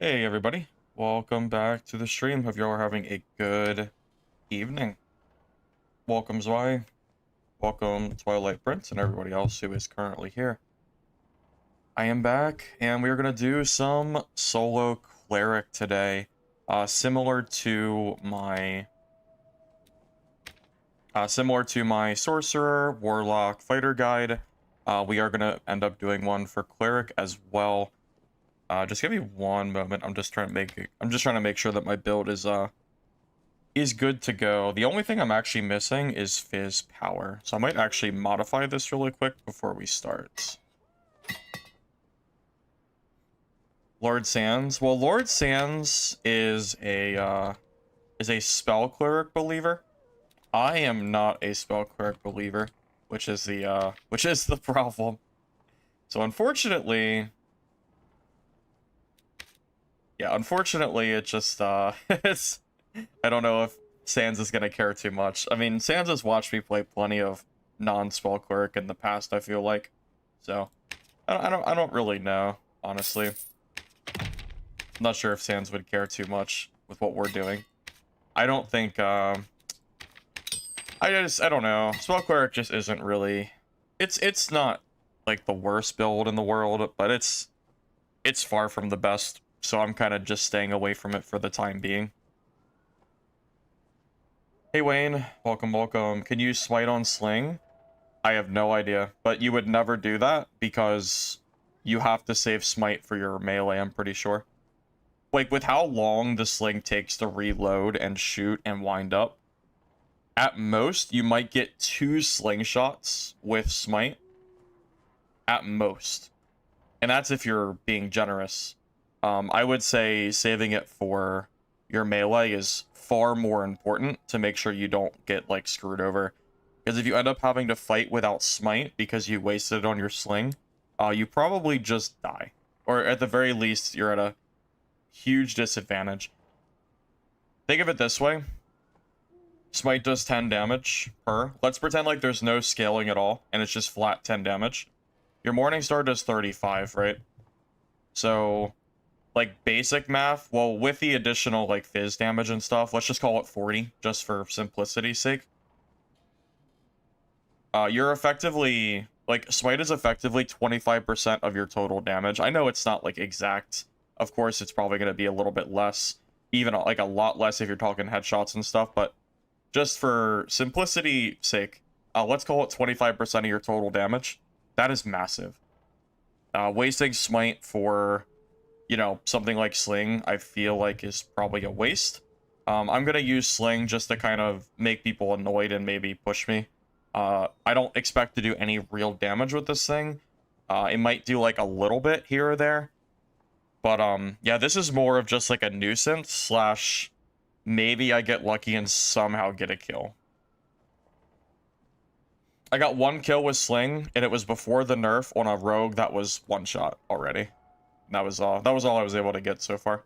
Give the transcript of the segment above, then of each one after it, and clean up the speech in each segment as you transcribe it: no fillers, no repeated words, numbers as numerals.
Hey everybody, welcome back to the stream. Hope you all are having a good evening. Welcome Zwei, welcome Twilight Prince, and everybody else who is currently here. I am back, and we are going to do some solo Cleric today, similar to my Sorcerer, Warlock, Fighter guide. We are going to end up doing one for Cleric as well. Just give me one moment. I'm just trying to make sure that my build is good to go. The only thing I'm actually missing is Fizz power. So I might actually modify this really quick before we start. Lord Sands. Well, Lord Sands is a spell cleric believer. I am not a spell cleric believer, which is the problem. So unfortunately, it just, it's, I don't know if Sans is gonna care too much. I mean, Sans has watched me play plenty of non-spell cleric in the past, I feel like. So, I don't really know, honestly. I'm not sure if Sans would care too much with what we're doing. I don't think, I don't know. Spell cleric just isn't really, it's not, like, the worst build in the world, but it's far from the best. So I'm kind of just staying away from it for the time being. Hey Wayne, welcome. Can you smite on Sling? I have no idea, but you would never do that because you have to save smite for your melee, I'm pretty sure. Like, with how long the Sling takes to reload and shoot and wind up, at most, you might get 2 slingshots with smite. At most. And that's if you're being generous. I would say saving it for your melee is far more important to make sure you don't get, like, screwed over. Because if you end up having to fight without smite because you wasted it on your sling, you probably just die. Or at the very least, you're at a huge disadvantage. Think of it this way. Smite does 10 damage per. Let's pretend like there's no scaling at all, and it's just flat 10 damage. Your Morningstar does 35, right? So, like, basic math, well, with the additional, like, Fizz damage and stuff, let's just call it 40, just for simplicity's sake. You're effectively, like, Smite is effectively 25% of your total damage. I know it's not, like, exact. Of course, it's probably going to be a little bit less, even, like, a lot less if you're talking headshots and stuff, but just for simplicity's sake, let's call it 25% of your total damage. That is massive. Wasting Smite for, you know, something like Sling, I feel like is probably a waste. I'm going to use Sling just to kind of make people annoyed and maybe push me. I don't expect to do any real damage with this thing. It might do, like, a little bit here or there. But, yeah, this is more of just, like, a nuisance slash maybe I get lucky and somehow get a kill. I got 1 kill with Sling, and it was before the nerf on a rogue that was 1 shot already. That was all I was able to get so far.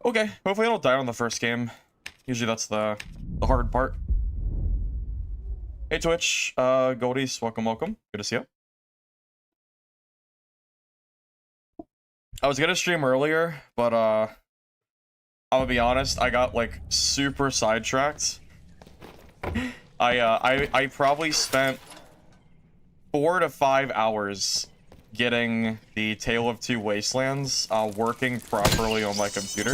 Okay, hopefully I don't die on the first game. Usually that's the hard part. Hey Twitch, Goldies, welcome. Good to see you. I was gonna stream earlier, but I'm gonna be honest, I got, like, super sidetracked. I probably spent 4 to 5 hours getting the Tale of Two Wastelands working properly on my computer.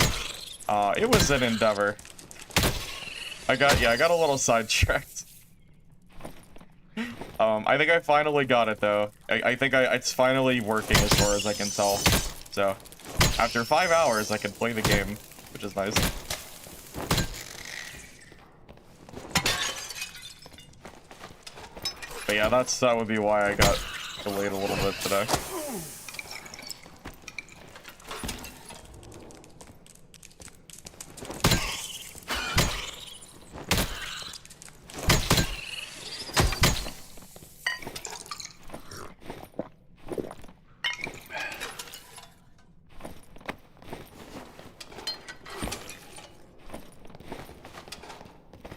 It was an endeavor. I got a little sidetracked. I think I finally got it though. I think it's finally working as far as I can tell. So, after 5 hours, I can play the game, which is nice. But yeah, that would be why I got delayed a little bit today.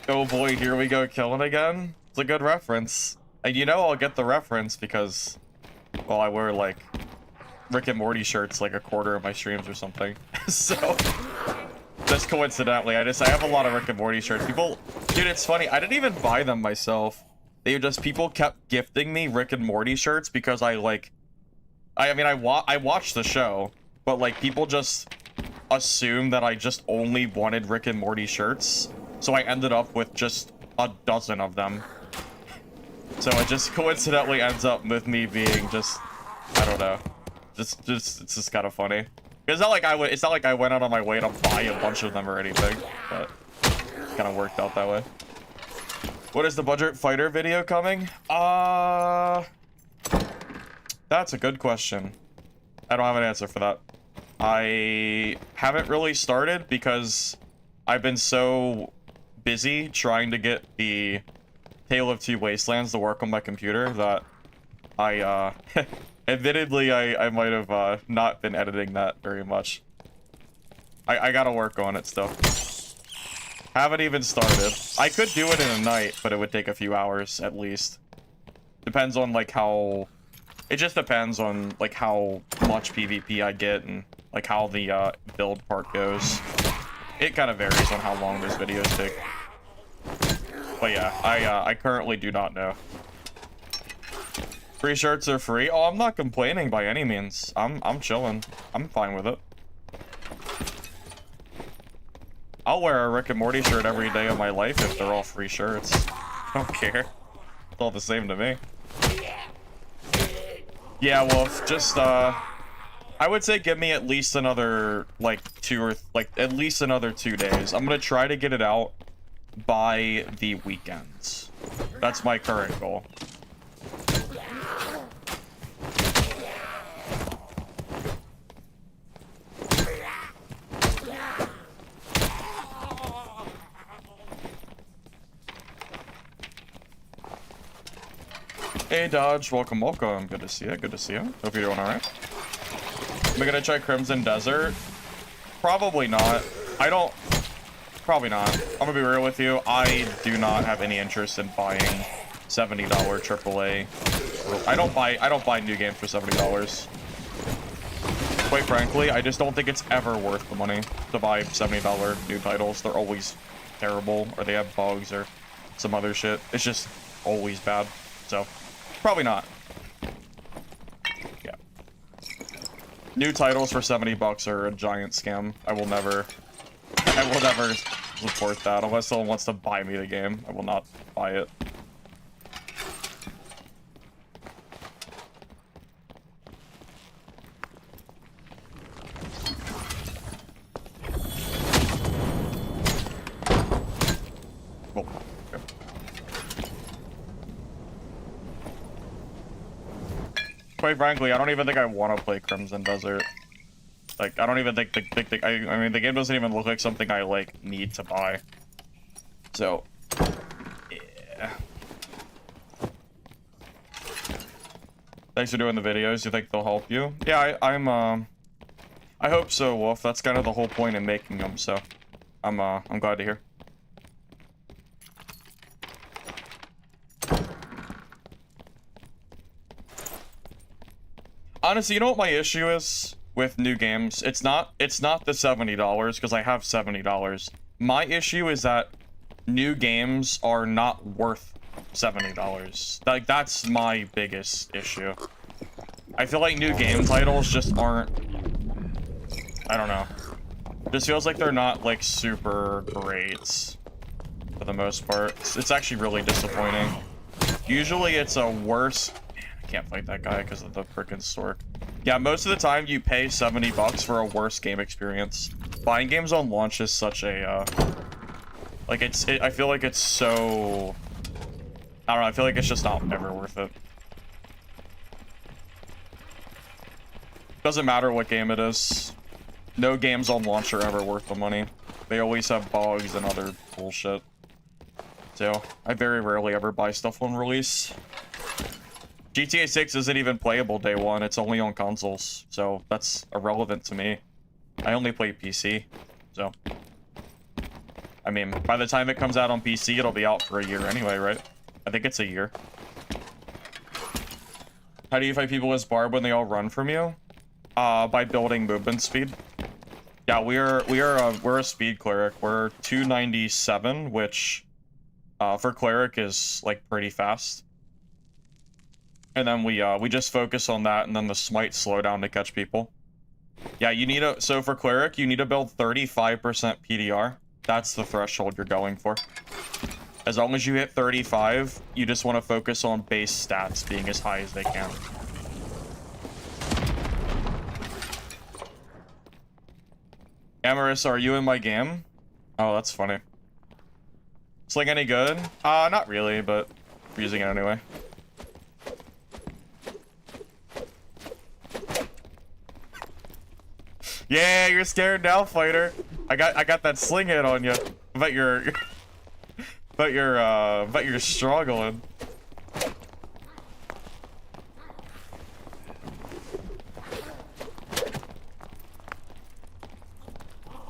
Oh boy, here we go killing again. It's a good reference. And you know I'll get the reference because, well, I wear, like, Rick and Morty shirts like a quarter of my streams or something. So just coincidentally, I have a lot of Rick and Morty shirts. People, dude, it's funny. I didn't even buy them myself. People kept gifting me Rick and Morty shirts because I watched the show, but like people just assume that I just only wanted Rick and Morty shirts. So I ended up with just a dozen of them. So it just coincidentally ends up with me being just, I don't know, it's just kind of funny. It's not like I went out on my way to buy a bunch of them or anything, but it kind of worked out that way. What is the budget fighter video coming? That's a good question. I don't have an answer for that. I haven't really started because I've been so busy trying to get the Tale of Two Wastelands to work on my computer that I, admittedly, I might have not been editing that very much. I gotta work on it still. Haven't even started. I could do it in a night, but it would take a few hours at least. Depends on like how... It just depends on like how much PvP I get and like how the build part goes. It kind of varies on how long those videos take. But yeah, I currently do not know. Free shirts are free. Oh, I'm not complaining by any means. I'm chilling. I'm fine with it. I'll wear a Rick and Morty shirt every day of my life if they're all free shirts. I don't care. It's all the same to me. Yeah, well, just I would say give me at least another like at least another 2 days. I'm gonna try to get it out by the weekends. That's my current goal. Hey Dodge, welcome. Good to see you. Good to see you. Hope you're doing all right. Am I gonna try Crimson Desert? Probably not. Probably not. I'm gonna be real with you. I do not have any interest in buying $70 AAA. I don't buy new games for $70. Quite frankly, I just don't think it's ever worth the money to buy $70 new titles. They're always terrible, or they have bugs or some other shit. It's just always bad. So, probably not. Yeah. New titles for $70 are a giant scam. I will never support that unless someone wants to buy me the game. I will not buy it. Well, okay. Quite frankly, I don't even think I want to play Crimson Desert. Like, I don't even think I mean, the game doesn't even look like something I, like, need to buy. So, yeah. Thanks for doing the videos. You think they'll help you? Yeah, I hope so, Wolf. That's kind of the whole point in making them, so I'm glad to hear. Honestly, you know what my issue is with new games? It's not the $70 because I have $70. My issue is that new games are not worth $70. Like, that's my biggest issue. I feel like new game titles just aren't, I don't know. Just feels like they're not like super great for the most part. It's actually really disappointing. Usually it's a worse, can't fight that guy because of the frickin' stork. Yeah, most of the time you pay $70 for a worse game experience. Buying games on launch is such a, like I feel like it's so, I don't know, I feel like it's just not ever worth it. Doesn't matter what game it is. No games on launch are ever worth the money. They always have bugs and other bullshit. So, I very rarely ever buy stuff on release. GTA 6 isn't even playable day one, it's only on consoles, so that's irrelevant to me. I only play PC, so... I mean, by the time it comes out on PC, it'll be out for a year anyway, right? I think it's a year. How do you fight people as Barb when they all run from you? By building movement speed. Yeah, we're a speed cleric. We're 297, which for cleric is like pretty fast. And then we just focus on that, and then the smite slowdown to catch people. Yeah, you need a so for cleric you need to build 35% PDR. That's the threshold you're going for. As long as you hit 35, you just want to focus on base stats being as high as they can. Amaris, are you in my game? Oh, that's funny. Sling any good? Not really, but we're using it anyway. Yeah, you're scared now, fighter. I got that sling hit on you. But you're struggling.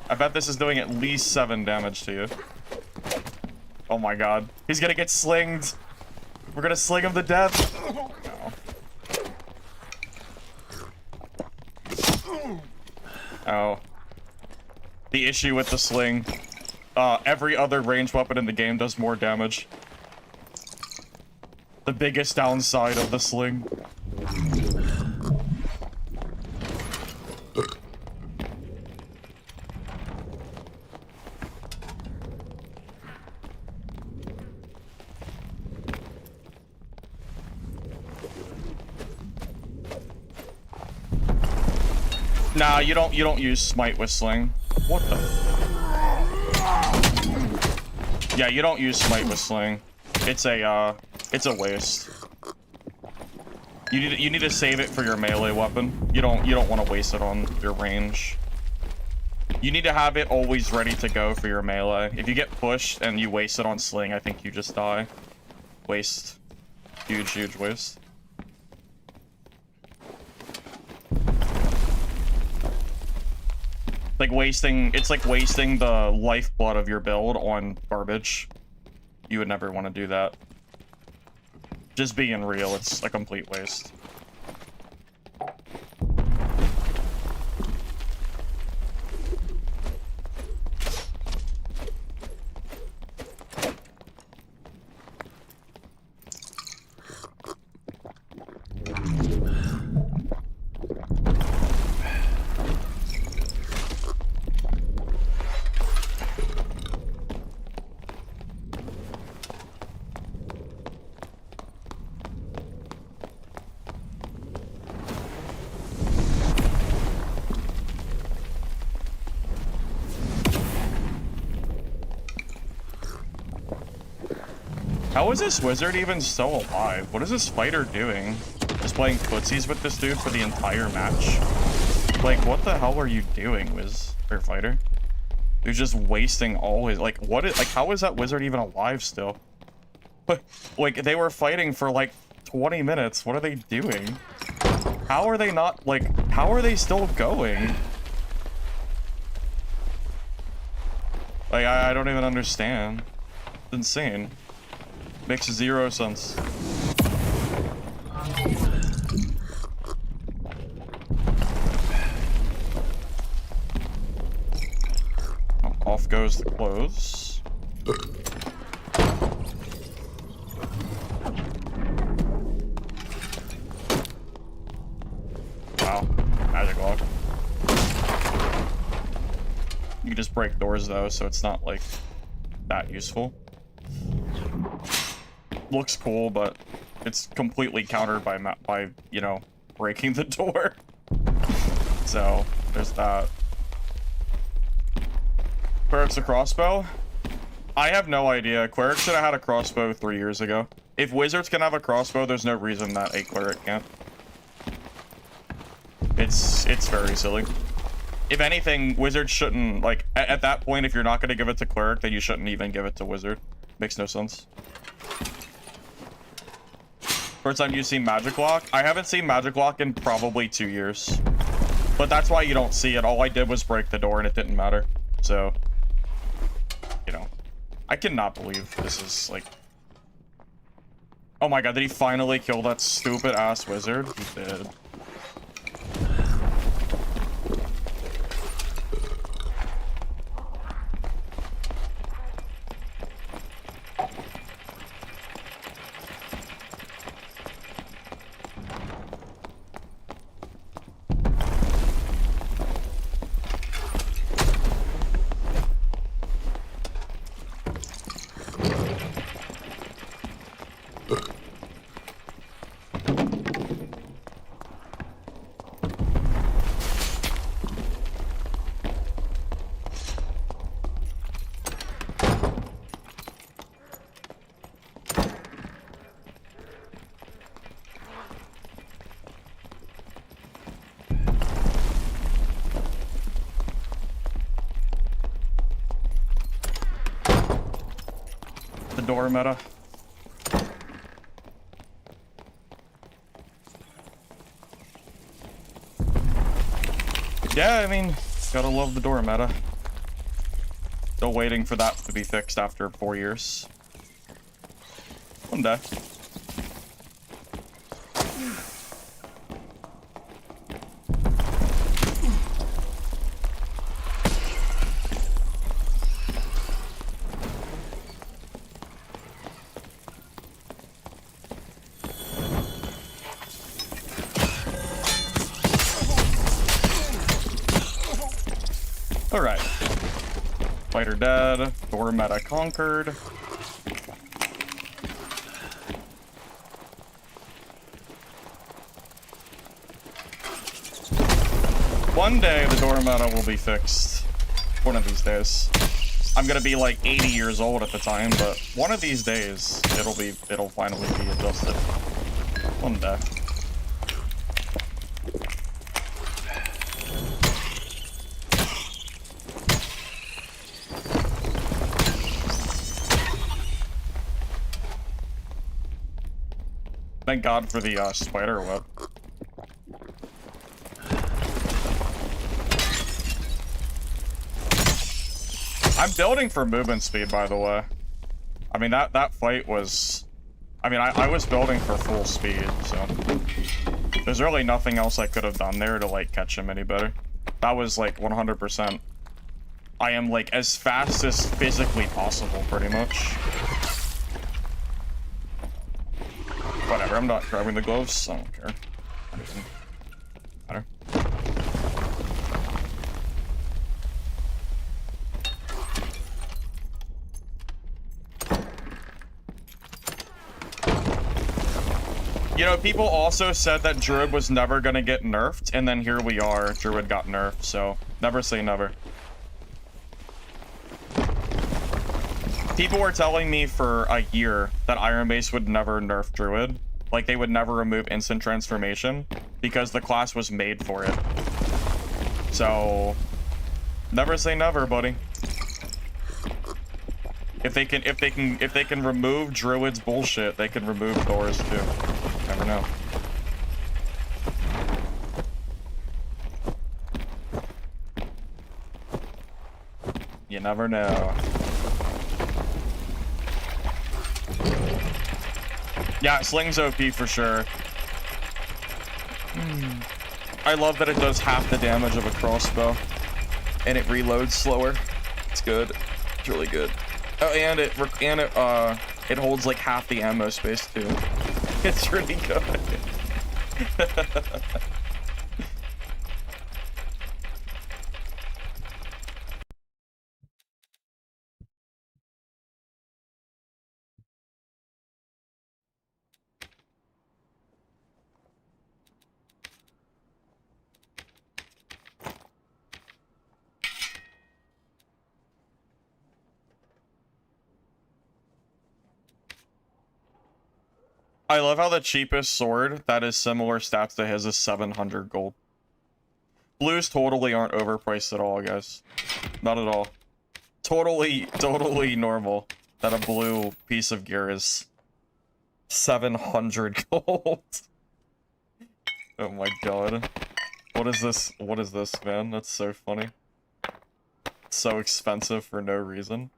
I bet this is doing at least 7 damage to you. Oh my god. He's gonna get slinged. We're gonna sling him to death. No. Oh. The issue with the sling. Every other ranged weapon in the game does more damage. The biggest downside of the sling. Nah, you don't use smite with sling. What the? Yeah, you don't use smite with sling. It's a waste. You need to save it for your melee weapon. You don't want to waste it on your range. You need to have it always ready to go for your melee. If you get pushed and you waste it on sling, I think you just die. Waste. Huge waste. It's like wasting the lifeblood of your build on garbage. You would never want to do that. Just being real, it's a complete waste. How is this wizard even still alive? What is this fighter doing? Just playing footsies with this dude for the entire match? Like, what the hell are you doing, fighter? You're just wasting all his, like, how is that wizard even alive still? Like, they were fighting for, like, 20 minutes. What are they doing? How are they not, like, how are they still going? Like, I don't even understand. It's insane. Makes 0 sense. Off goes the clothes. Wow, magic lock. You can just break doors though, so it's not like that useful. Looks cool, but it's completely countered by you know, breaking the door. So there's that. Cleric's a crossbow? I have no idea. Cleric should have had a crossbow 3 years ago. If wizards can have a crossbow, there's no reason that a cleric can't. It's very silly. If anything, wizards shouldn't, like, at that point, if you're not going to give it to cleric, then you shouldn't even give it to wizard. Makes no sense. First time you've seen magic lock? I haven't seen magic lock in probably 2 years. But that's why you don't see it. All I did was break the door and it didn't matter. So, you know, I cannot believe this is like... Oh my god, did he finally kill that stupid ass wizard? He did. door meta. Yeah, I mean, gotta love the door meta. Still waiting for that to be fixed after 4 years. One day. Alright. Fighter dead. Door meta conquered. One day the door meta will be fixed. One of these days. I'm gonna be like 80 years old at the time, but one of these days it'll finally be adjusted. One day. Thank God for the spider web. I'm building for movement speed, by the way. I mean, that fight was... I mean, I was building for full speed, so... There's really nothing else I could have done there to, like, catch him any better. That was, like, 100%. I am, like, as fast as physically possible, pretty much. Whatever, I'm not grabbing the gloves. I don't care. Doesn't matter. You know, people also said that Druid was never gonna get nerfed, and then here we are, Druid got nerfed, so never say never. People were telling me for a year that Iron Base would never nerf Druid. Like, they would never remove instant transformation because the class was made for it. So, never say never, buddy. If they can remove Druid's bullshit, they can remove Thor's too. Never know. You never know. Yeah, Sling's OP for sure. I love that it does half the damage of a crossbow. And it reloads slower. It's good. It's really good. Oh, and it holds like half the ammo space too. It's really good. I love how the cheapest sword that is similar stats to his is 700 gold. Blues totally aren't overpriced at all, guys. Not at all. Totally normal that a blue piece of gear is 700 gold. Oh my god. What is this? What is this, man? That's so funny. It's so expensive for no reason.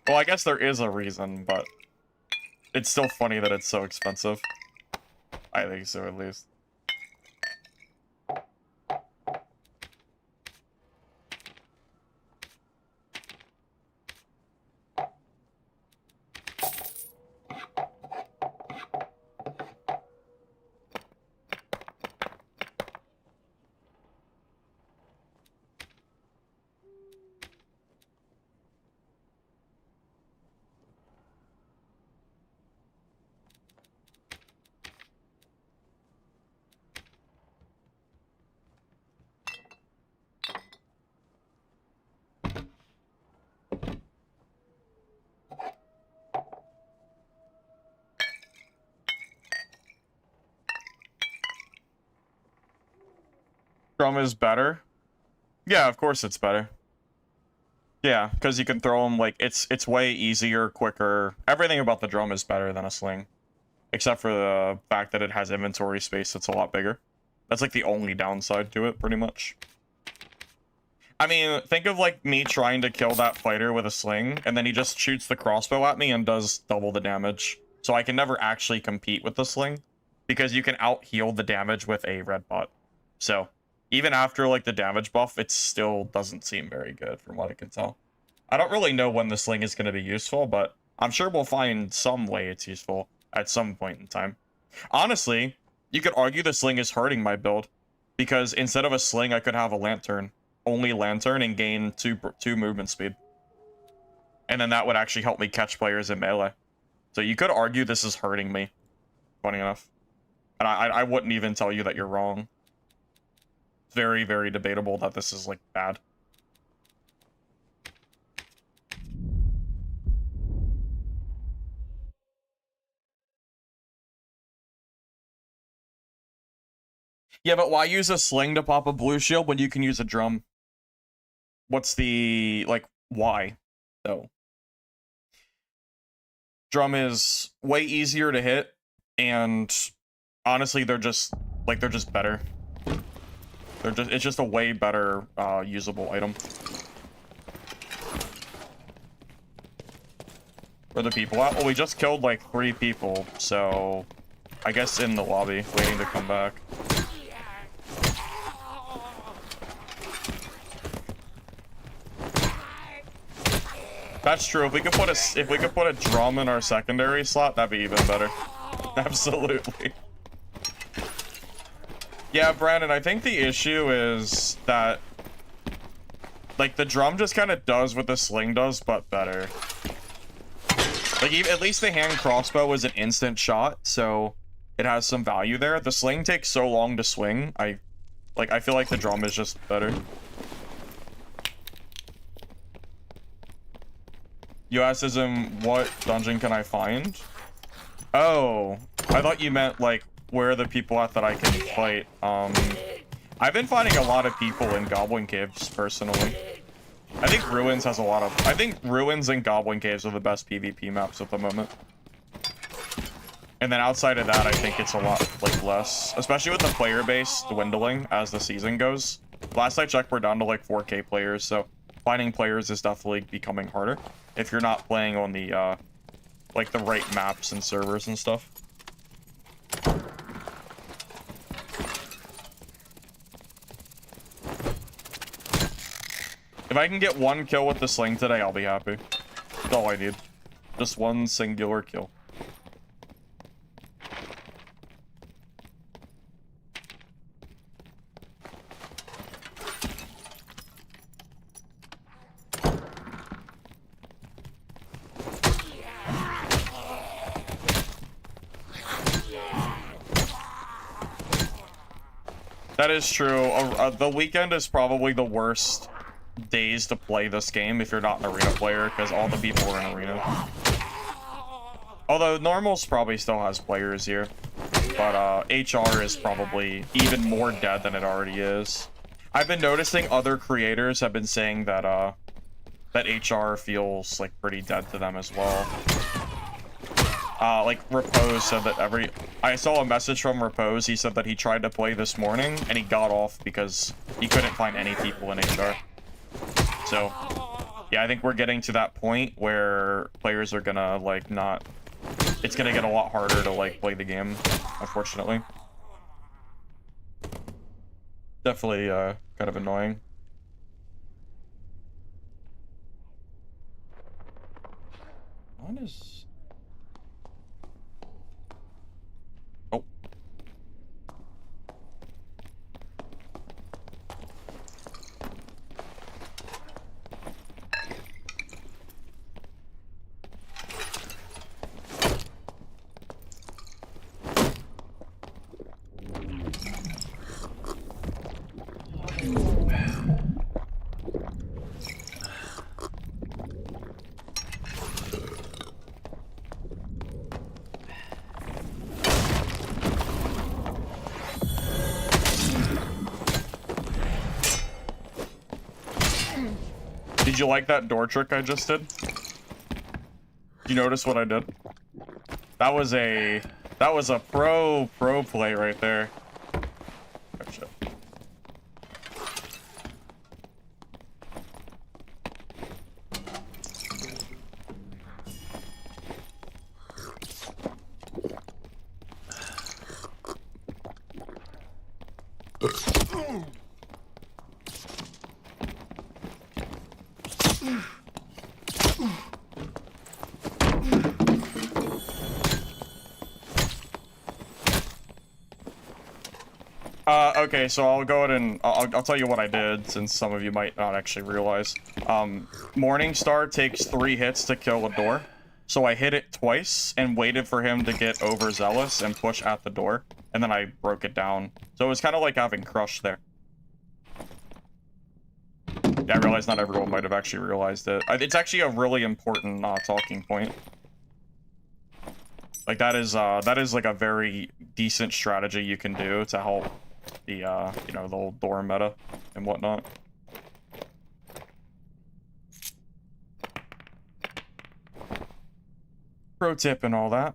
Well, I guess there is a reason, but it's still funny that it's so expensive. I think so, at least. Drum is better? Yeah, of course it's better. Yeah, because you can throw them, like, it's way easier, quicker. Everything about the drum is better than a sling. Except for the fact that it has inventory space that's a lot bigger. That's, like, the only downside to it, pretty much. I mean, think of, like, me trying to kill that fighter with a sling, and then he just shoots the crossbow at me and does double the damage. So I can never actually compete with the sling, because you can out-heal the damage with a red bot. So, even after, like, the damage buff, it still doesn't seem very good, from what I can tell. I don't really know when the sling is going to be useful, but I'm sure we'll find some way it's useful at some point in time. Honestly, you could argue the sling is hurting my build, because instead of a sling, I could have a lantern. Only lantern and gain two movement speed. And then that would actually help me catch players in melee. So you could argue this is hurting me. Funny enough. And I wouldn't even tell you that you're wrong. It's very, very debatable that this is, like, bad. Yeah, but why use a sling to pop a blue shield when you can use a drum? What's the, like, why, though? Drum is way easier to hit, and honestly, they're just better. It's just a way better, usable item. Where the people at? Well, we just killed, like, 3 people, so I guess in the lobby, waiting to come back. That's true. If we could put a drum in our secondary slot, that'd be even better. Absolutely. Yeah, Brandon, I think the issue is that, like, the drum just kind of does what the sling does, but better. Like, at least the hand crossbow is an instant shot, so it has some value there. The sling takes so long to swing. I feel like the drum is just better. You asked what dungeon can I find? Oh, I thought you meant, like, where are the people at that I can fight? I've been finding a lot of people in Goblin Caves, personally. I think Ruins has a lot of... I think Ruins and Goblin Caves are the best PvP maps at the moment. And then outside of that, I think it's a lot, like, less. Especially with the player base dwindling as the season goes. Last I checked, we're down to, like, 4K players, so finding players is definitely becoming harder. If you're not playing on the, like, the right maps and servers and stuff. If I can get 1 kill with the sling today, I'll be happy. That's all I need. Just 1 singular kill. That is true. The weekend is probably the worst days to play this game if you're not an arena player, because all the people are in arena. Although normals probably still has players here, but HR is probably even more dead than it already is. I've been noticing other creators have been saying that that HR feels like pretty dead to them as well. Like Repose said that I saw a message from Repose. He said that he tried to play this morning and he got off because he couldn't find any people in HR. So, yeah, I think we're getting to that point where players are gonna, like, not... It's gonna get a lot harder to, like, play the game, unfortunately. Definitely, kind of annoying. What is... Oh. Did you like that door trick I just did? Did you notice what I did? That was a pro play right there. Oh, shit. Okay, so I'll go ahead and I'll tell you what I did, since some of you might not actually realize. Morningstar takes 3 hits to kill a door, so I hit it twice and waited for him to get overzealous and push at the door, and then I broke it down. So it was kind of like having Crush there. Yeah, I realize not everyone might have actually realized it. It's actually a really important talking point. Like that is like a very decent strategy you can do to help the you know, the whole door meta and whatnot. Pro tip and all that.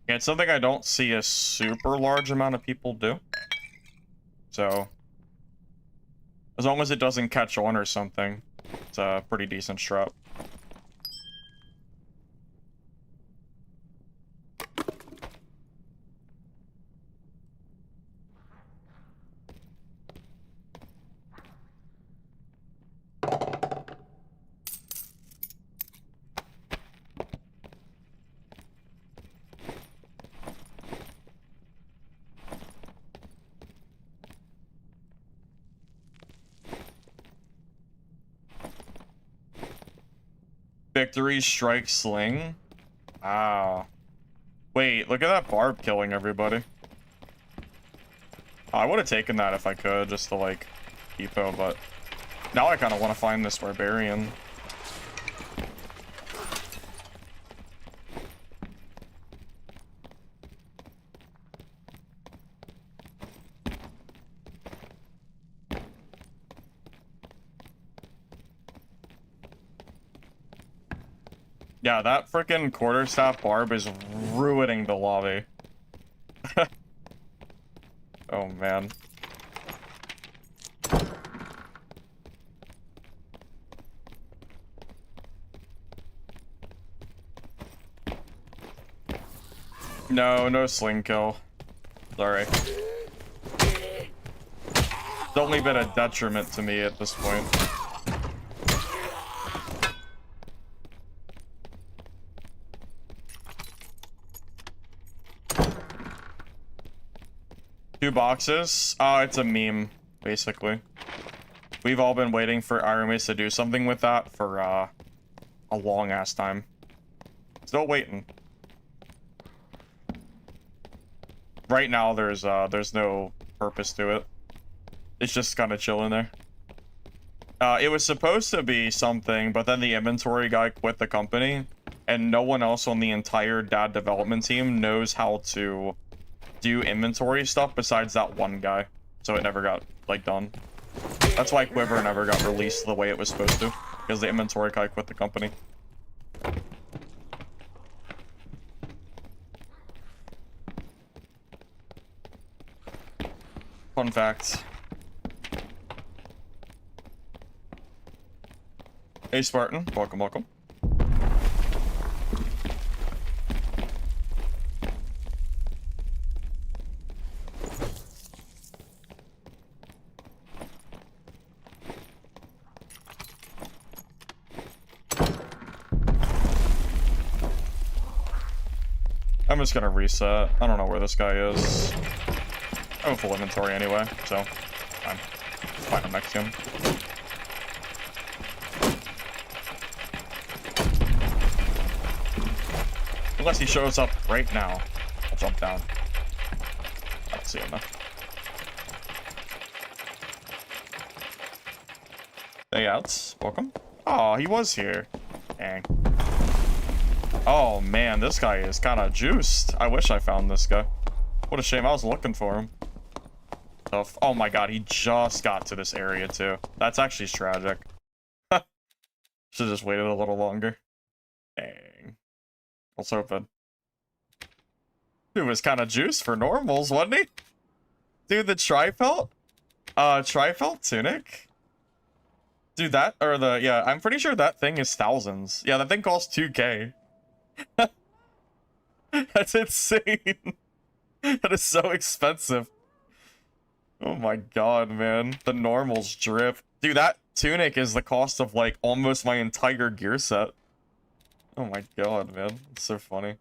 Yeah, it's something I don't see a super large amount of people do. So, as long as it doesn't catch on or something, it's a pretty decent strat. Victory strike sling. Wow. Wait, look at that barb killing everybody. I would have taken that if I could, just to like depot, but now I kind of want to find this barbarian. Yeah, that frickin' quarterstaff barb is ruining the lobby. Oh, man. No sling kill. Sorry. It's only been a detriment to me at this point. Two boxes? It's a meme, basically. We've all been waiting for Iron Mace to do something with that for, a long-ass time. Still waiting. Right now, there's no purpose to it. It's just kind of chilling there. It was supposed to be something, but then the inventory guy quit the company, and no one else on the entire DAD development team knows how to do inventory stuff besides that one guy, so it never got like done. That's why Quiver never got released the way it was supposed to, because the inventory guy quit the company. Fun fact. Hey Spartan, welcome. I'm just gonna reset. I don't know where this guy is. I have a full inventory anyway, so fine. Find him next to him. Unless he shows up right now. I'll jump down. I don't see him though. Hey, outs. Welcome. Oh, he was here. Dang. Oh, man. This guy is kind of juiced. I wish I found this guy. What a shame. I was looking for him. Oh, my God. He just got to this area, too. That's actually tragic. Should've just waited a little longer. Dang. Let's open. Dude was kind of juiced for normals, wasn't he? Dude, the Trifelt? Trifelt Tunic? Dude, that, or the, yeah, I'm pretty sure that thing is thousands. Yeah, that thing costs 2K. That's insane. That is so expensive. Oh my God, man. The normals drip. Dude, that tunic is the cost of, like, almost my entire gear set. Oh my God, man. It's so funny.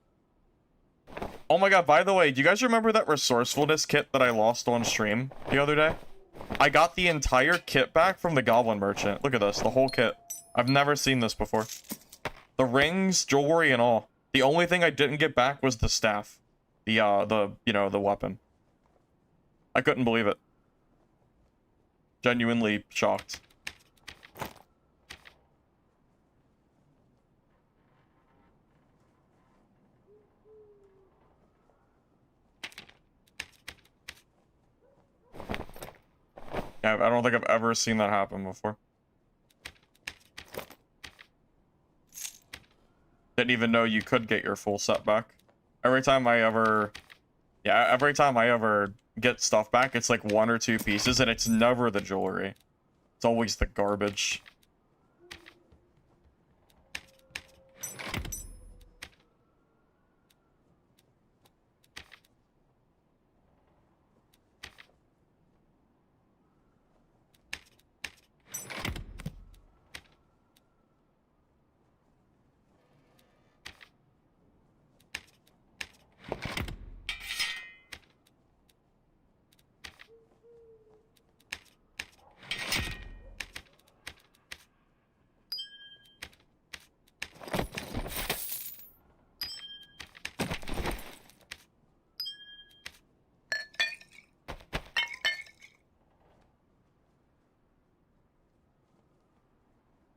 Oh my God, by the way, do you guys remember that resourcefulness kit that I lost on stream the other day? I got the entire kit back from the Goblin Merchant. Look at this, the whole kit. I've never seen this before. The rings, jewelry, and all. The only thing I didn't get back was the staff. The weapon. I couldn't believe it. Genuinely shocked. Yeah, I don't think I've ever seen that happen before. Didn't even know you could get your full set back. Every time I ever get stuff back, it's like 1 or 2 pieces, and it's never the jewelry. It's always the garbage.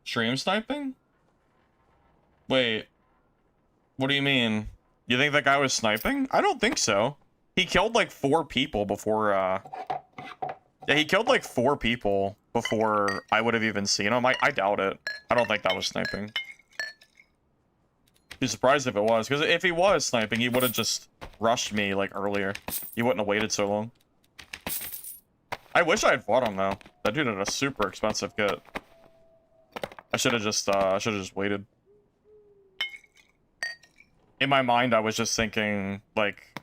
Stream sniping? Wait. What do you mean? You think that guy was sniping? I don't think so. He killed like 4 people before, Yeah, he killed like 4 people before I would have even seen him. I doubt it. I don't think that was sniping. Be surprised if it was, because if he was sniping, he would have just rushed me like earlier. He wouldn't have waited so long. I wish I had fought him though. That dude had a super expensive kit. I should have just waited. In my mind, I was just thinking, like,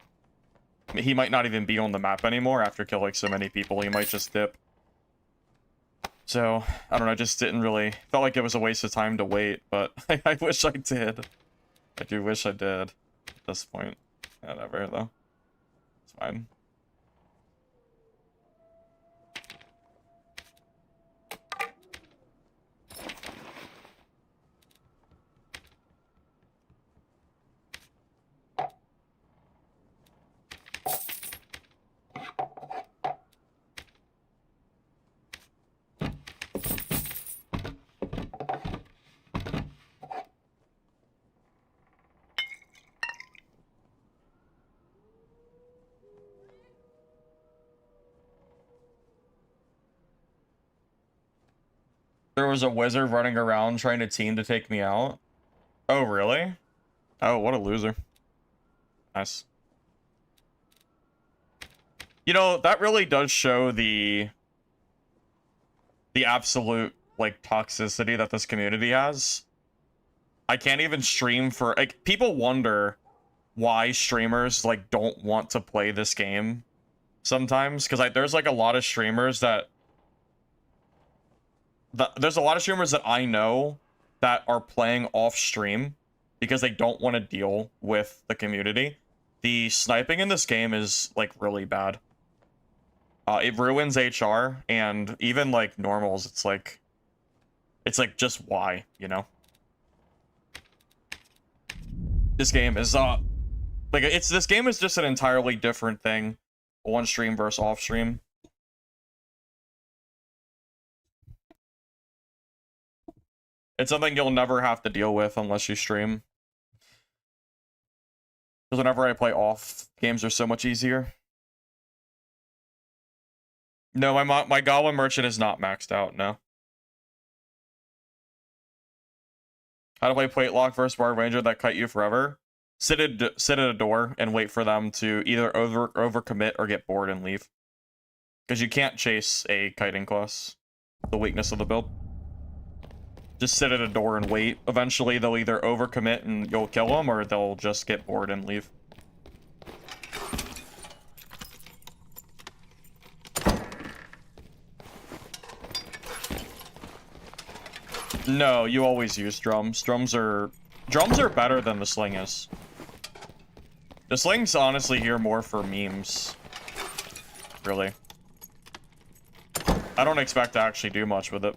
he might not even be on the map anymore after killing so many people. He might just dip. So, I don't know, just didn't really... Felt like it was a waste of time to wait, but I wish I did. I do wish I did at this point. Whatever, though. It's fine. There was a wizard running around trying to team to take me out. Oh, really? Oh, what a loser. Nice. You know, that really does show the absolute, like, toxicity that this community has. I can't even stream for... Like, people wonder why streamers, like, don't want to play this game sometimes. Because there's, like, a lot of streamers that... There's a lot of streamers that I know that are playing off stream because they don't want to deal with the community. The sniping in this game is like really bad. It ruins HR, and even like normals, it's like just why, you know? This game is like this game is just an entirely different thing on stream versus off stream. It's something you'll never have to deal with unless you stream. Because whenever I play off, games are so much easier. No, my Goblin Merchant is not maxed out, no. How to play Plate Lock versus Bard Ranger that kite you forever? Sit at a door and wait for them to either overcommit or get bored and leave. Because you can't chase a kiting class. The weakness of the build. Just sit at a door and wait. Eventually, they'll either overcommit and you'll kill them, or they'll just get bored and leave. No, you always use drums. Drums are better than the sling is. The sling's honestly here more for memes. Really. I don't expect to actually do much with it.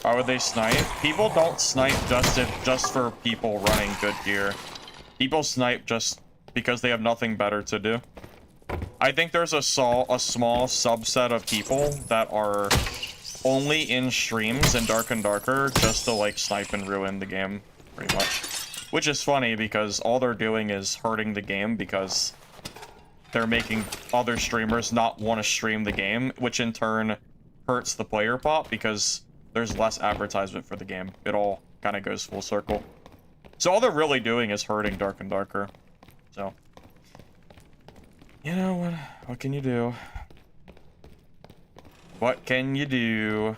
Why would they snipe? People don't snipe just for people running good gear. People snipe just because they have nothing better to do. I think there's a small subset of people that are only in streams in Dark and Darker just to like snipe and ruin the game, pretty much. Which is funny because all they're doing is hurting the game because they're making other streamers not want to stream the game, which in turn hurts the player pop because there's less advertisement for the game. It all kind of goes full circle. So all they're really doing is hurting Dark and Darker. So, you know, what can you do? What can you do?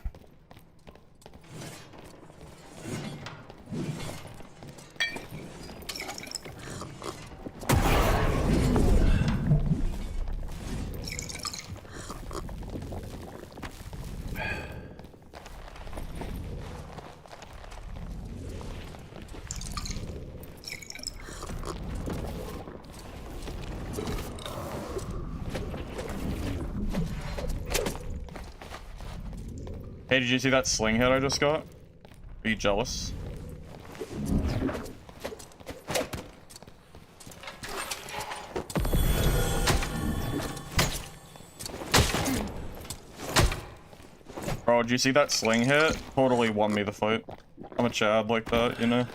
Hey, did you see that sling hit I just got? Are you jealous? Bro, did you see that sling hit? Totally won me the fight. I'm a Chad like that, you know?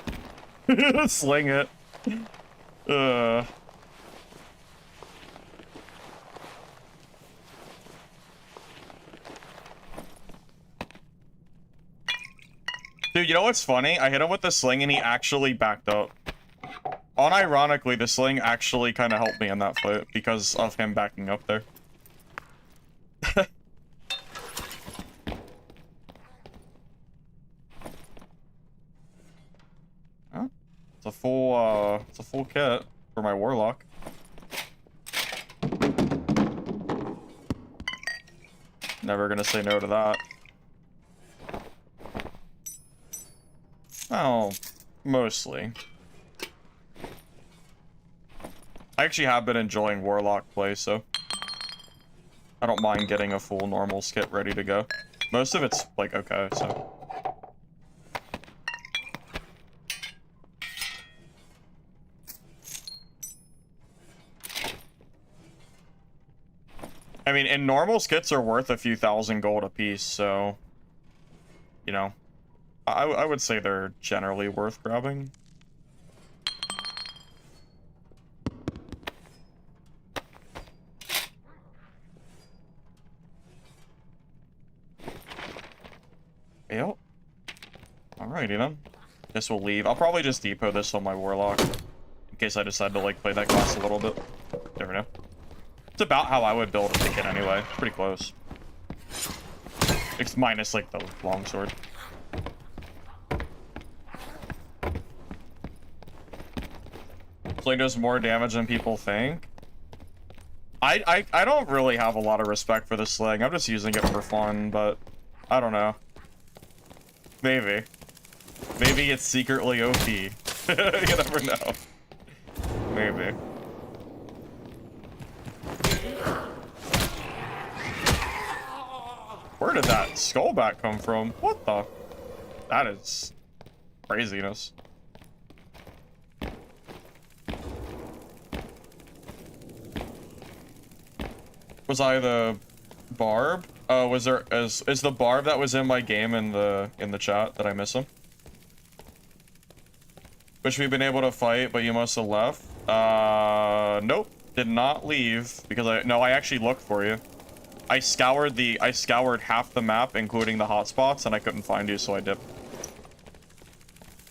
Sling hit. Dude, you know what's funny? I hit him with the sling and he actually backed up. Unironically, the sling actually kind of helped me in that fight because of him backing up there. Huh? It's a full kit for my Warlock. Never gonna say no to that. Oh, mostly. I actually have been enjoying Warlock play, so I don't mind getting a full normal skit ready to go. Most of it's, like, okay, so. I mean, and normal skits are worth a few thousand gold apiece, so, you know. I would say they're generally worth grabbing. Yep. Alrighty then. Guess we'll leave. I'll probably just depot this on my Warlock. In case I decide to like play that class a little bit. Never know. It's about how I would build a ticket anyway. Pretty close. It's minus like the longsword. Sling does more damage than people think. I don't really have a lot of respect for the sling. I'm just using it for fun, but I don't know. Maybe. Maybe it's secretly OP. You never know. Maybe. Where did that skull back come from? What the? That is craziness. Was I the barb? Oh, was there is the barb that was in my game in the chat? Did I miss him? Wish we'd been able to fight, but you must have left. Nope. Did not leave because I actually looked for you. I scoured half the map, including the hotspots, and I couldn't find you, so I dipped.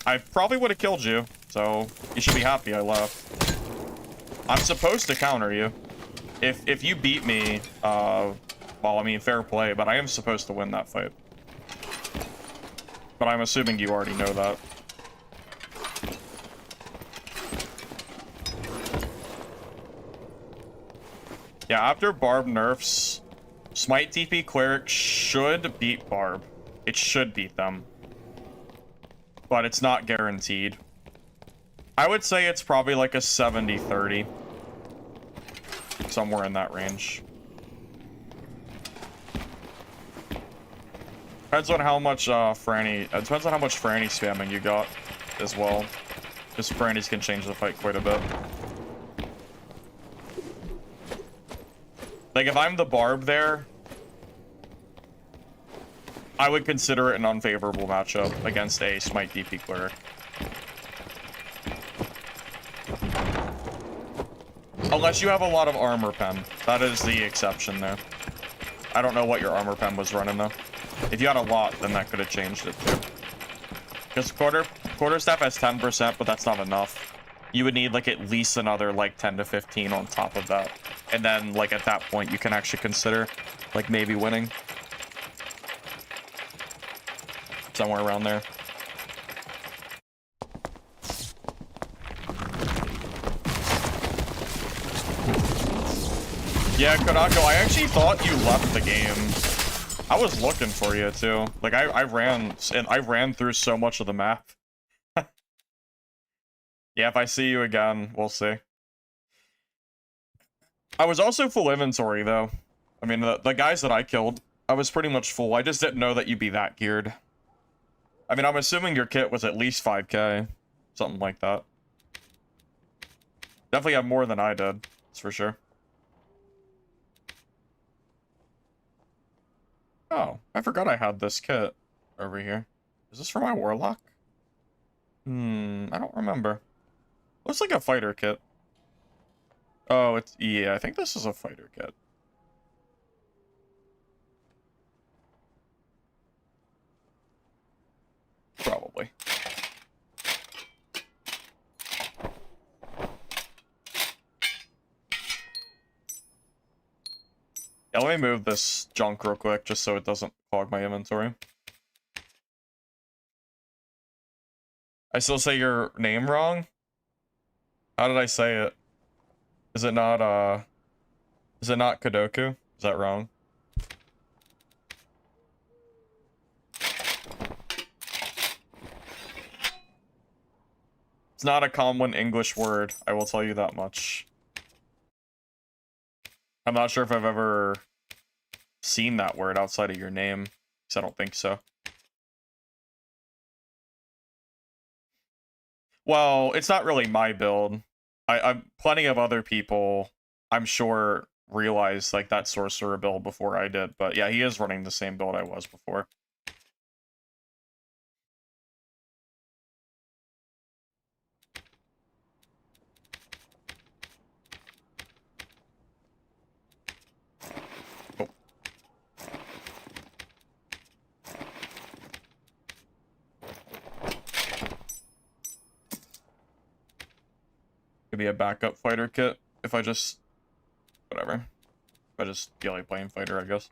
I probably would have killed you, so you should be happy I left. I'm supposed to counter you. If you beat me, well, I mean, fair play, but I am supposed to win that fight. But I'm assuming you already know that. Yeah, after Barb nerfs, Smite TP Cleric should beat Barb. It should beat them. But it's not guaranteed. I would say it's probably like a 70-30. Somewhere in that range. Depends on how much Franny spamming you got as well. Because Franny's can change the fight quite a bit. Like, if I'm the Barb there, I would consider it an unfavorable matchup against a Smite DP Cleric. Unless you have a lot of armor pen. That is the exception there. I don't know what your armor pen was running, though. If you had a lot, then that could have changed it, too. Because quarterstaff has 10%, but that's not enough. You would need, like, at least another, like, 10 to 15 on top of that. And then, like, at that point, you can actually consider, like, maybe winning. Somewhere around there. Yeah, Kodako, I actually thought you left the game. I was looking for you, too. Like, I ran through so much of the map. Yeah, if I see you again, we'll see. I was also full inventory, though. I mean, the guys that I killed, I was pretty much full. I just didn't know that you'd be that geared. I mean, I'm assuming your kit was at least 5k. Something like that. Definitely have more than I did. That's for sure. Oh, I forgot I had this kit over here. Is this for my Warlock? I don't remember. Looks like a fighter kit. Oh, yeah, I think this is a fighter kit. Probably. Yeah, let me move this junk real quick, just so it doesn't clog my inventory. I still say your name wrong? How did I say it? Is it not Kodoku? Is that wrong? It's not a common English word, I will tell you that much. I'm not sure if I've ever seen that word outside of your name, because I don't think so. Well, it's not really my build. I'm plenty of other people, I'm sure, realized like that sorcerer build before I did, but yeah, he is running the same build I was before. Oh. Could be a backup fighter kit if I just whatever. If I just feel like playing fighter, I guess.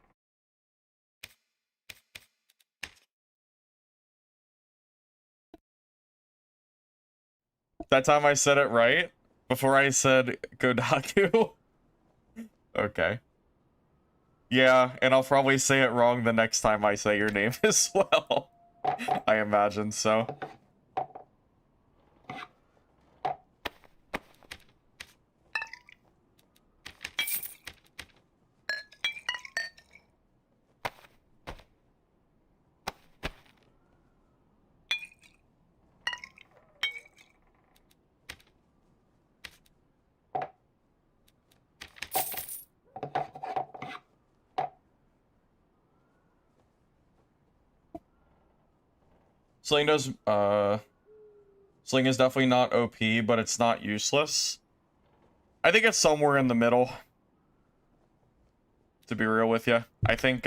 That time I said it right before I said Kodaku. Okay. Yeah, and I'll probably say it wrong the next time I say your name as well. I imagine so. Sling does, Sling is definitely not OP, but it's not useless. I think it's somewhere in the middle, to be real with you. I think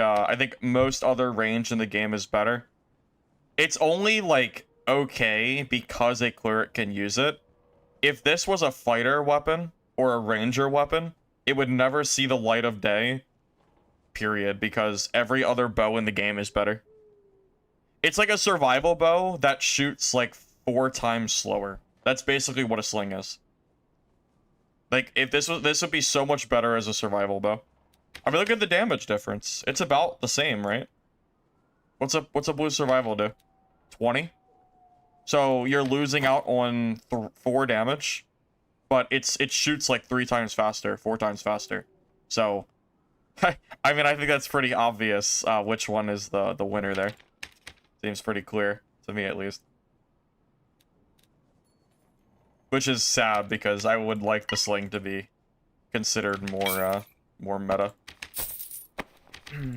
most other range in the game is better. It's only, like, okay because a cleric can use it. If this was a fighter weapon or a ranger weapon, it would never see the light of day, period, because every other bow in the game is better. It's like a survival bow that shoots like 4 times slower. That's basically what a sling is. Like, if this would be so much better as a survival bow. I mean, look at the damage difference. It's about the same, right? What's a blue survival do? 20? So you're losing out on 4 damage, but it shoots like 3 times faster, 4 times faster. So, I mean, I think that's pretty obvious which one is the winner there. Seems pretty clear, to me at least. Which is sad, because I would like the sling to be considered more meta.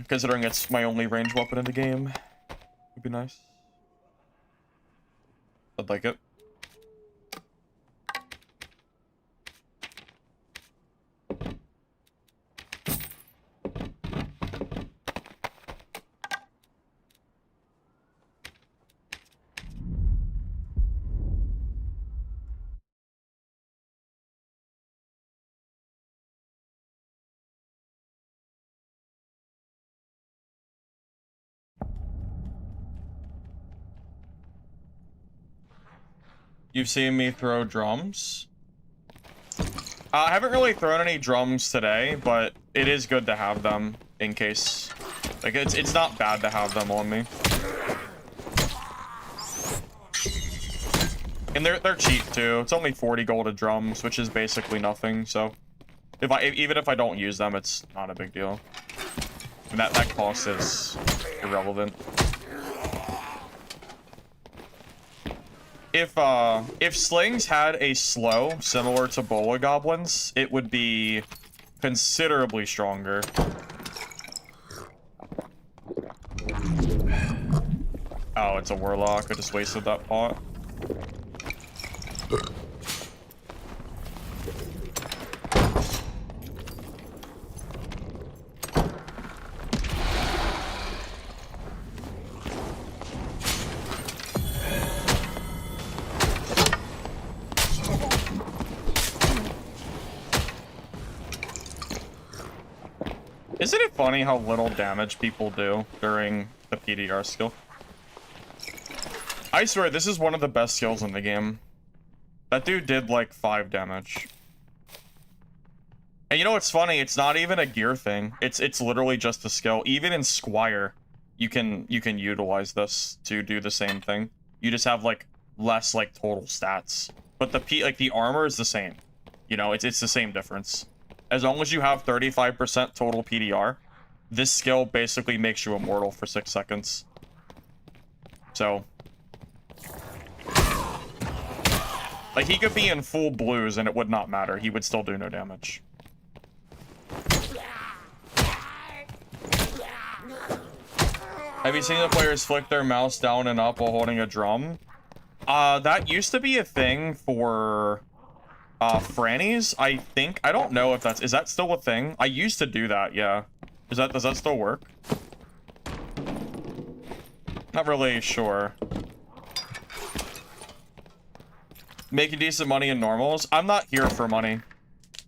Considering it's my only range weapon in the game. Would be nice. I'd like it. You've seen me throw drums? I haven't really thrown any drums today, but it is good to have them in case. Like, it's not bad to have them on me. And they're cheap too. It's only 40 gold a drums, which is basically nothing. So, even if I don't use them, it's not a big deal. And that cost is irrelevant. If slings had a slow similar to bola goblins, it would be considerably stronger. Oh, it's a warlock. I just wasted that pot. Isn't it funny how little damage people do during the PDR skill? I swear, this is one of the best skills in the game. That dude did like 5 damage. And you know what's funny? It's not even a gear thing. It's literally just a skill. Even in Squire, you can utilize this to do the same thing. You just have like less like total stats. But the armor is the same. You know, it's the same difference. As long as you have 35% total PDR, this skill basically makes you immortal for 6 seconds. So, like, he could be in full blues and it would not matter. He would still do no damage. Have you seen the players flick their mouse down and up while holding a drum? That used to be a thing for Frannies, I think. I don't know if is that still a thing? I used to do that, yeah. Does that still work? Not really sure. Making decent money in normals? I'm not here for money.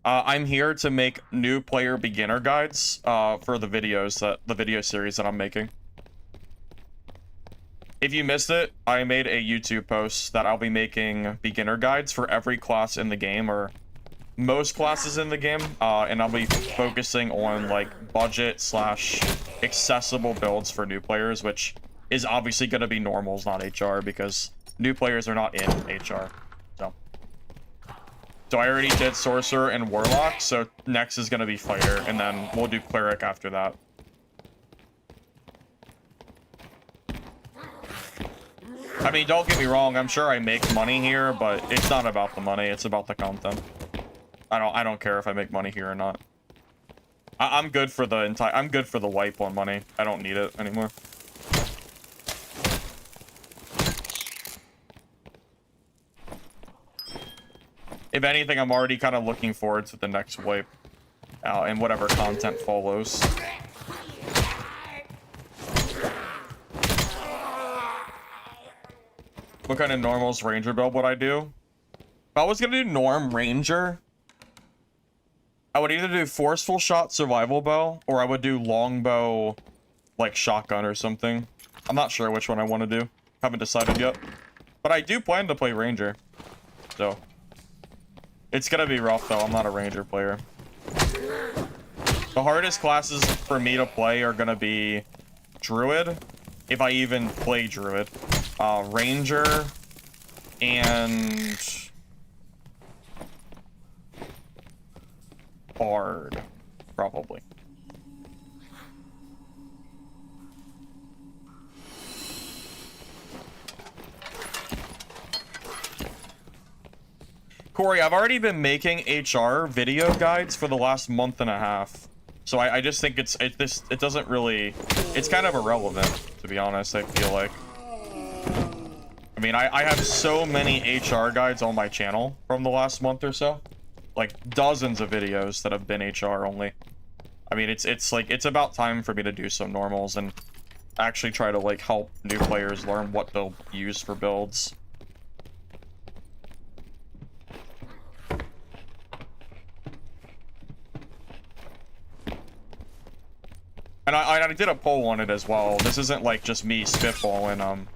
I'm here to make new player beginner guides for the video series that I'm making. If you missed it, I made a YouTube post that I'll be making beginner guides for every class in the game, or most classes in the game, and I'll be focusing on like budget / accessible builds for new players, which is obviously going to be normals, not HR, because new players are not in HR. So I already did Sorcerer and Warlock, so next is going to be Fighter, and then we'll do Cleric after that. I mean, don't get me wrong, I'm sure I make money here, but it's not about the money, it's about the content. I don't care if I make money here or not. I'm good for the wipe on money. I don't need it anymore. If anything, I'm already kind of looking forward to the next wipe. And whatever content follows. What kind of normals ranger build would I do? If I was gonna do norm ranger, I would either do forceful shot survival bow, or I would do longbow, like shotgun or something. I'm not sure which one I want to do. Haven't decided yet. But I do plan to play ranger. So. It's gonna be rough though, I'm not a ranger player. The hardest classes for me to play are gonna be druid, if I even play druid. Ranger, and bard, probably. Corey, I've already been making HR video guides for the last month and a half. So I just think it doesn't really, it's kind of irrelevant, to be honest, I feel like. I mean, I have so many HR guides on my channel from the last month or so. Like, dozens of videos that have been HR only. I mean, it's like, it's about time for me to do some normals and actually try to, like, help new players learn what they'll use for builds. And I did a poll on it as well. This isn't, like, just me spitballing,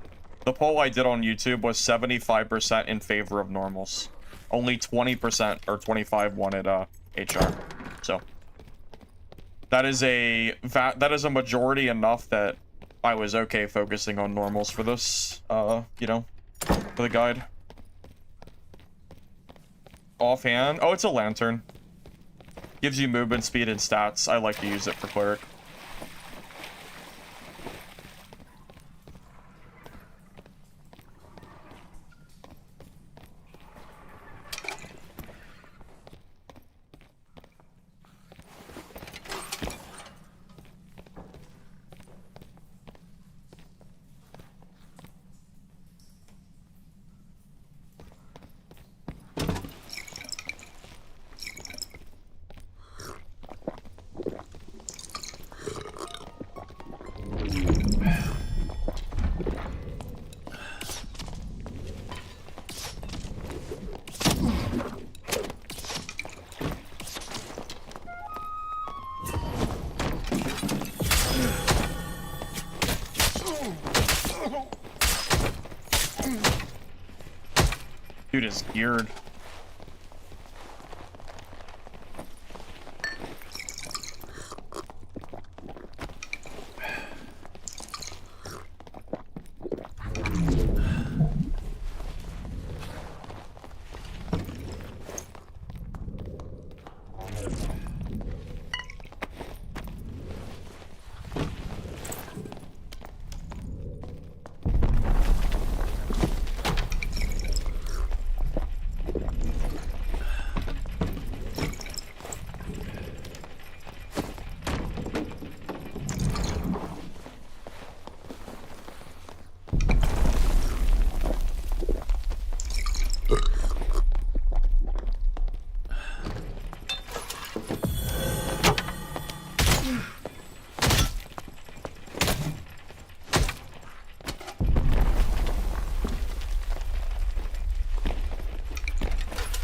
The poll I did on YouTube was 75% in favor of normals. Only 20% or 25 wanted HR. So that is a majority enough that I was okay focusing on normals for this, you know, for the guide. Offhand, oh, it's a lantern. Gives you movement speed and stats. I like to use it for cleric. Dude is geared.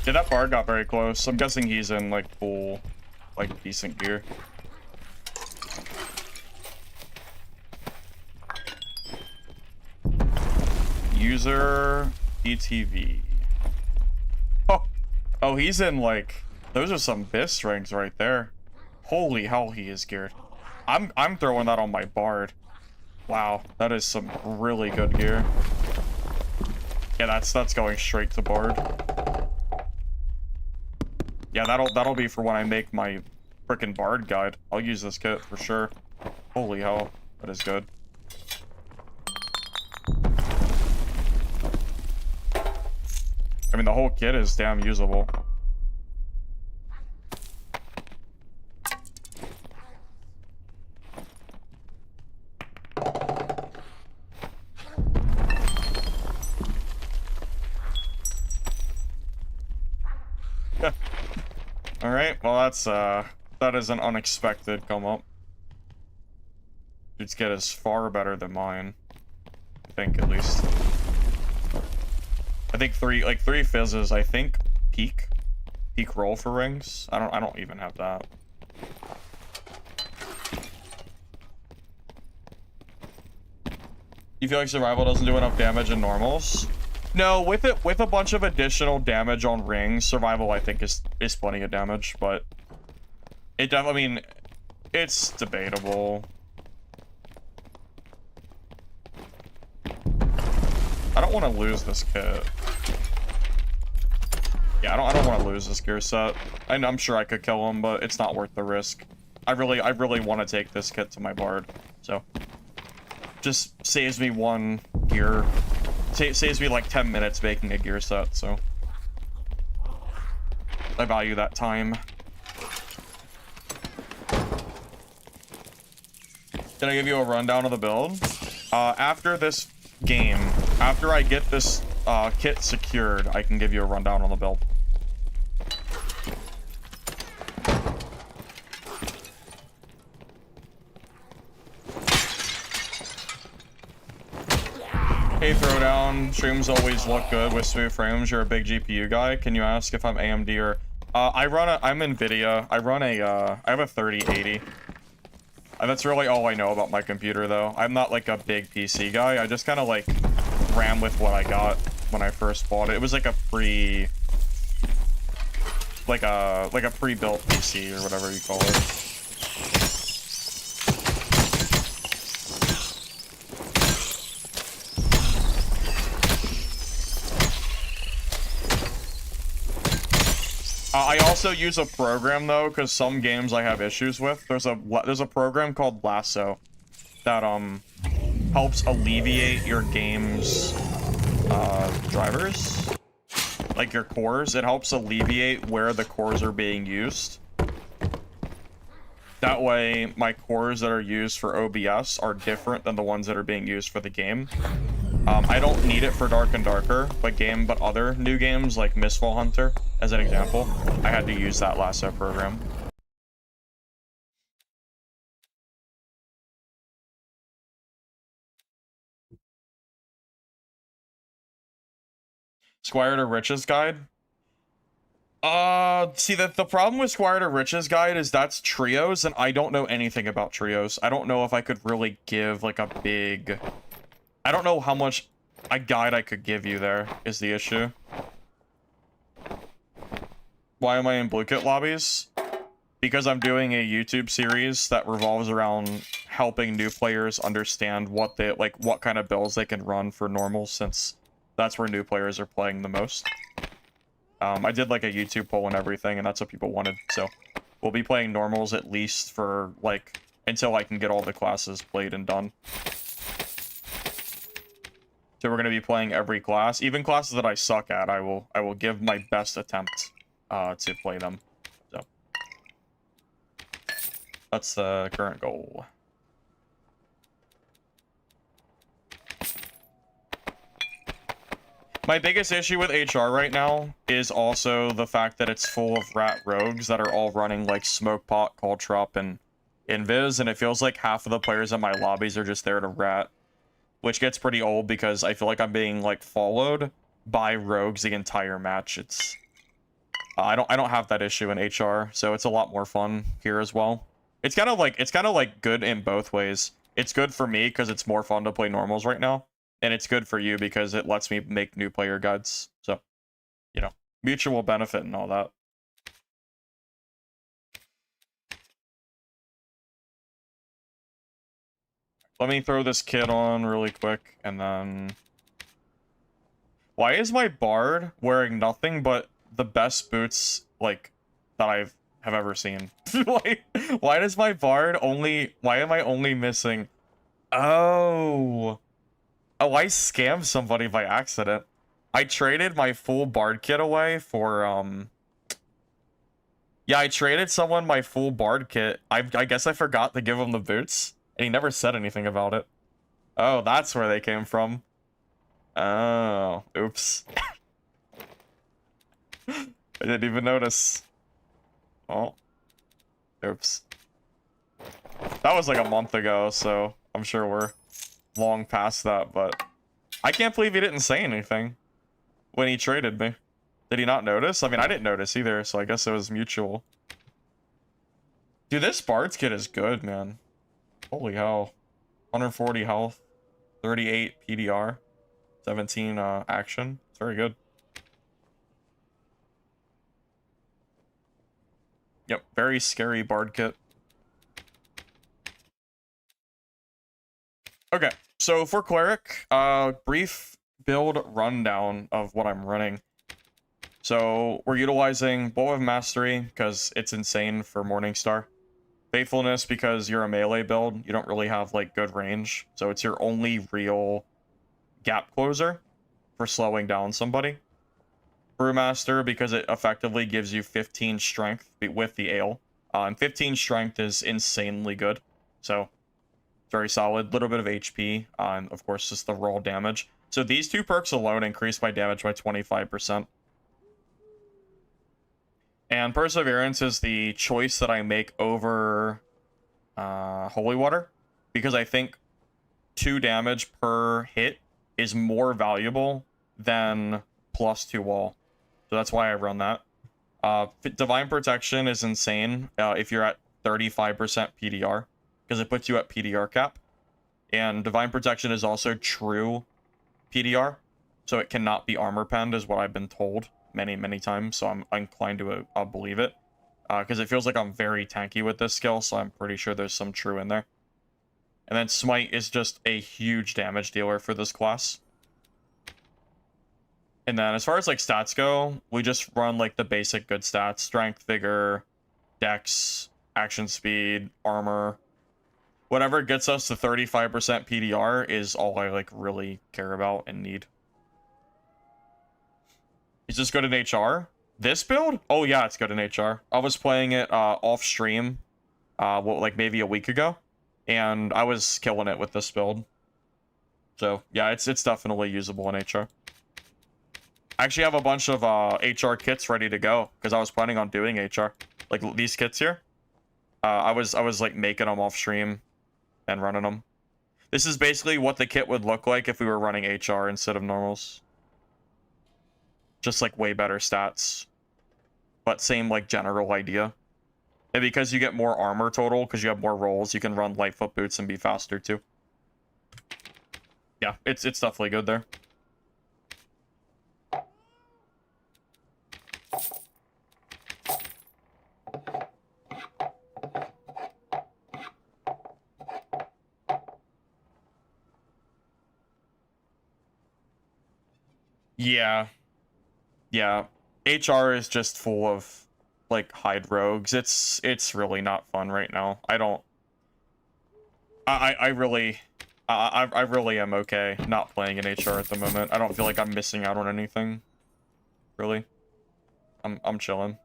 Yeah, that bard got very close. I'm guessing he's in, like, full, like, decent gear. User ETV. Oh, he's in, like, those are some BIS ranks right there. Holy hell, he is geared. I'm throwing that on my bard. Wow, that is some really good gear. Yeah, that's going straight to bard. Yeah, that'll be for when I make my frickin' bard guide. I'll use this kit for sure. Holy hell, that is good. I mean, the whole kit is damn usable. Alright, well that is an unexpected come up. Its kit is far better than mine. I think, at least. I think three fizzes, I think peak roll for rings. I don't even have that. You feel like survival doesn't do enough damage in normals? No, with a bunch of additional damage on rings, survival I think is plenty of damage, but I mean, it's debatable. I don't want to lose this kit. Yeah, I don't want to lose this gear set. I'm sure I could kill him, but it's not worth the risk. I really want to take this kit to my bard, so just saves me one gear. Saves me like 10 minutes making a gear set, so I value that time. Did I give you a rundown of the build? After this game, after I get this kit secured, I can give you a rundown on the build. Hey Throwdown, streams always look good with smooth frames. You're a big GPU guy. Can you ask if I'm AMD or I'm NVIDIA. I have a 3080. That's really all I know about my computer though. I'm not like a big PC guy. I just kind of like ran with what I got when I first bought it. It was like a pre-built PC or whatever you call it. I also use a program though, because some games I have issues with. There's a program called Lasso that helps alleviate your game's drivers, like your cores. It helps alleviate where the cores are being used. That way, my cores that are used for OBS are different than the ones that are being used for the game. I don't need it for Dark and Darker, but other new games like Mistfall Hunter, as an example, I had to use that Lasso program. Squire to Riches Guide? See, the problem with Squire to Riches Guide is that's trios, and I don't know anything about trios. I don't know if I could really give, like, a big... I don't know how much a guide I could give you there, is the issue. Why am I in Blue Kit lobbies? Because I'm doing a YouTube series that revolves around helping new players understand what kind of builds they can run for normals, since that's where new players are playing the most. I did like a YouTube poll and everything, and that's what people wanted, so we'll be playing normals at least for, like, until I can get all the classes played and done. So we're going to be playing every class. Even classes that I suck at, I will give my best attempt to play them. So that's the current goal. My biggest issue with HR right now is also the fact that it's full of rat rogues that are all running like Smokepot, Caltrop, and Invis, and it feels like half of the players in my lobbies are just there to rat. Which gets pretty old because I feel like I'm being like followed by rogues the entire match. It's I don't have that issue in HR, so it's a lot more fun here as well. It's kind of like good in both ways. It's good for me because it's more fun to play normals right now, and it's good for you because it lets me make new player guides. So, you know, mutual benefit and all that. Let me throw this kit on really quick, and then... Why is my bard wearing nothing but the best boots, like, that I have ever seen? Why does my bard only... Why am I only missing... Oh, I scammed somebody by accident. I traded my full bard kit away for, Yeah, I traded someone my full bard kit. I guess I forgot to give him the boots. And he never said anything about it. Oh, that's where they came from. Oh, oops. I didn't even notice. Oh. Oops. That was like a month ago, so I'm sure we're long past that, but I can't believe he didn't say anything when he traded me. Did he not notice? I mean, I didn't notice either, so I guess it was mutual. Dude, this Bard's kit is good, man. Holy hell. 140 health, 38 PDR, 17 action. It's very good. Yep, very scary Bard kit. Okay, so for Cleric, brief build rundown of what I'm running. So we're utilizing Bow of Mastery because it's insane for Morningstar. Faithfulness because you're a melee build, you don't really have like good range, so it's your only real gap closer for slowing down somebody. Brewmaster because it effectively gives you 15 strength with the ale, and 15 strength is insanely good, so very solid. Little bit of HP, and of course just the raw damage. So these two perks alone increase my damage by 25%. And Perseverance is the choice that I make over Holy Water, because I think 2 damage per hit is more valuable than +2 wall. So that's why I run that. Divine Protection is insane if you're at 35% PDR, because it puts you at PDR cap. And Divine Protection is also true PDR, so it cannot be armor penned, is what I've been told many times, so I'm inclined to believe it, because it feels like I'm very tanky with this skill, so I'm pretty sure there's some true in there. And then Smite is just a huge damage dealer for this class. And then as far as like stats go, we just run like the basic good stats: strength, vigor, dex, action speed, armor. Whatever gets us to 35% PDR is all I like really care about and need. Is this good in HR? This build? Oh yeah, it's good in HR. I was playing it off stream, like maybe a week ago, and I was killing it with this build. So yeah, it's definitely usable in HR. I actually have a bunch of HR kits ready to go because I was planning on doing HR, like these kits here. I was like making them off stream and running them. This is basically what the kit would look like if we were running HR instead of normals. Just like way better stats, but same like general idea. And because you get more armor total, because you have more rolls, you can run Lightfoot boots and be faster too. Yeah, it's definitely good there. Yeah. Yeah. HR is just full of like hide rogues. It's really not fun right now. I really am okay not playing in HR at the moment. I don't feel like I'm missing out on anything. Really. I'm chilling.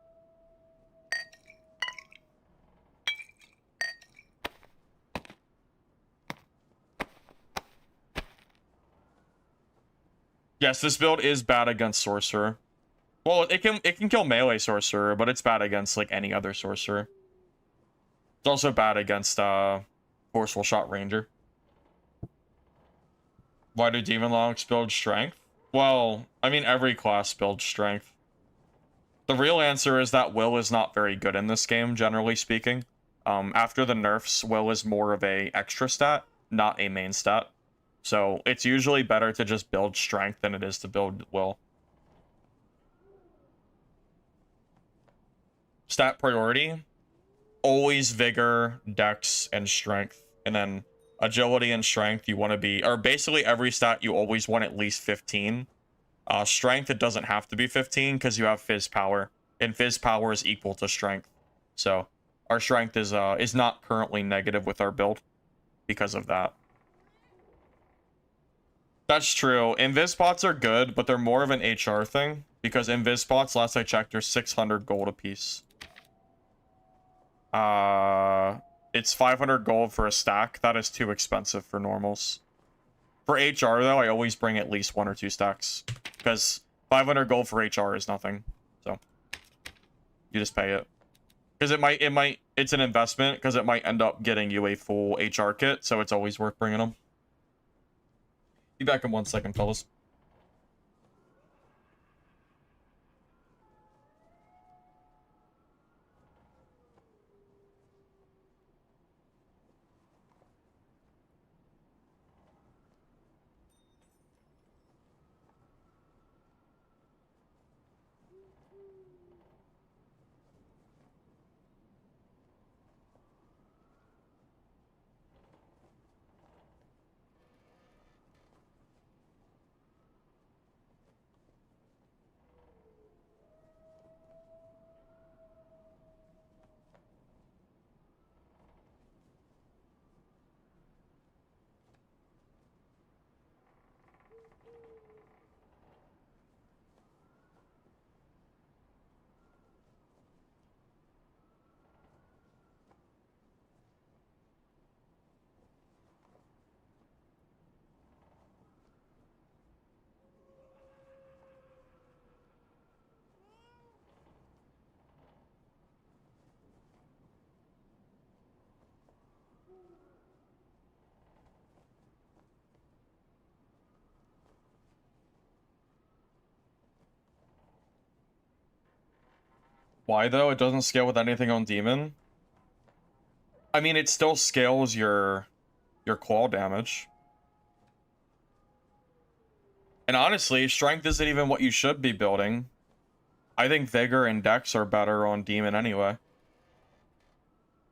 Yes, this build is bad against Sorcerer. Well, it can kill melee Sorcerer, but it's bad against like any other Sorcerer. It's also bad against Forceful Shot Ranger. Why do Demon Logs build Strength? Well, I mean every class builds Strength. The real answer is that Will is not very good in this game, generally speaking. After the nerfs, Will is more of a extra stat, not a main stat. So it's usually better to just build Strength than it is to build Will. Stat priority, always Vigor, Dex, and Strength. And then Agility and Strength you want to be, or basically every stat you always want at least 15. Strength, it doesn't have to be 15 because you have Fizz Power, and Fizz Power is equal to Strength. So our Strength is not currently negative with our build because of that. That's true. Invis pots are good, but they're more of an HR thing, because Invis pots, last I checked, are 600 gold apiece. It's 500 gold for a stack. That is too expensive for normals. For HR, though, I always bring at least 1 or 2 stacks, because 500 gold for HR is nothing. So You just pay it. Because it's an investment, because it might end up getting you a full HR kit, so it's always worth bringing them. Be back in 1 second, fellas. Why though? It doesn't scale with anything on demon. I mean, it still scales your claw damage. And honestly, strength isn't even what you should be building. I think vigor and dex are better on demon anyway.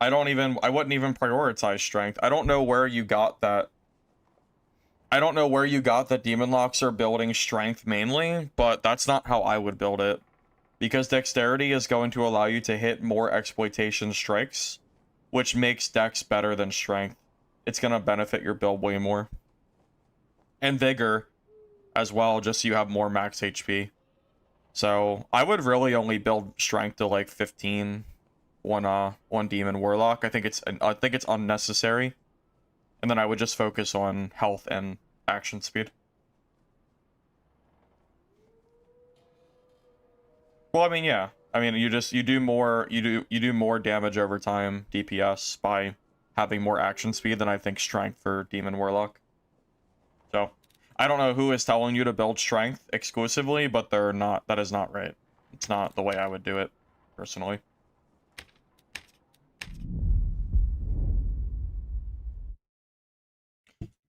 I wouldn't even prioritize strength. I don't know where you got that. I don't know where you got that demon locks are building strength mainly, but that's not how I would build it. Because dexterity is going to allow you to hit more exploitation strikes, which makes dex better than strength. It's going to benefit your build way more. And vigor as well, just so you have more max HP. So I would really only build strength to like 15 on demon warlock. I think it's unnecessary. And then I would just focus on health and action speed. Well, I mean, yeah. I mean, you do more damage over time, DPS, by having more action speed than I think strength for demon warlock. So, I don't know who is telling you to build strength exclusively, but they're not. That is not right. It's not the way I would do it, personally.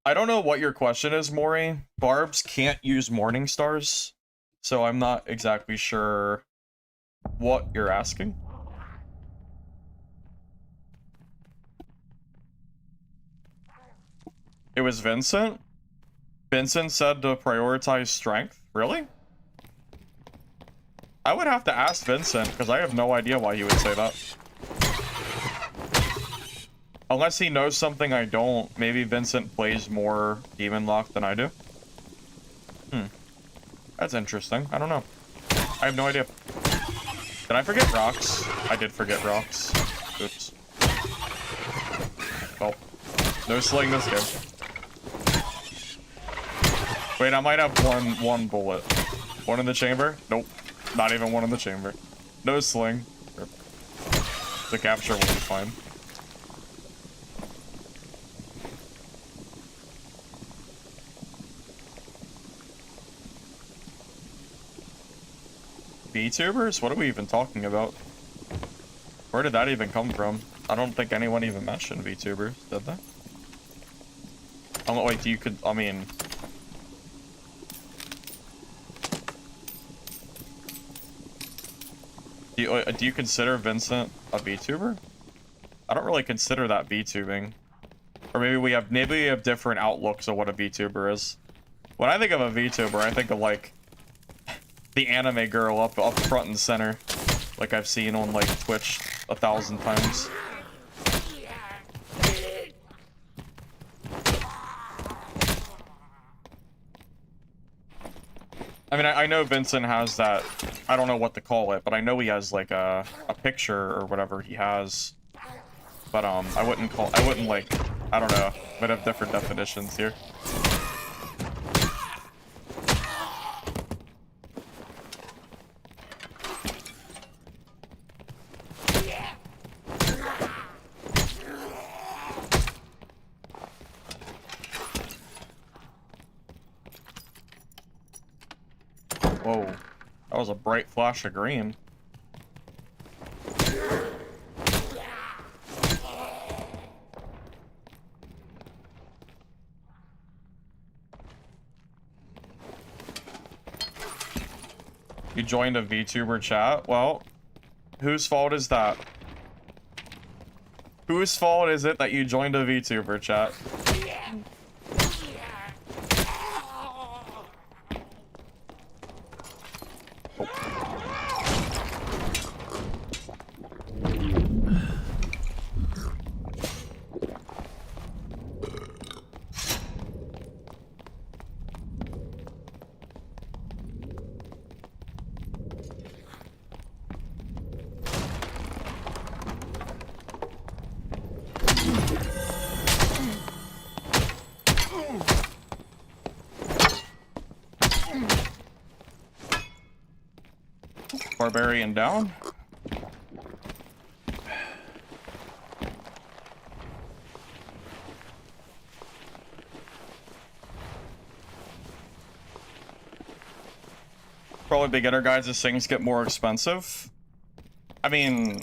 I don't know what your question is, Maury. Barbs can't use morning stars, so I'm not exactly sure what you're asking. It was Vincent? Vincent said to prioritize strength? Really? I would have to ask Vincent, because I have no idea why he would say that. Unless he knows something I don't, maybe Vincent plays more Demon Lock than I do. That's interesting. I don't know. I have no idea. Did I forget rocks? I did forget rocks. Oops. Well, no sling this game. Wait, I might have one bullet. One in the chamber? Nope. Not even one in the chamber. No sling. The capture will be fine. VTubers? What are we even talking about? Where did that even come from? I don't think anyone even mentioned VTubers, did they? Oh, wait, I mean... Do you consider Vincent a VTuber? I don't really consider that VTubing. Or maybe we have different outlooks of what a VTuber is. When I think of a VTuber, I think of like the anime girl up front and center, like I've seen on like Twitch 1,000 times. I mean, I know Vincent has that, I don't know what to call it, but I know he has like a picture or whatever he has. But I wouldn't like, I don't know, might have different definitions here. was a bright flash of green. You joined a VTuber chat? Well, whose fault is that? Whose fault is it that you joined a VTuber chat? Barbarian down. Probably beginner guides as things get more expensive. I mean,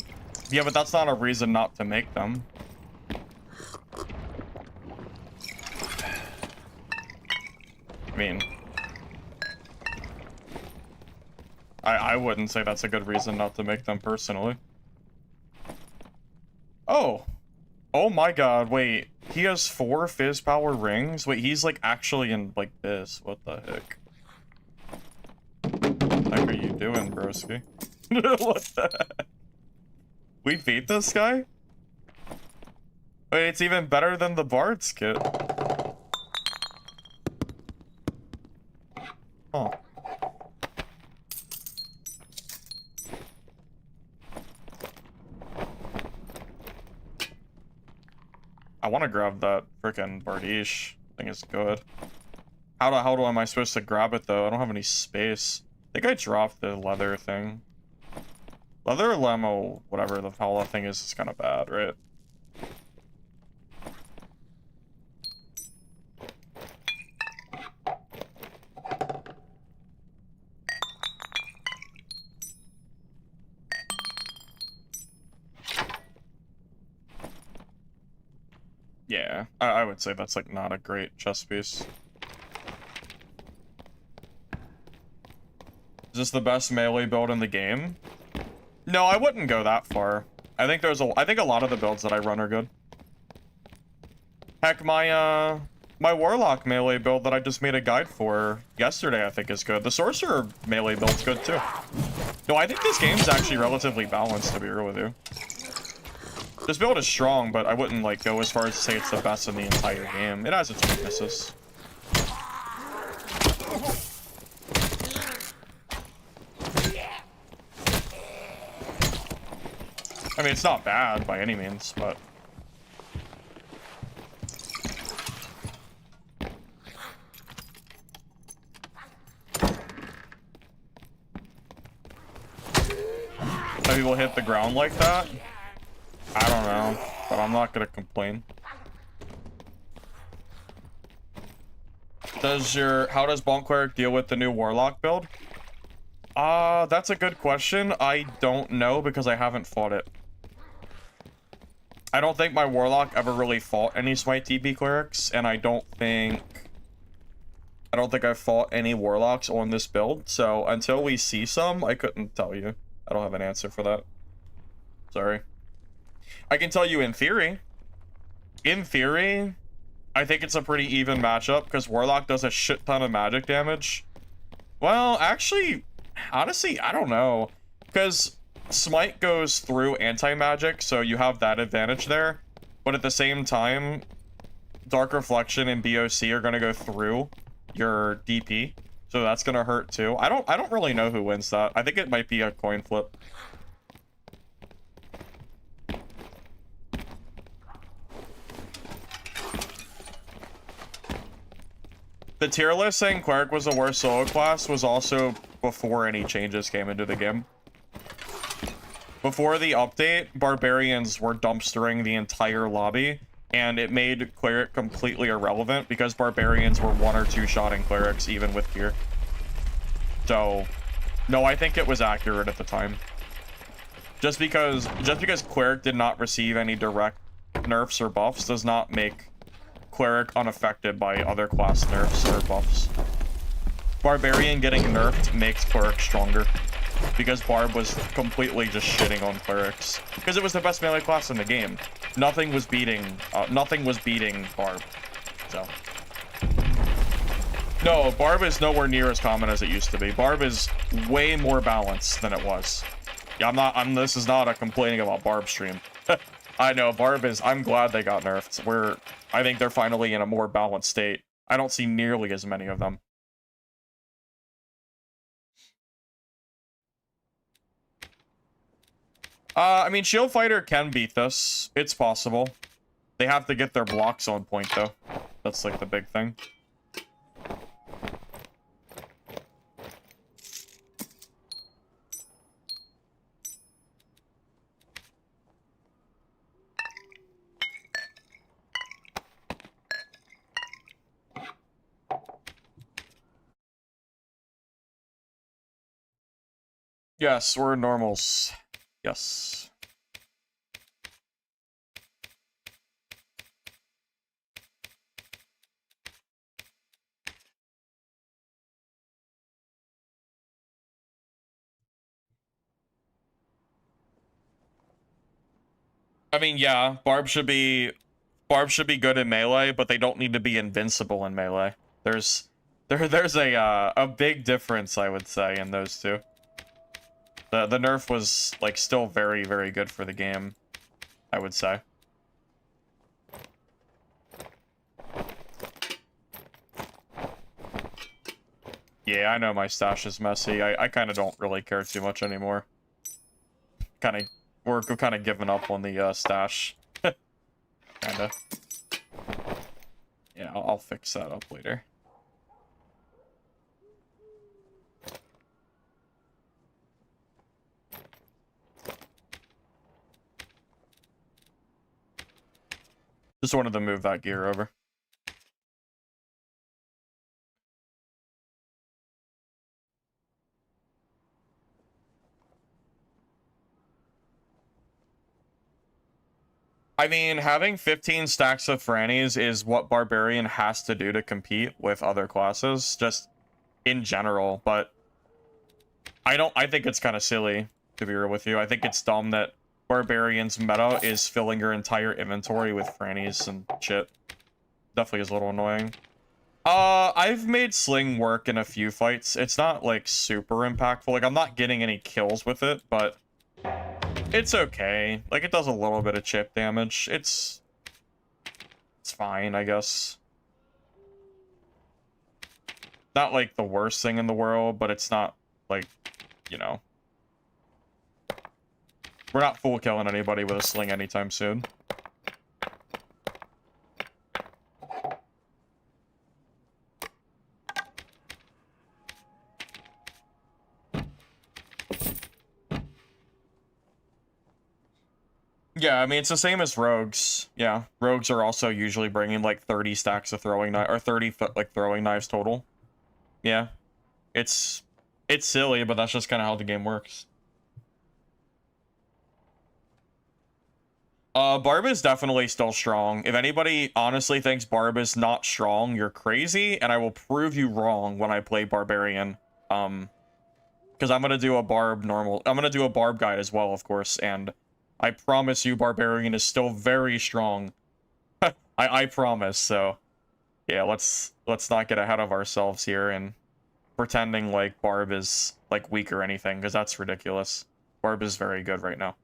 yeah, but that's not a reason not to make them. I mean, I wouldn't say that's a good reason not to make them personally. Oh. Oh my god, wait. He has 4 fizz power rings? Wait, he's like actually in like this. What the heck? What the heck are you doing, broski? What the heck? We beat this guy? Wait, it's even better than the Bard's kit. Huh. I want to grab that frickin' Bardiche. Thing is good. How do am I supposed to grab it though? I don't have any space. I think I dropped the leather thing. Leather or lemo, whatever the hell that thing is kind of bad, right? Yeah, I would say that's like not a great chess piece. Is this the best melee build in the game? No, I wouldn't go that far. I think a lot of the builds that I run are good. Heck, my Warlock melee build that I just made a guide for yesterday I think is good. The Sorcerer melee build's good too. No, I think this game's actually relatively balanced, to be real with you. This build is strong, but I wouldn't like go as far as to say it's the best in the entire game. It has its weaknesses. I mean, it's not bad by any means, but... Some people hit the ground like that? I don't know, but I'm not gonna complain. How does Bonk Cleric deal with the new Warlock build? That's a good question. I don't know because I haven't fought it. I don't think my Warlock ever really fought any Smite TP Clerics, and I don't think I've fought any Warlocks on this build, so until we see some, I couldn't tell you. I don't have an answer for that. Sorry. I can tell you in theory. In theory, I think it's a pretty even matchup because Warlock does a shit ton of magic damage. Well, actually, honestly, I don't know. Because Smite goes through anti-magic, so you have that advantage there. But at the same time, Dark Reflection and BOC are going to go through your DP. So that's going to hurt too. I don't really know who wins that. I think it might be a coin flip. The tier list saying Cleric was the worst solo class was also before any changes came into the game. Before the update, Barbarians were dumpstering the entire lobby, and it made Cleric completely irrelevant because Barbarians were 1 or 2 shotting Clerics even with gear. So, No, I think it was accurate at the time. Just because Cleric did not receive any direct nerfs or buffs does not make Cleric unaffected by other class nerfs or buffs. Barbarian getting nerfed makes Cleric stronger. Because Barb was completely just shitting on Clerics. Because it was the best melee class in the game. Nothing was beating Barb. So. No, Barb is nowhere near as common as it used to be. Barb is way more balanced than it was. Yeah, this is not a complaining about Barb stream. I know, I'm glad they got nerfed. I think they're finally in a more balanced state. I don't see nearly as many of them. I mean, Shield Fighter can beat this. It's possible. They have to get their blocks on point, though. That's, like, the big thing. Yes, we're normals. Yes. I mean, yeah, Barb should be good in melee, but they don't need to be invincible in melee. There's a big difference, I would say, in those two. The nerf was, like, still very, very good for the game, I would say. Yeah, I know my stash is messy. I kind of don't really care too much anymore. We're kind of giving up on the stash. Kinda. Yeah, I'll fix that up later. Just wanted to move that gear over. I mean, having 15 stacks of Frannies is what Barbarian has to do to compete with other classes, just in general, but I think it's kind of silly, to be real with you. I think it's dumb that Barbarian's meta is filling your entire inventory with Frannies and shit. Definitely is a little annoying. I've made Sling work in a few fights. It's not, like, super impactful. Like, I'm not getting any kills with it, but it's okay. Like, it does a little bit of chip damage. It's fine, I guess. Not, like, the worst thing in the world, but it's not, like, you know. We're not full killing anybody with a Sling anytime soon. Yeah, I mean, it's the same as rogues. Yeah, rogues are also usually bringing, like, 30 stacks of throwing knives, or 30, like, throwing knives total. Yeah. It's silly, but that's just kind of how the game works. Barb is definitely still strong. If anybody honestly thinks Barb is not strong, you're crazy, and I will prove you wrong when I play Barbarian. Because I'm gonna do a Barb guide as well, of course, and I promise you Barbarian is still very strong. I promise, so yeah, let's not get ahead of ourselves here and pretending like Barb is, like, weak or anything, because that's ridiculous. Barb is very good right now.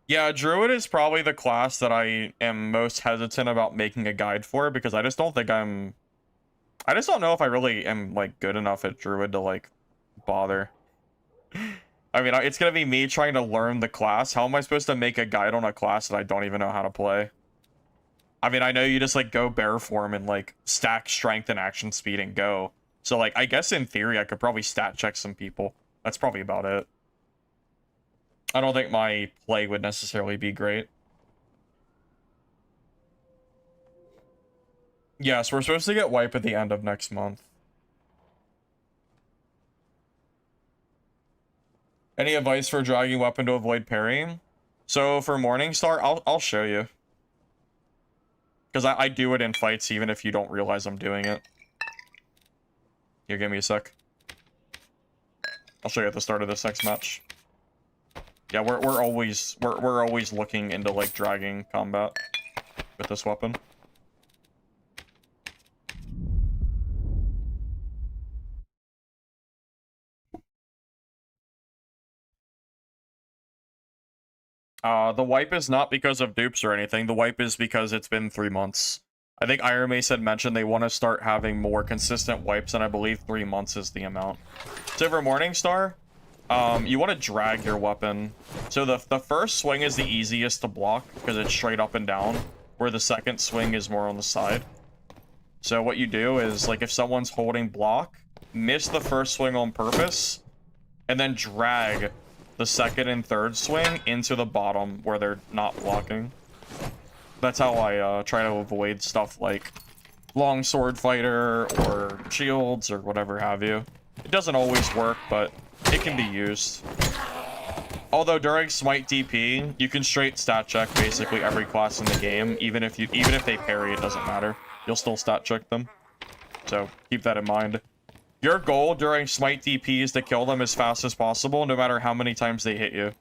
Yeah, Druid is probably the class that I am most hesitant about making a guide for, because I just don't know if I really am, like, good enough at Druid to, like, bother. I mean, it's gonna be me trying to learn the class. How am I supposed to make a guide on a class that I don't even know how to play? I mean, I know you just, like, go bear form and, like, stack strength and action speed and go. So, like, I guess in theory, I could probably stat check some people. That's probably about it. I don't think my play would necessarily be great. Yes, we're supposed to get wipe at the end of next month. Any advice for dragging weapon to avoid parrying? So for Morningstar, I'll show you. Because I do it in fights even if you don't realize I'm doing it. Here, give me a sec. I'll show you at the start of this next match. Yeah, we're always looking into like dragging combat with this weapon. The wipe is not because of dupes or anything. The wipe is because it's been 3 months. I think Iron Mace had mentioned they want to start having more consistent wipes, and I believe 3 months is the amount. So for Morningstar, you want to drag your weapon. So the first swing is the easiest to block because it's straight up and down, where the second swing is more on the side. So what you do is, like, if someone's holding block, miss the first swing on purpose, and then drag the second and third swing into the bottom where they're not blocking. That's how I try to avoid stuff like longsword fighter or shields or whatever have you. It doesn't always work, but it can be used. Although during Smite DP, you can straight stat check basically every class in the game, even if they parry, it doesn't matter. You'll still stat check them. So keep that in mind. Your goal during Smite DP is to kill them as fast as possible, no matter how many times they hit you.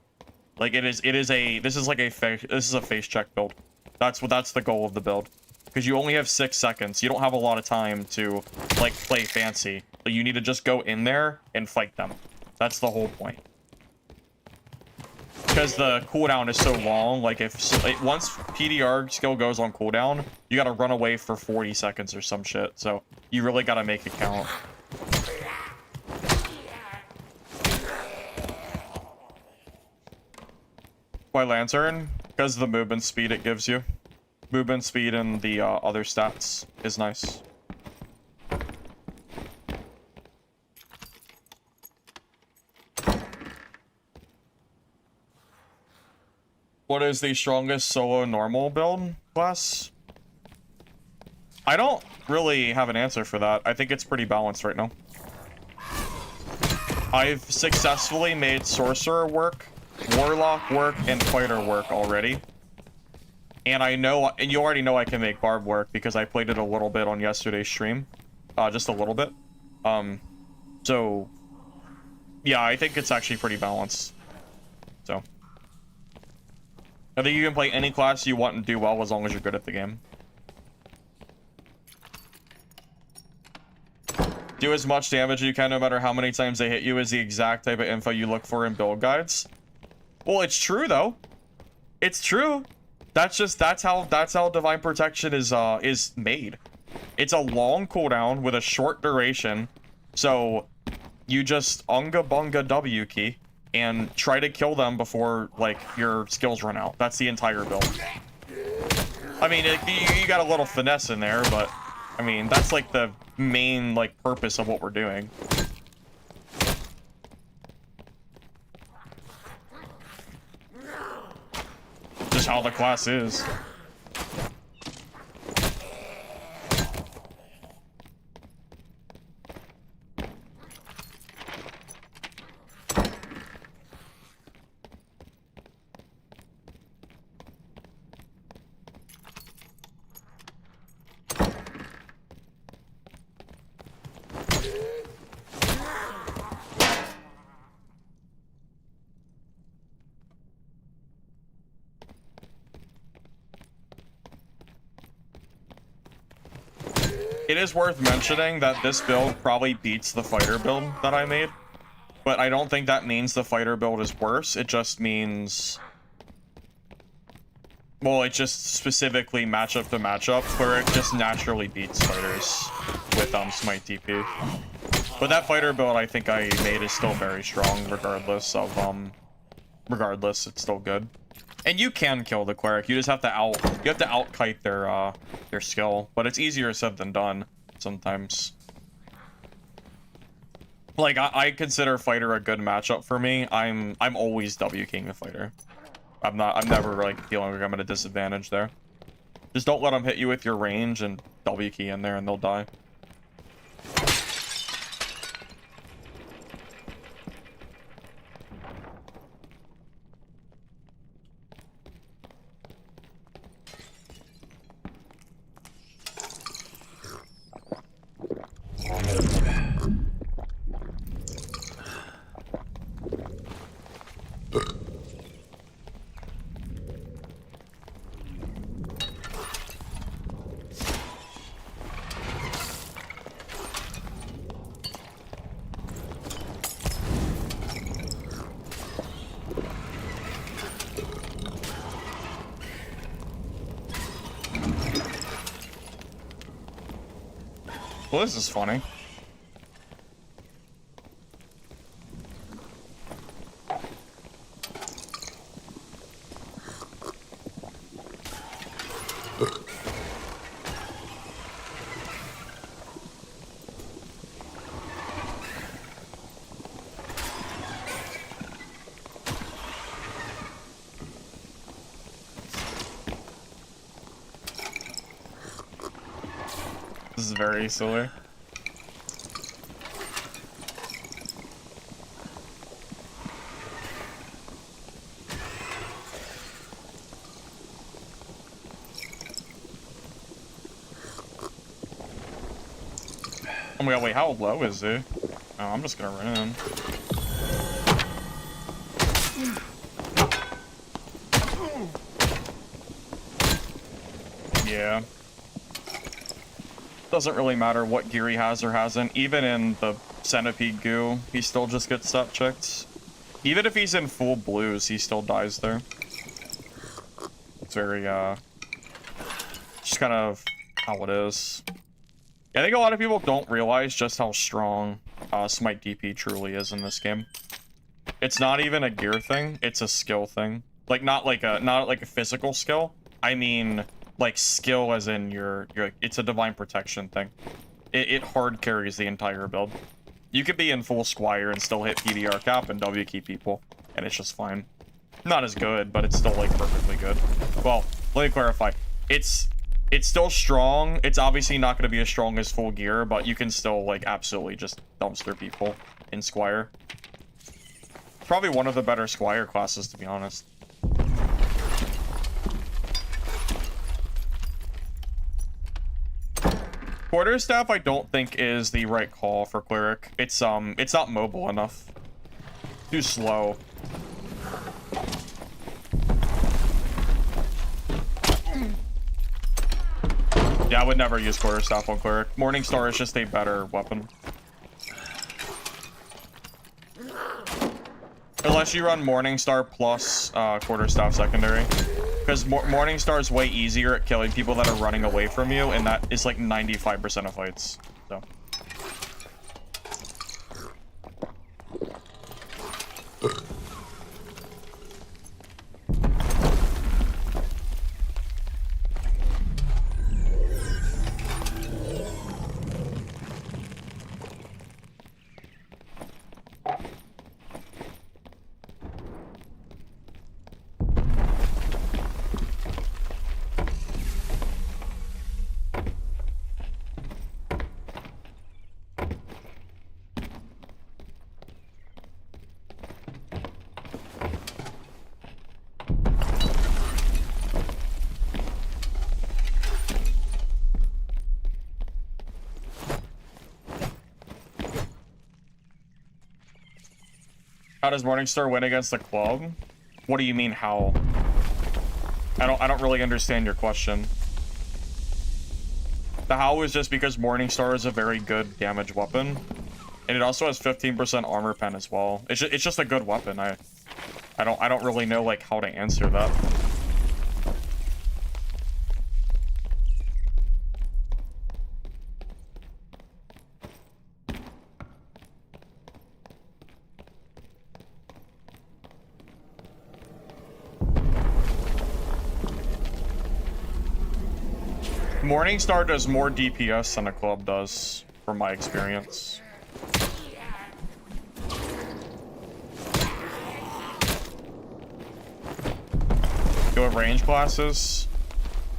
Like this is a face check build. That's the goal of the build. Because you only have 6 seconds. You don't have a lot of time to, like, play fancy. But you need to just go in there and fight them. That's the whole point. Because the cooldown is so long, like, once PDR skill goes on cooldown, you gotta run away for 40 seconds or some shit. So you really gotta make it count. Why Lantern? Because of the movement speed it gives you. Movement speed and the other stats is nice. What is the strongest solo normal build class? I don't really have an answer for that. I think it's pretty balanced right now. I've successfully made Sorcerer work, Warlock work, and Fighter work already. And you already know I can make Barb work because I played it a little bit on yesterday's stream. Just a little bit. So, yeah, I think it's actually pretty balanced. So, I think you can play any class you want and do well as long as you're good at the game. Do as much damage as you can no matter how many times they hit you is the exact type of info you look for in build guides. Well, it's true though. It's true. That's how Divine Protection is made. It's a long cooldown with a short duration. So you you unga bunga W key and try to kill them before like your skills run out. That's the entire build. I mean, you got a little finesse in there, but I mean, that's like the main like purpose of what we're doing. Just how the class is. It is worth mentioning that this build probably beats the fighter build that I made, but I don't think that means the fighter build is worse. It just means, well, it just specifically matchup to matchup where it just naturally beats fighters with Smite DP. But that fighter build I think I made is still very strong regardless of regardless, it's still good. And you can kill the cleric. You just have to out kite their skill, but it's easier said than done sometimes. Like I consider fighter a good matchup for me. I'm always W king the fighter. I'm never like feeling like I'm at a disadvantage there. Just don't let them hit you with your range and W key in there and they'll die. Well, this is funny. This is very silly. Oh my god, wait, how low is he? Oh, I'm just gonna run in. Yeah. Doesn't really matter what gear he has or hasn't. Even in the centipede goo, he still just gets stat checked. Even if he's in full blues, he still dies there. It's very, just kind of how it is. I think a lot of people don't realize just how strong Smite DP truly is in this game. It's not even a gear thing, it's a skill thing. Like not like a physical skill. I mean like skill as in your it's a divine protection thing. It hard carries the entire build. You could be in full Squire and still hit PDR cap and W key people, and it's just fine. Not as good, but it's still like perfectly good. Well, let me clarify. It's still strong. It's obviously not going to be as strong as full gear, but you can still, like, absolutely just dumpster people in Squire. Probably one of the better Squire classes, to be honest. Quarterstaff, I don't think is the right call for Cleric. It's not mobile enough. Too slow. Yeah, I would never use Quarterstaff on Cleric. Morningstar is just a better weapon. Unless you run Morningstar plus Quarterstaff secondary. Because Morningstar is way easier at killing people that are running away from you, and that is like 95% of fights. So. How does Morningstar win against the club? What do you mean, how? I don't really understand your question. The how is just because Morningstar is a very good damage weapon. And it also has 15% armor pen as well. It's just a good weapon. I don't really know like how to answer that. Morningstar does more DPS than a club does, from my experience. Go with range classes.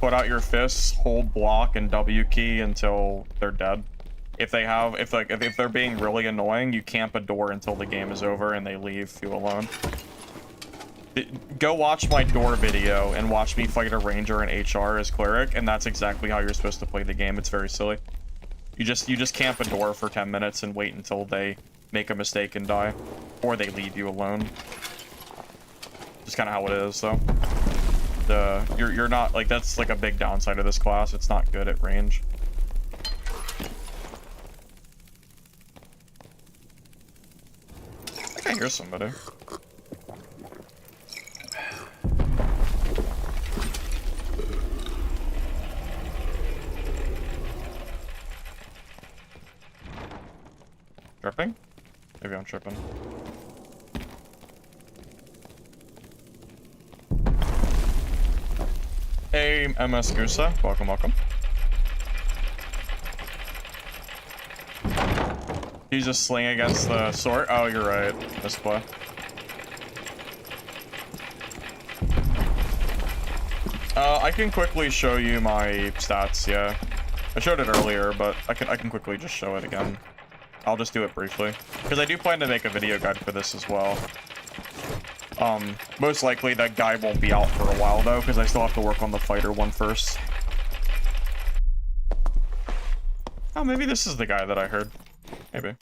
Put out your fists, hold block, and W key until they're dead. If they're being really annoying, you camp a door until the game is over and they leave you alone. Go watch my door video and watch me fight a ranger and HR as cleric, and that's exactly how you're supposed to play the game. It's very silly. You just camp a door for 10 minutes and wait until they make a mistake and die, or they leave you alone. Just kind of how it is, though. You're not like, that's like a big downside of this class. It's not good at range. I think I hear somebody. Tripping? Maybe I'm tripping. Hey, MS Gusa. Welcome, welcome. You just sling against the sword? Oh, you're right. Misplay. I can quickly show you my stats, yeah. I showed it earlier, but I can quickly just show it again. I'll just do it briefly. Because I do plan to make a video guide for this as well. Most likely that guy won't be out for a while though, because I still have to work on the fighter one first. Oh, maybe this is the guy that I heard. Maybe.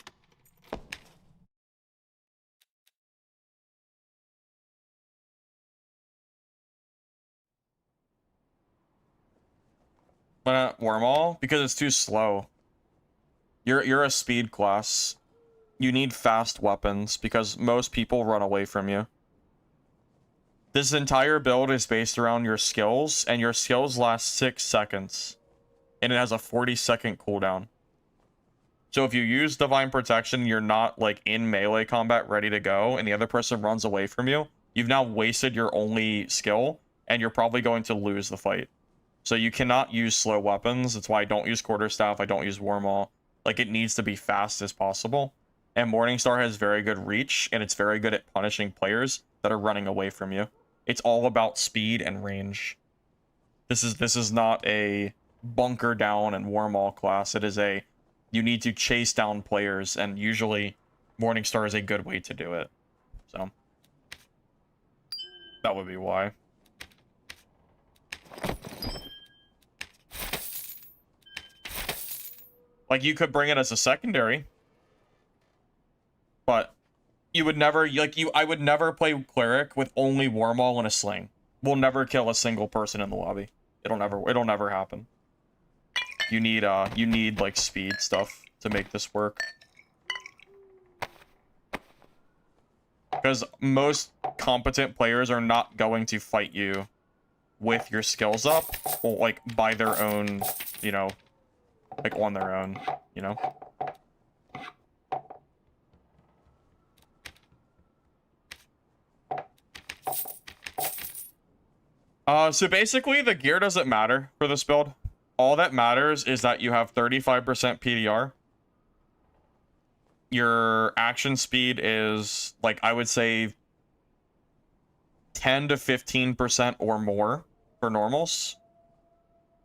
Why not Wormhole? Because it's too slow. You're a speed class. You need fast weapons because most people run away from you. This entire build is based around your skills, and your skills last 6 seconds. And it has a 40-second cooldown. So if you use Divine Protection, you're not like in melee combat ready to go, and the other person runs away from you, you've now wasted your only skill, and you're probably going to lose the fight. So you cannot use slow weapons. That's why I don't use Quarterstaff, I don't use Wormhole. Like, it needs to be fast as possible. And Morningstar has very good reach, and it's very good at punishing players that are running away from you. It's all about speed and range. This is not a bunker down and Wormhole class. It is a, you need to chase down players, and usually Morningstar is a good way to do it. So that would be why. Like, you could bring it as a secondary, but you would never, I would never play Cleric with only Wormhole and a Sling. We'll never kill a single person in the lobby. It'll never happen. You need like speed stuff to make this work. Because most competent players are not going to fight you with your skills up, or like by their own, you know, like on their own, you know? So basically the gear doesn't matter for this build. All that matters is that you have 35% PDR. Your action speed is, like, I would say 10 to 15% or more for normals.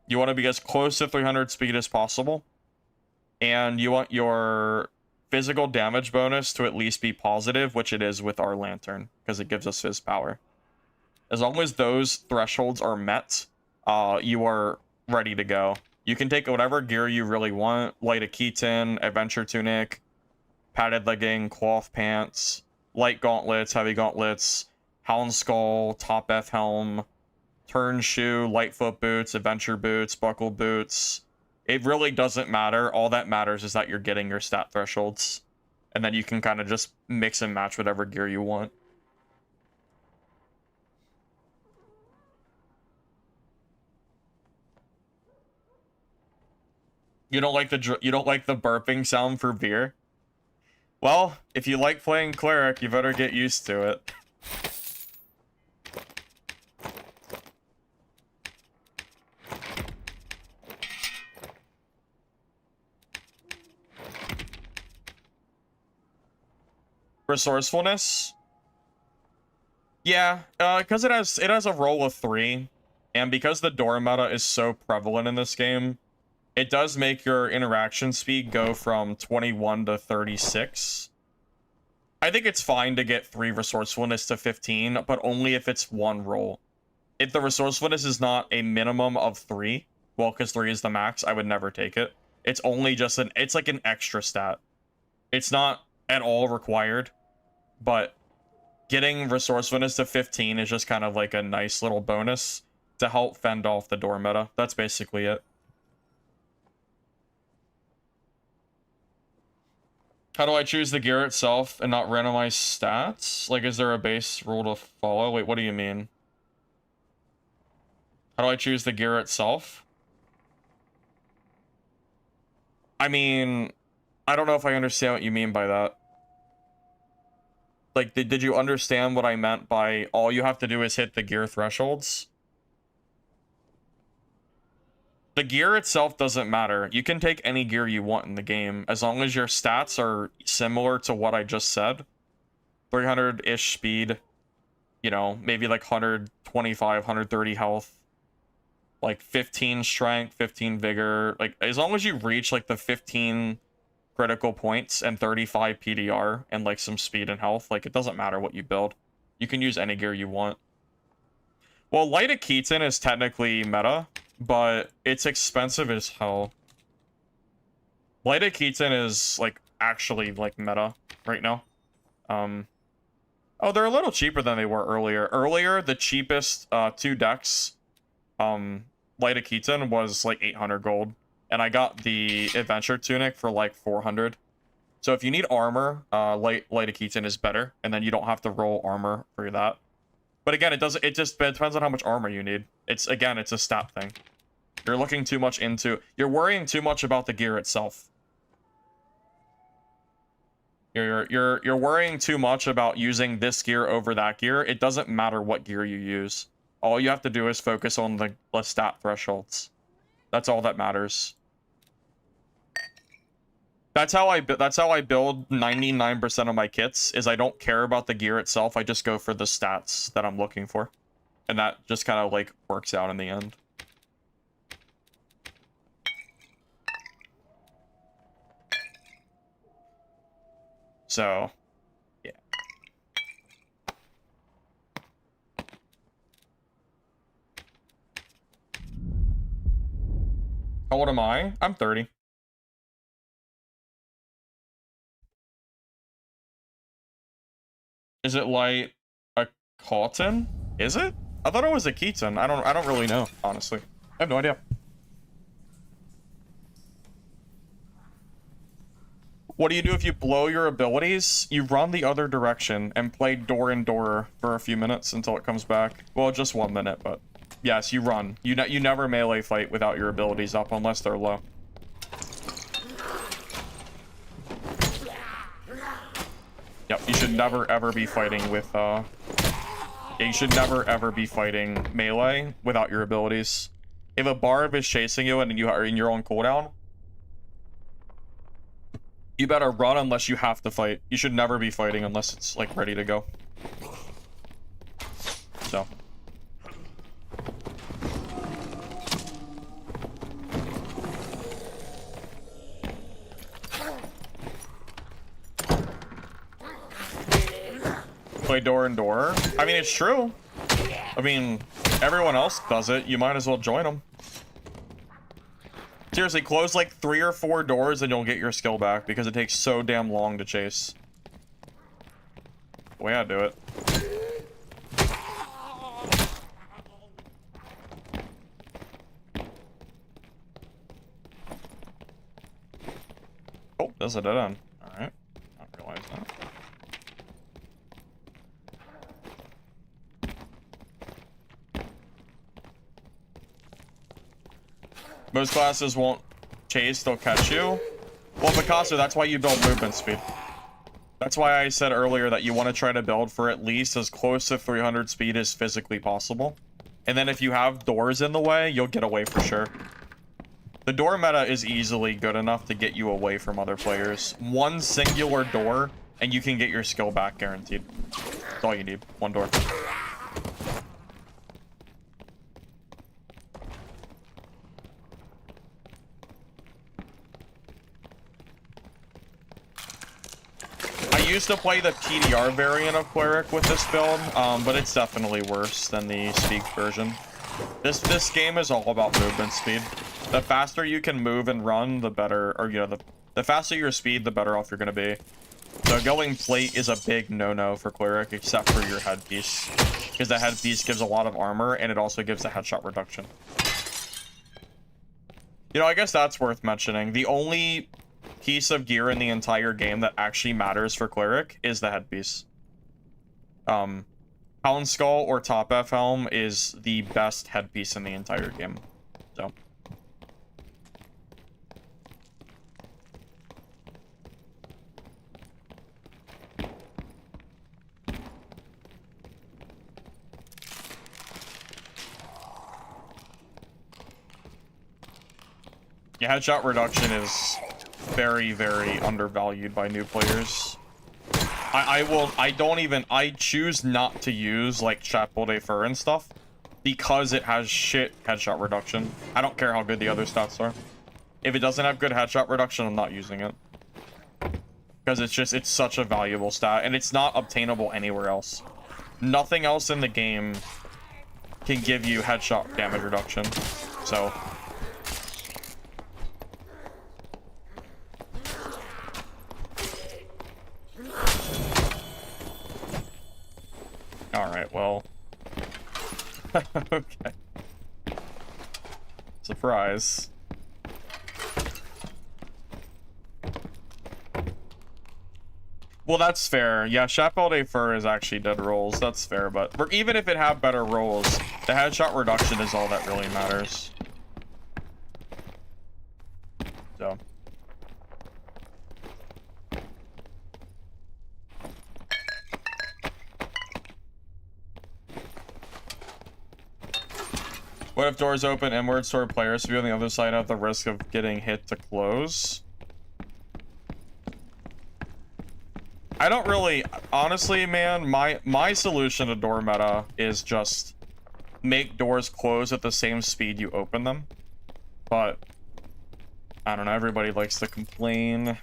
You want to be as close to 300 speed as possible. And you want your physical damage bonus to at least be positive, which it is with our lantern, because it gives us his power. As long as those thresholds are met, you are ready to go. You can take whatever gear you really want, light a Keaton, adventure tunic, padded legging, cloth pants, light gauntlets, heavy gauntlets, hound skull, top F helm, turn shoe, light foot boots, adventure boots, buckled boots. It really doesn't matter. All that matters is that you're getting your stat thresholds. And then you can kind of just mix and match whatever gear you want. You don't like the burping sound for beer? Well, if you like playing Cleric, you better get used to it. Resourcefulness. Yeah, because it has a roll of 3, and because the door meta is so prevalent in this game, it does make your interaction speed go from 21 to 36. I think it's fine to get 3 resourcefulness to 15, but only if it's one roll. If the resourcefulness is not a minimum of 3, well, because 3 is the max, I would never take it. It's only just it's like an extra stat. It's not at all required, but getting resourcefulness to 15 is just kind of like a nice little bonus to help fend off the door meta. That's basically it. How do I choose the gear itself and not randomize stats? Like, is there a base rule to follow? Wait, what do you mean? How do I choose the gear itself? I mean, I don't know if I understand what you mean by that. Like, did you understand what I meant by all you have to do is hit the gear thresholds? The gear itself doesn't matter. You can take any gear you want in the game, as long as your stats are similar to what I just said. 300-ish speed, you know, maybe like 125, 130 health, like 15 strength, 15 vigor. Like, as long as you reach like the 15 critical points and 35 PDR and like some speed and health, like, it doesn't matter what you build. You can use any gear you want. Well, Light of Keaton is technically meta, but it's expensive as hell. Light of Keaton is like actually like meta right now. Oh, they're a little cheaper than they were earlier. Earlier, the cheapest 2 decks, Light of Keaton was like 800 gold, and I got the Adventure Tunic for like 400. So if you need armor, Light of Keaton is better, and then you don't have to roll armor for that. But again, it depends on how much armor you need. It's a stat thing. You're looking too much into, you're worrying too much about the gear itself. You're worrying too much about using this gear over that gear. It doesn't matter what gear you use. All you have to do is focus on the stat thresholds. That's all that matters. That's how I build 99% of my kits, is I don't care about the gear itself. I just go for the stats that I'm looking for. And that just kind of like works out in the end. So, yeah. How old am I? I'm 30. Is it like a cotton? Is it? I thought it was a Keaton. I don't really know, honestly. I have no idea. What do you do if you blow your abilities? You run the other direction and play door and door for a few minutes until it comes back. Well, just 1 minute, but yes, you run. You never melee fight without your abilities up unless they're low. Yep, you should never ever be fighting with you should never ever be fighting melee without your abilities. If a barb is chasing you and you are in your own cooldown, you better run unless you have to fight. You should never be fighting unless it's like ready to go. So. Play door and door. I mean, it's true. I mean, everyone else does it. You might as well join them. Seriously, close like 3 or 4 doors and you'll get your skill back because it takes so damn long to chase. The way I do it. Oh, there's a dead end. Alright. I didn't realize that. Most classes won't chase, they'll catch you. Well, Picasso, that's why you build movement speed. That's why I said earlier that you want to try to build for at least as close to 300 speed as physically possible. And then if you have doors in the way, you'll get away for sure. The door meta is easily good enough to get you away from other players. One singular door And you can get your skill back guaranteed. That's all you need. One door. I used to play the PDR variant of Cleric with this build, but it's definitely worse than the Speak version. This game is all about movement speed. The faster you can move and run, the better, or, you know, the faster your speed, the better off you're gonna be. So going plate is a big no-no for Cleric, except for your headpiece. Because the headpiece gives a lot of armor, and it also gives a headshot reduction. You know, I guess that's worth mentioning. The only piece of gear in the entire game that actually matters for Cleric is the headpiece. Hound Skull or Top F Helm is the best headpiece in the entire game. So. Yeah, headshot reduction is very, very undervalued by new players. I choose not to use, like, Chapeau de Fer and stuff, because it has shit headshot reduction. I don't care how good the other stats are. If it doesn't have good headshot reduction, I'm not using it. Because it's such a valuable stat, and it's not obtainable anywhere else. Nothing else in the game can give you headshot damage reduction, so... Alright, well... okay. Surprise. Well, that's fair. Yeah, Chapeau de Fer is actually dead rolls. That's fair, but even if it had better rolls, the headshot reduction is all that really matters. So... What if doors open inwards toward players to be on the other side at the risk of getting hit to close? I don't really... Honestly, man, my solution to door meta is just make doors close at the same speed you open them. But, I don't know, everybody likes to complain.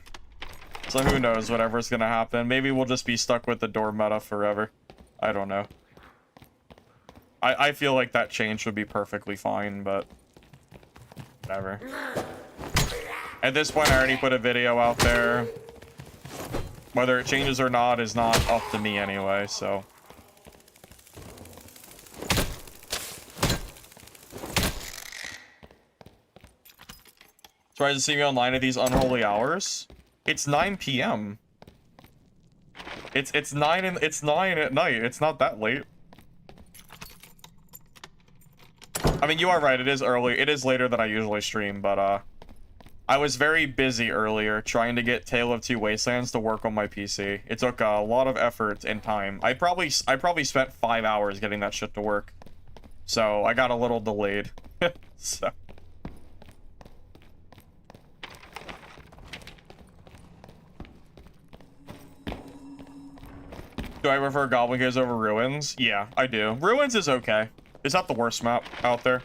So who knows, whatever's gonna happen. Maybe we'll just be stuck with the door meta forever. I don't know. I feel like that change would be perfectly fine, but whatever. At this point, I already put a video out there. Whether it changes or not is not up to me anyway, so. Tries to see me online at these unholy hours. It's 9 p.m. It's 9 at night. It's not that late. I mean, you are right, it is early. It is later than I usually stream, but, I was very busy earlier trying to get Tale of Two Wastelands to work on my PC. It took a lot of effort and time. I probably spent 5 hours getting that shit to work. So, I got a little delayed. So. Do I prefer Goblin Caves over Ruins? Yeah, I do. Ruins is okay. It's not the worst map out there.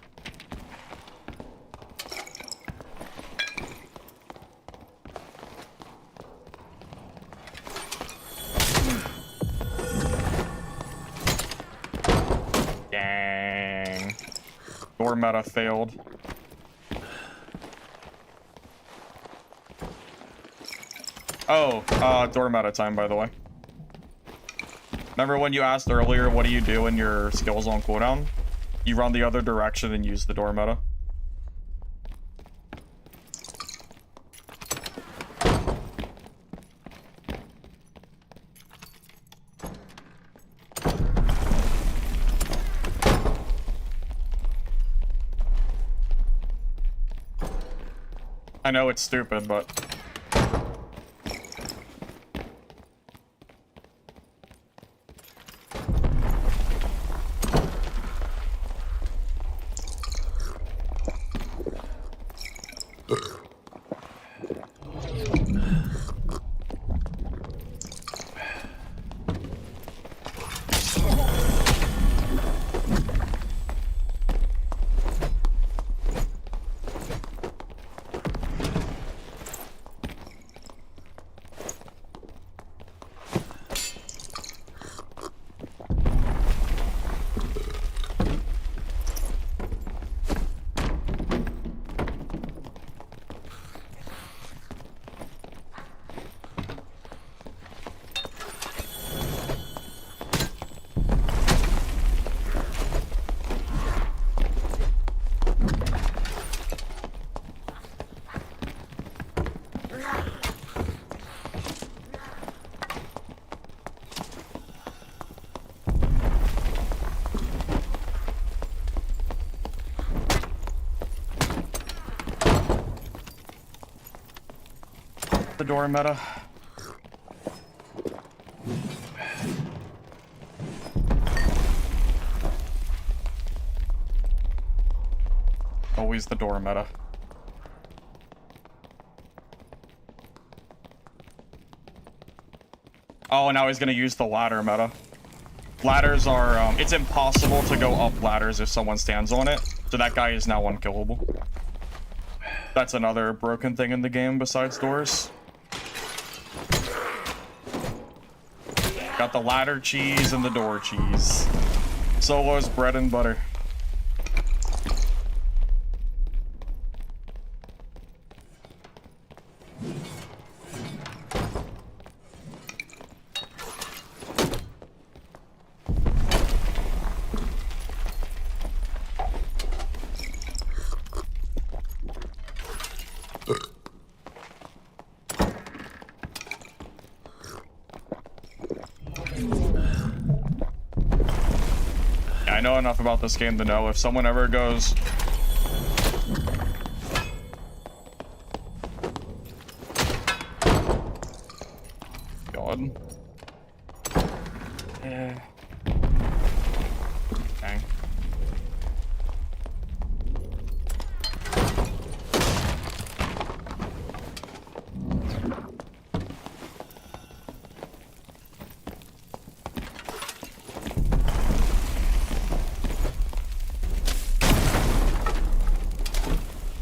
Dang. Door meta failed. Oh, door meta time, by the way. Remember when you asked earlier, what do you do when your skill's on cooldown? You run the other direction and use the door meta. I know it's stupid, but... the door meta. Always the door meta. Oh, now he's gonna use the ladder meta. Ladders are, it's impossible to go up ladders if someone stands on it, so that guy is now unkillable. That's another broken thing in the game besides doors. Got the ladder cheese and the door cheese. Solo's bread and butter. I know enough about this game to know if someone ever goes... God. Yeah. Dang.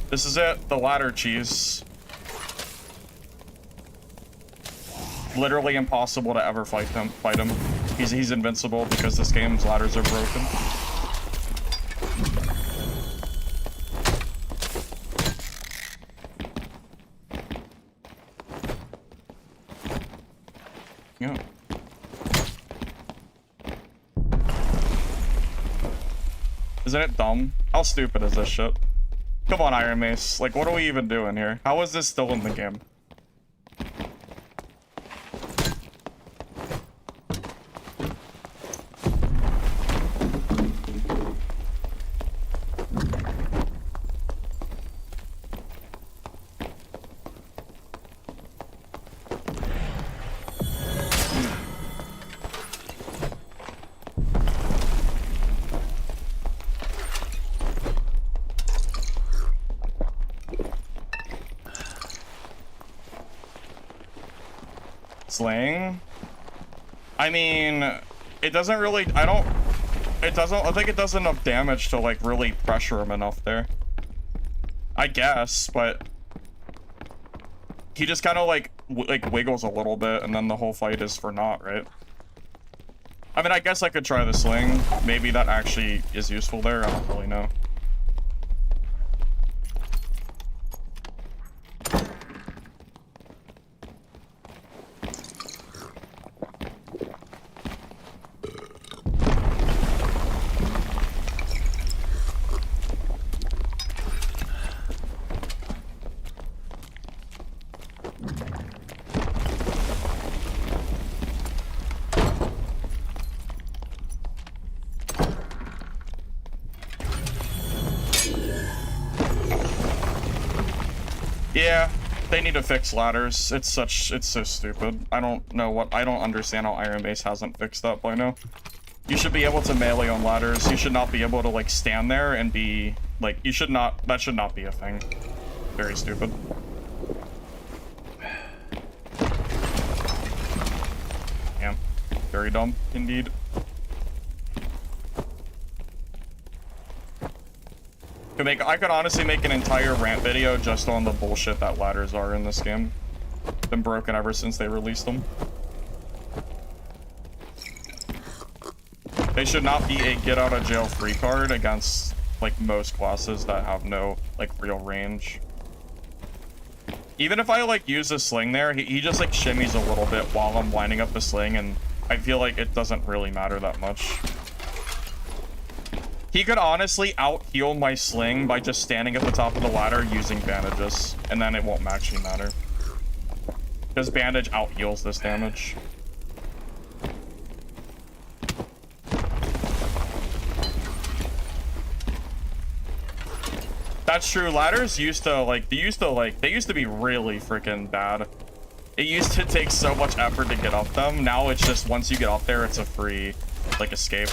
This is it, the ladder cheese. Literally impossible to ever fight him. He's invincible because this game's ladders are broken. Yeah. Isn't it dumb? How stupid is this shit? Come on, Iron Mace. Like, what are we even doing here? How is this still in the game? Sling? I mean, it doesn't really, I think it does enough damage to, like, really pressure him enough there. I guess, but he just kind of, like wiggles a little bit, and then the whole fight is for naught, right? I mean, I guess I could try the sling. Maybe that actually is useful there. I don't really know. Yeah, they need to fix ladders. It's so stupid. I don't understand how Iron Mace hasn't fixed that by now. You should be able to melee on ladders. You should not be able to, like, stand there and be, like, that should not be a thing. Very stupid. Yeah, very dumb indeed. I could honestly make an entire rant video just on the bullshit that ladders are in this game. Been broken ever since they released them. They should not be a get out of jail free card against, like, most classes that have no, like, real range. Even if I, like, use a sling there, he just, like, shimmies a little bit while I'm lining up the sling, and I feel like it doesn't really matter that much. He could honestly out-heal my sling by just standing at the top of the ladder using bandages, and then it won't actually matter. Because bandage out-heals this damage. That's true. Ladders used to, like, they used to be really freaking bad. It used to take so much effort to get up them. Now it's just once you get up there, it's a free, like, escape.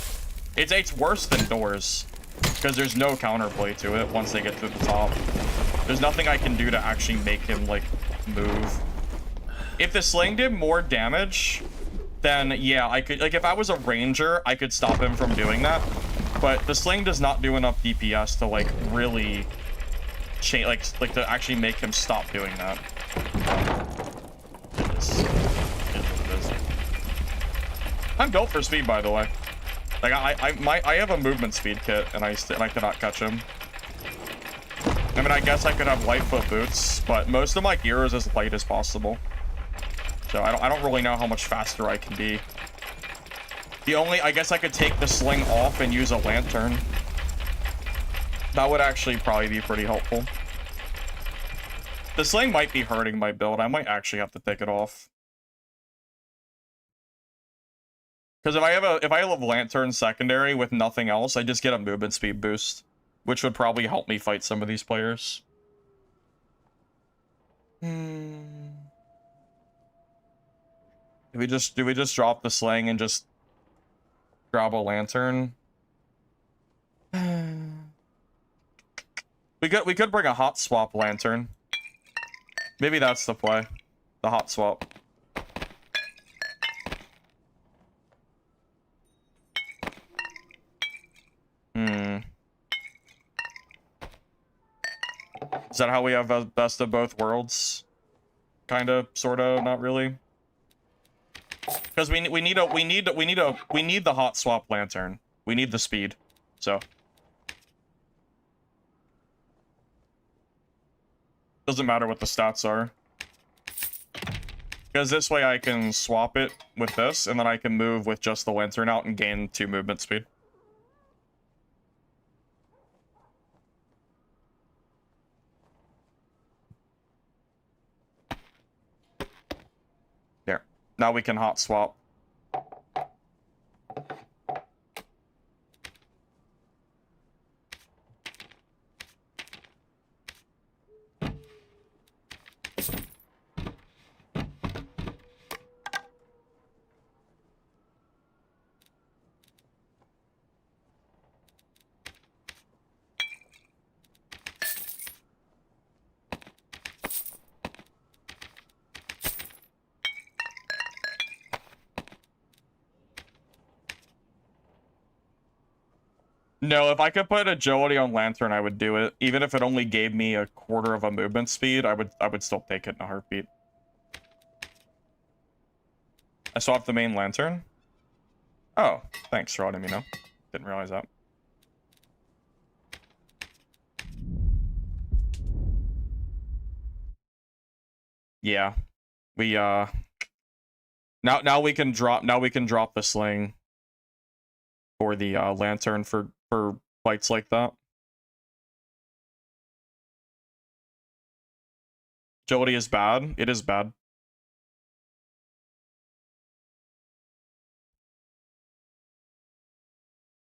It's worse than doors because there's no counterplay to it once they get to the top. There's nothing I can do to actually make him, like, move. If the sling did more damage, then yeah, I could, like, if I was a ranger, I could stop him from doing that. But the sling does not do enough DPS to, like, really change, like to actually make him stop doing that. I'm built for speed, by the way. Like I have a movement speed kit, and I cannot catch him. I mean, I guess I could have Lightfoot boots, but most of my gear is as light as possible. So I don't really know how much faster I can be. I guess I could take the sling off and use a lantern. That would actually probably be pretty helpful. The sling might be hurting my build. I might actually have to take it off. Because if I have a lantern secondary with nothing else, I just get a movement speed boost, which would probably help me fight some of these players. Do we just drop the sling and just grab a lantern? We could bring a hot swap lantern. Maybe that's the play. The hot swap. Is that how we have a best of both worlds? Kinda, sorta, not really. Because we need the hot swap lantern. We need the speed. So doesn't matter what the stats are. Because this way I can swap it with this, and then I can move with just the lantern out and gain 2 movement speed. There. Now we can hot swap. No, if I could put agility on lantern, I would do it. Even if it only gave me a quarter of a movement speed, I would still take it in a heartbeat. I swapped the main lantern. Oh, thanks for letting me know. Didn't realize that. Yeah. We now we can drop the sling for the lantern for fights like that. Agility is bad. It is bad.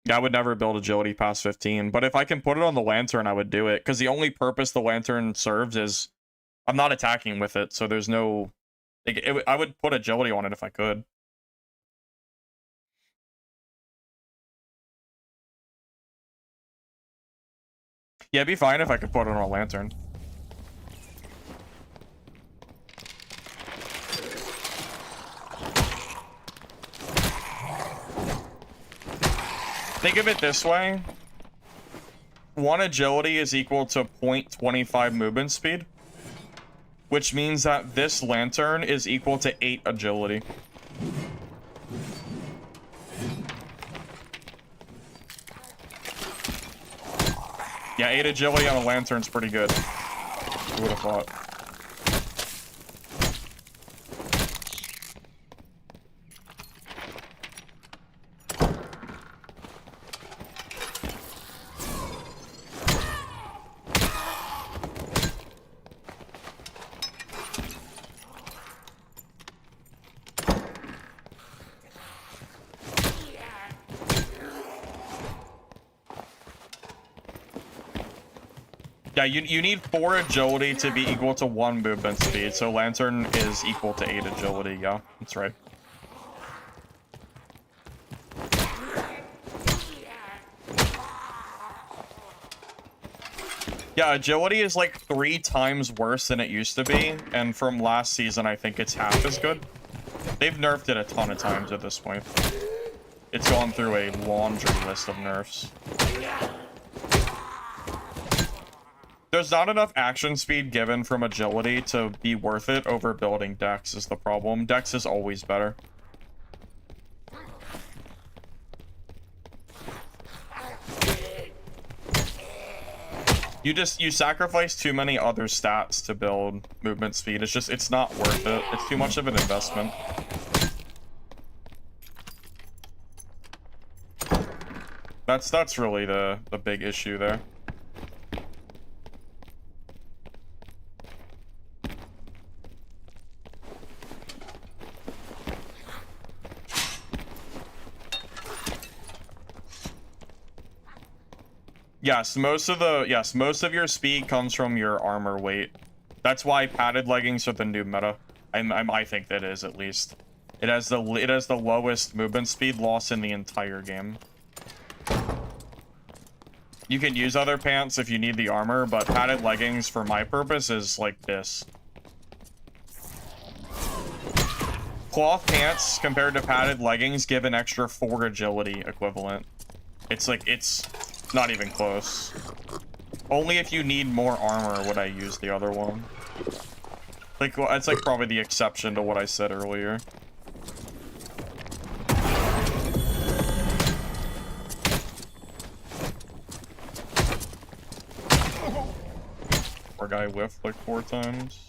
Yeah, I would never build agility past 15, but if I can put it on the lantern, I would do it, because the only purpose the lantern serves is I'm not attacking with it, so there's no... Like, I would put agility on it if I could. Yeah, it'd be fine if I could put it on a lantern. Think of it this way. 1 agility is equal to 0.25 movement speed, which means that this lantern is equal to 8 agility. Yeah, 8 agility on a lantern's pretty good. Who would have thought? Yeah, you need 4 agility to be equal to 1 movement speed, so Lantern is equal to 8 agility, yeah, that's right. Yeah, agility is like 3 times worse than it used to be, and from last season I think it's half as good. They've nerfed it a ton of times at this point. It's gone through a laundry list of nerfs. There's not enough action speed given from agility to be worth it over building Dex is the problem. Dex is always better. You sacrifice too many other stats to build movement speed. It's not worth it. It's too much of an investment. That's really the big issue there. Yes, most of your speed comes from your armor weight. That's why padded leggings are the new meta. I think that is, at least. It has the lowest movement speed loss in the entire game. You can use other pants if you need the armor, but padded leggings for my purpose is like this. Cloth pants compared to padded leggings give an extra 4 agility equivalent. It's not even close. Only if you need more armor would I use the other one. Like, well, it's like probably the exception to what I said earlier. Poor guy whiffed like 4 times.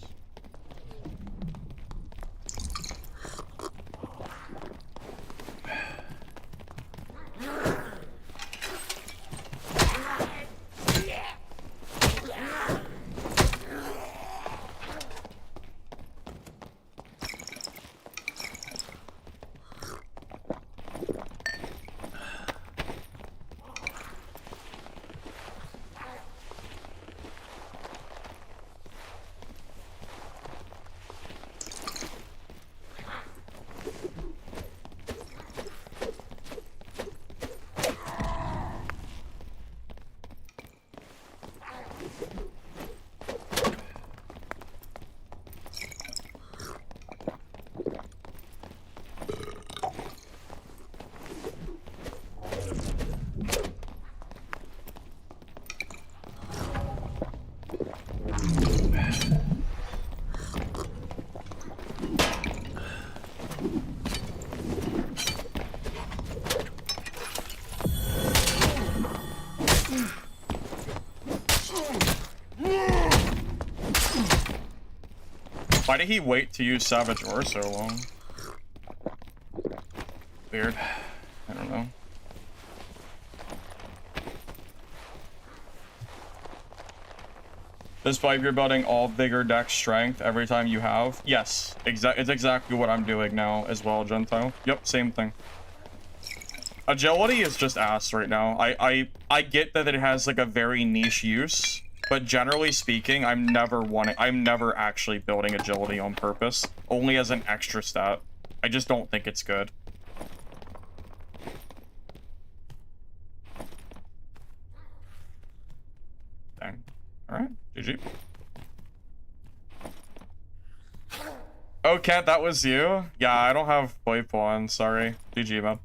Why did he wait to use Savage Roar so long? Weird. I don't know. This pipe you're building all bigger dex strength every time you have? Yes, it's exactly what I'm doing now as well, Gentile. Yep, same thing. Agility is just ass right now. I get that it has like a very niche use, but generally speaking, I'm never actually building agility on purpose, only as an extra stat. I just don't think it's good. Dang. Alright, GG. Oh, Kent, that was you? Yeah, I don't have VoIP on, sorry. GG, man.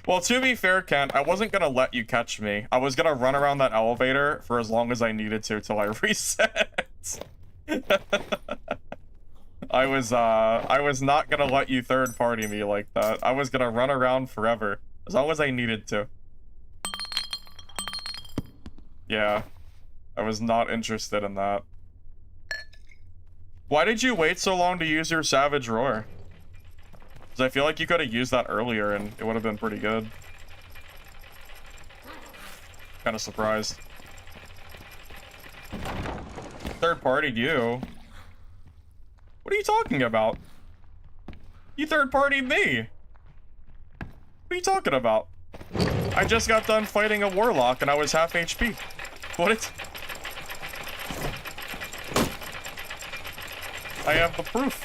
Well, to be fair, Kent, I wasn't gonna let you catch me. I was gonna run around that elevator for as long as I needed to till I reset. I was not gonna let you third-party me like that. I was gonna run around forever, as long as I needed to. Yeah, I was not interested in that. Why did you wait so long to use your Savage Roar? Because I feel like you could have used that earlier and it would have been pretty good. Kind of surprised. Third-partied you? What are you talking about? You third-partied me! What are you talking about? I just got done fighting a warlock and I was half HP. What? I have the proof.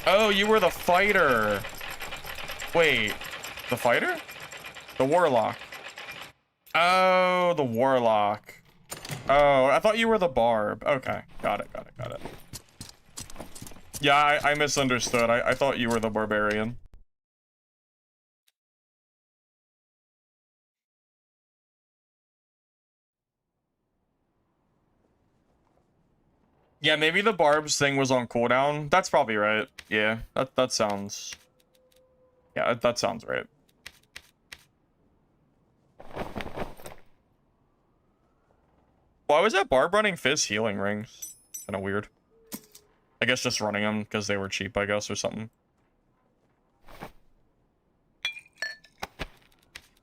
Oh, you were the fighter. Wait, the fighter? The warlock. Oh, the warlock. Oh, I thought you were the barb. Okay, got it. Yeah, I misunderstood. I thought you were the barbarian. Yeah, maybe the barbs thing was on cooldown. That's probably right. Yeah, that sounds... Yeah, that sounds right. Why was that barb running fizz healing rings? Kinda weird. I guess just running them because they were cheap, I guess, or something.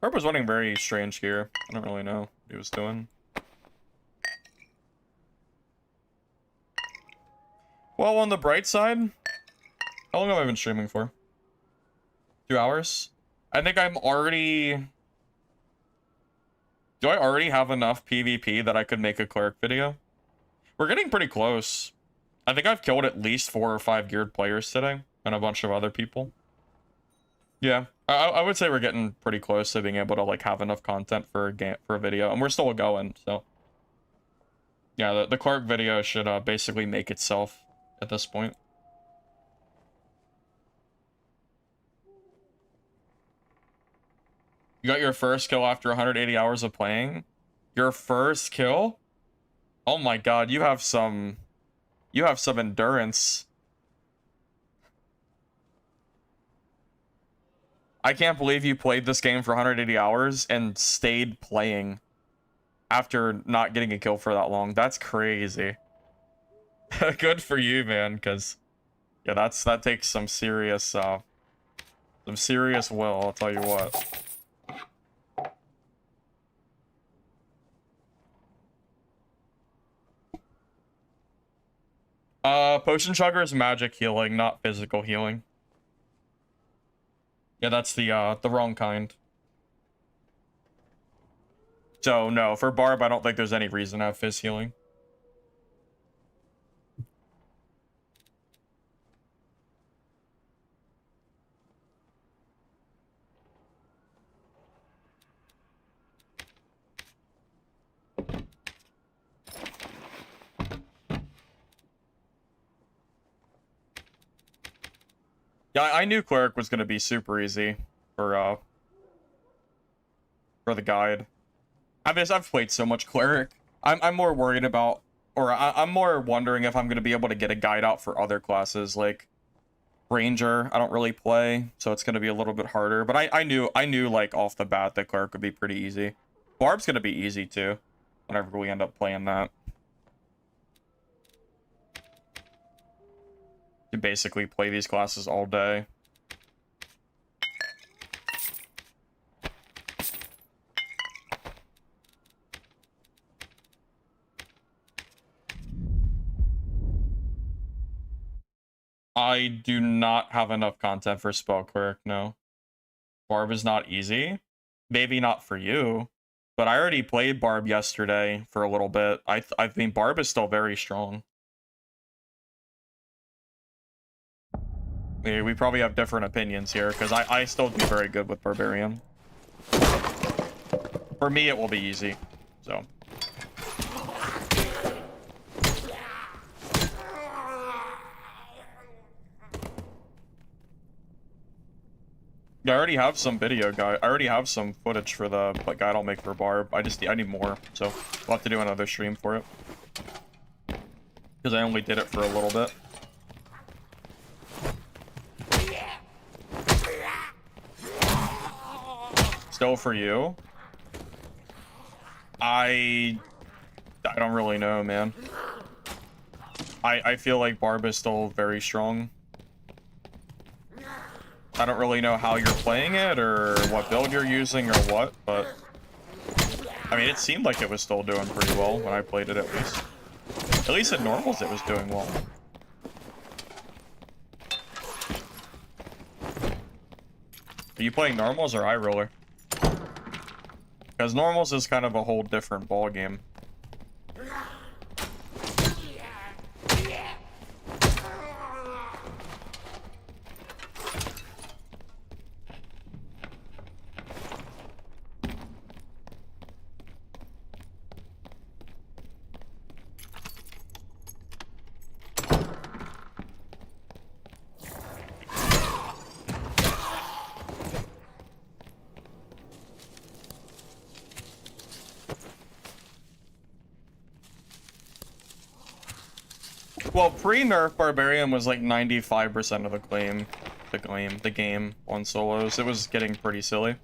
Barb was running very strange gear. I don't really know what he was doing. Well, on the bright side, how long have I been streaming for? 2 hours? I think I'm already... Do I already have enough PvP that I could make a cleric video? We're getting pretty close. I think I've killed at least 4 or 5 geared players today, and a bunch of other people. Yeah, I would say we're getting pretty close to being able to like have enough content for a video, and we're still going. So yeah, the cleric video should basically make itself at this point. You got your first kill after 180 hours of playing? Your first kill? Oh my god, you have some endurance. I can't believe you played this game for 180 hours and stayed playing after not getting a kill for that long. That's crazy. Good for you, man, because yeah, that takes some serious will, I'll tell you what. Potion Chugger is magic healing, not physical healing. Yeah, that's the wrong kind. So, no, for Barb, I don't think there's any reason to have fizz healing. Yeah, I knew Cleric was going to be super easy for the guide. I've played so much Cleric. I'm more worried about, or I'm more wondering if I'm going to be able to get a guide out for other classes, like Ranger. I don't really play, so it's going to be a little bit harder. But I knew like off the bat that Cleric would be pretty easy. Barb's going to be easy too, whenever we end up playing that. You basically play these classes all day. I do not have enough content for Spell Cleric, no. Barb is not easy. Maybe not for you, but I already played Barb yesterday for a little bit. I mean, Barb is still very strong. Yeah, we probably have different opinions here, because I still do very good with Barbarian. For me, it will be easy, so. Yeah, I already have some video guide. I already have some footage for the guide I'll make for Barb. I need more, so we'll have to do another stream for it. Because I only did it for a little bit. Still for you? I don't really know, man. I feel like Barb is still very strong. I don't really know how you're playing it or what build you're using or what, but I mean, it seemed like it was still doing pretty well when I played it, at least. At least at normals it was doing well. Are you playing normals or high roller? Because normals is kind of a whole different ball game. Well, pre-nerf Barbarian was like 95% of the game on solos. It was getting pretty silly.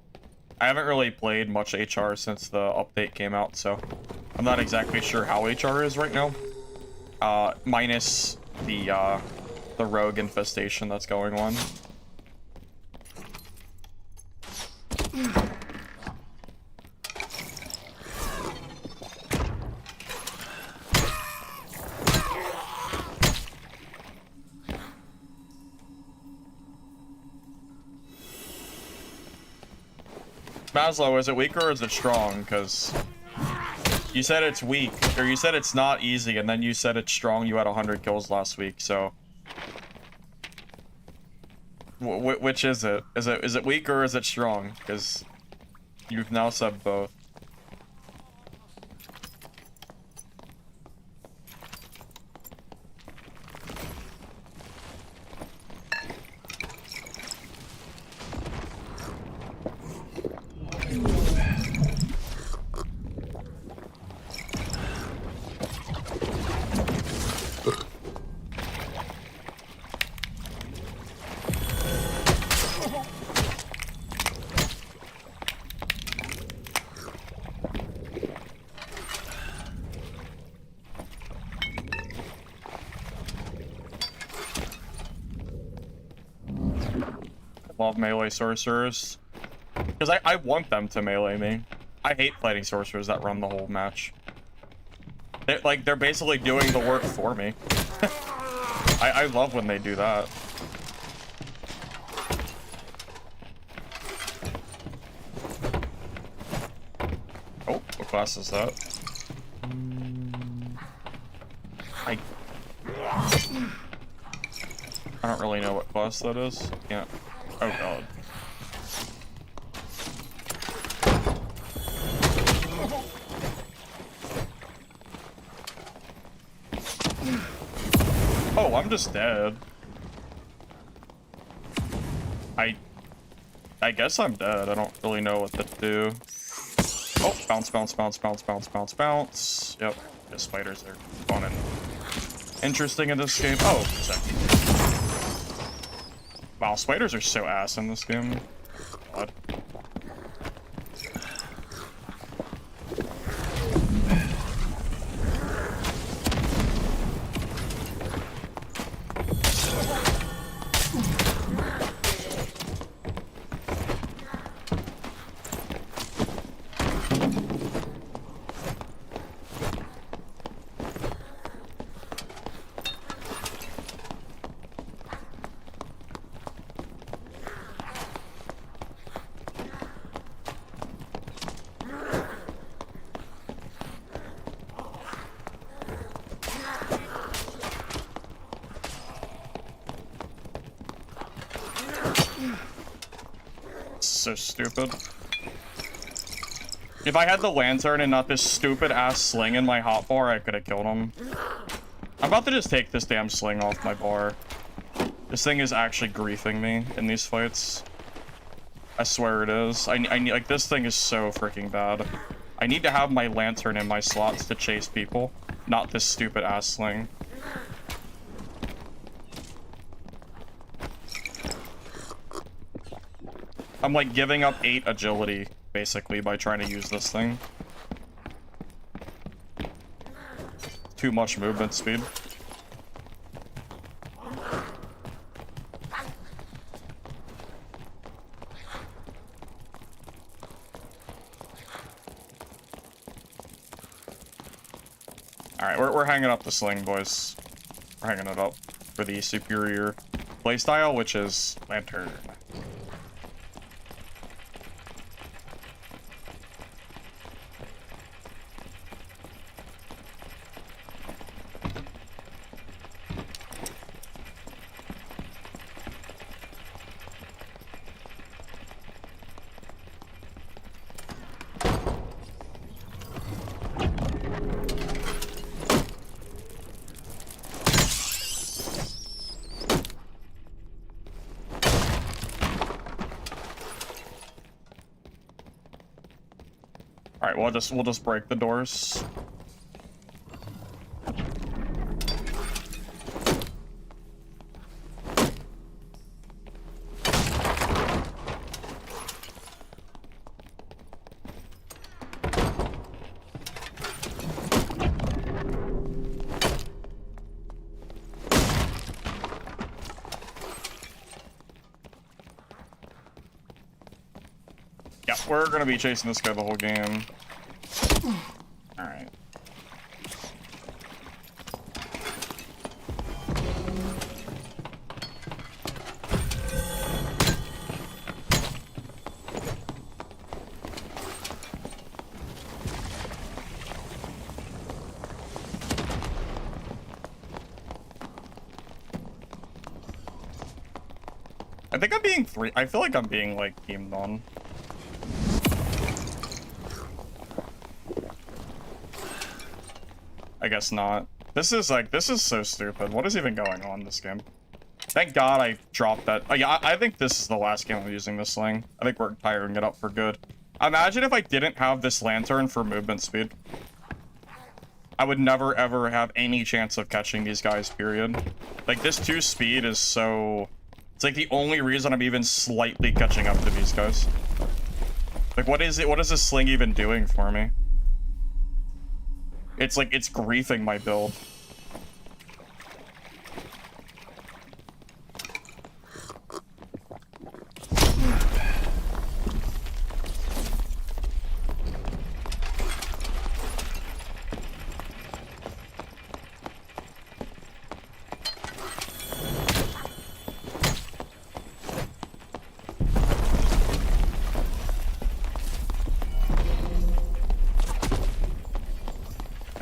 I haven't really played much HR since the update came out, so I'm not exactly sure how HR is right now. Minus the rogue infestation that's going on. Maslow, is it weak or is it strong? Because you said it's weak, or you said it's not easy, and then you said it's strong. You had 100 kills last week, so which is it? Is it weak or is it strong? Because you've now said both. Love melee sorcerers. Because I want them to melee me. I hate fighting sorcerers that run the whole match. They're basically doing the work for me. I love when they do that. Oh, what class is that? I don't really know what class that is. Yeah. Oh god. Oh, I'm just dead. I guess I'm dead. I don't really know what to do. Oh, bounce, bounce, bounce, bounce, bounce, bounce, bounce. Yep, the spiders are fun and interesting in this game. Oh, sick. Wow, spiders are so ass in this game. God. So stupid. If I had the lantern and not this stupid ass sling in my hotbar, I could have killed him. I'm about to just take this damn sling off my bar. This thing is actually griefing me in these fights. I swear it is. I need, like, this thing is so freaking bad. I need to have my lantern in my slots to chase people, not this stupid ass sling. I'm like giving up 8 agility, basically, by trying to use this thing. Too much movement speed. Alright, we're hanging up the sling, boys. We're hanging it up for the superior playstyle, which is lantern. we'll just break the doors. Yeah, we're gonna be chasing this guy the whole game. Alright. I think I'm being I feel like I'm being, like, teamed on. I guess not. This is so stupid. What is even going on in this game? Thank God I dropped that. Oh, yeah, I think this is the last game I'm using this sling. I think we're tiring it up for good. Imagine if I didn't have this lantern for movement speed. I would never, ever have any chance of catching these guys, period. Like, this 2 speed is so... It's like the only reason I'm even slightly catching up to these guys. Like, what is it? What is this sling even doing for me? It's like, it's griefing my build.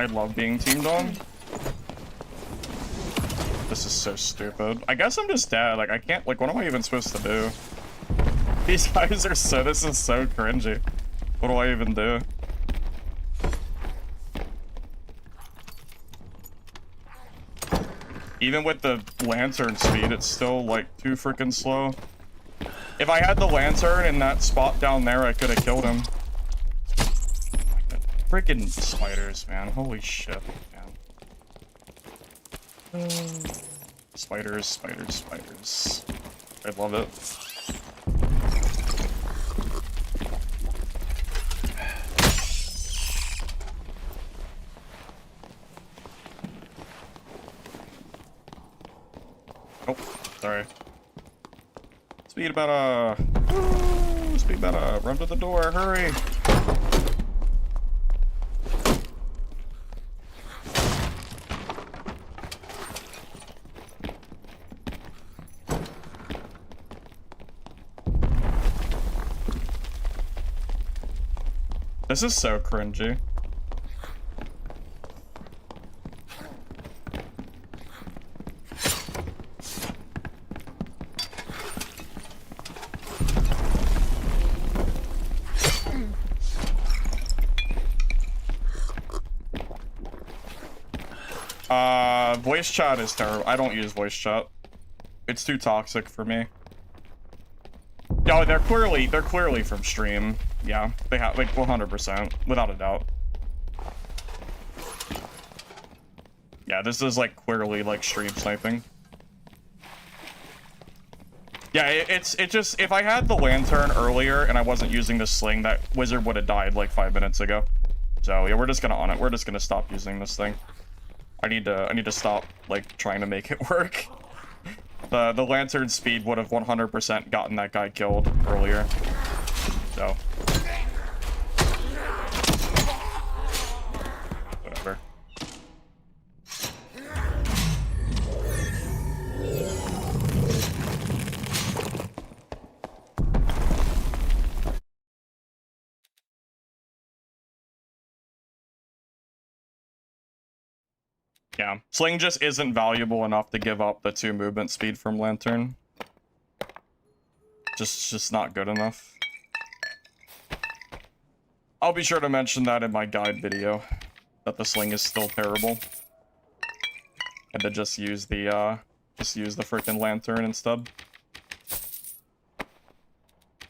I love being teamed on. This is so stupid. I guess I'm just dead. Like, I can't, like, what am I even supposed to do? These guys are so, this is so cringy. What do I even do? Even with the lantern speed, it's still, like, too freaking slow. If I had the lantern in that spot down there, I could have killed him. Freaking spiders, man. Holy shit, man. Spiders, spiders, spiders. I love it. Oh, sorry. Speed better. Speed better. Run to the door. Hurry. This is so cringy. Voice chat is terrible. I don't use voice chat. It's too toxic for me. No, they're clearly from stream. Yeah, they have, like, 100%, without a doubt. Yeah, this is, like, clearly, like, stream sniping. Yeah, it just, if I had the lantern earlier and I wasn't using the sling, that wizard would have died, like, 5 minutes ago. So, yeah, we're just gonna on it. We're just gonna stop using this thing. I need to stop, like, trying to make it work. The lantern speed would have 100% gotten that guy killed earlier. So. Whatever. Yeah, Sling just isn't valuable enough to give up the 2 movement speed from Lantern. Just not good enough. I'll be sure to mention that in my guide video, that the Sling is still terrible. And to just use the freaking Lantern instead.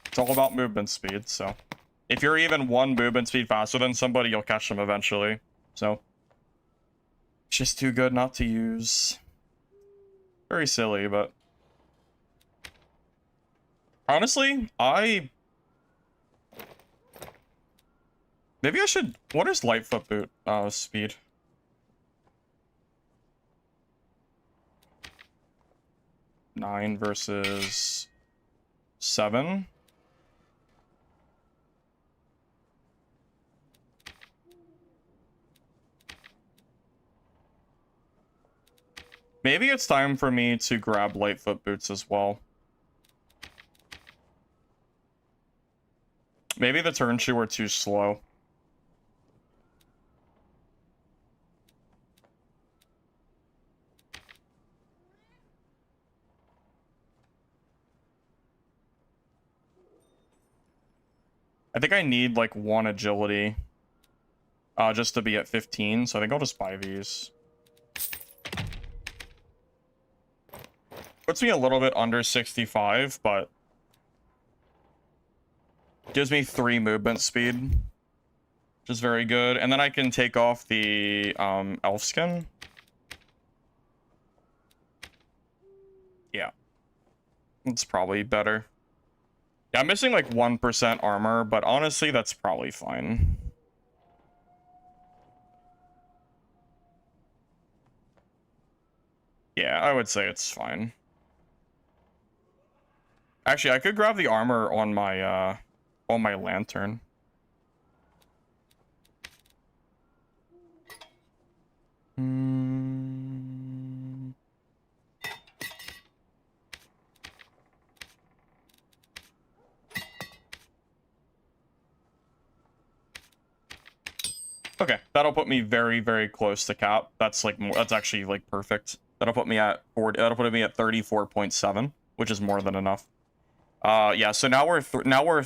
It's all about movement speed, so. If you're even one movement speed faster than somebody, you'll catch them eventually. So, it's just too good not to use. Very silly, but honestly, maybe I should. What is Lightfoot boot speed? Nine versus 7. Maybe it's time for me to grab Lightfoot boots as well. Maybe the turn shoe are too slow. I think I need like 1 agility just to be at 15, so I think I'll just buy these. Puts me a little bit under 65, but gives me 3 movement speed, which is very good. And then I can take off the elf skin. Yeah, it's probably better. Yeah, I'm missing like 1% armor, but honestly, that's probably fine. Yeah, I would say it's fine. Actually, I could grab the armor on my lantern. Okay, that'll put me very, very close to cap. That's like more. That's actually like perfect. That'll put me at 40. That'll put me at 34.7, which is more than enough. Yeah. So now we're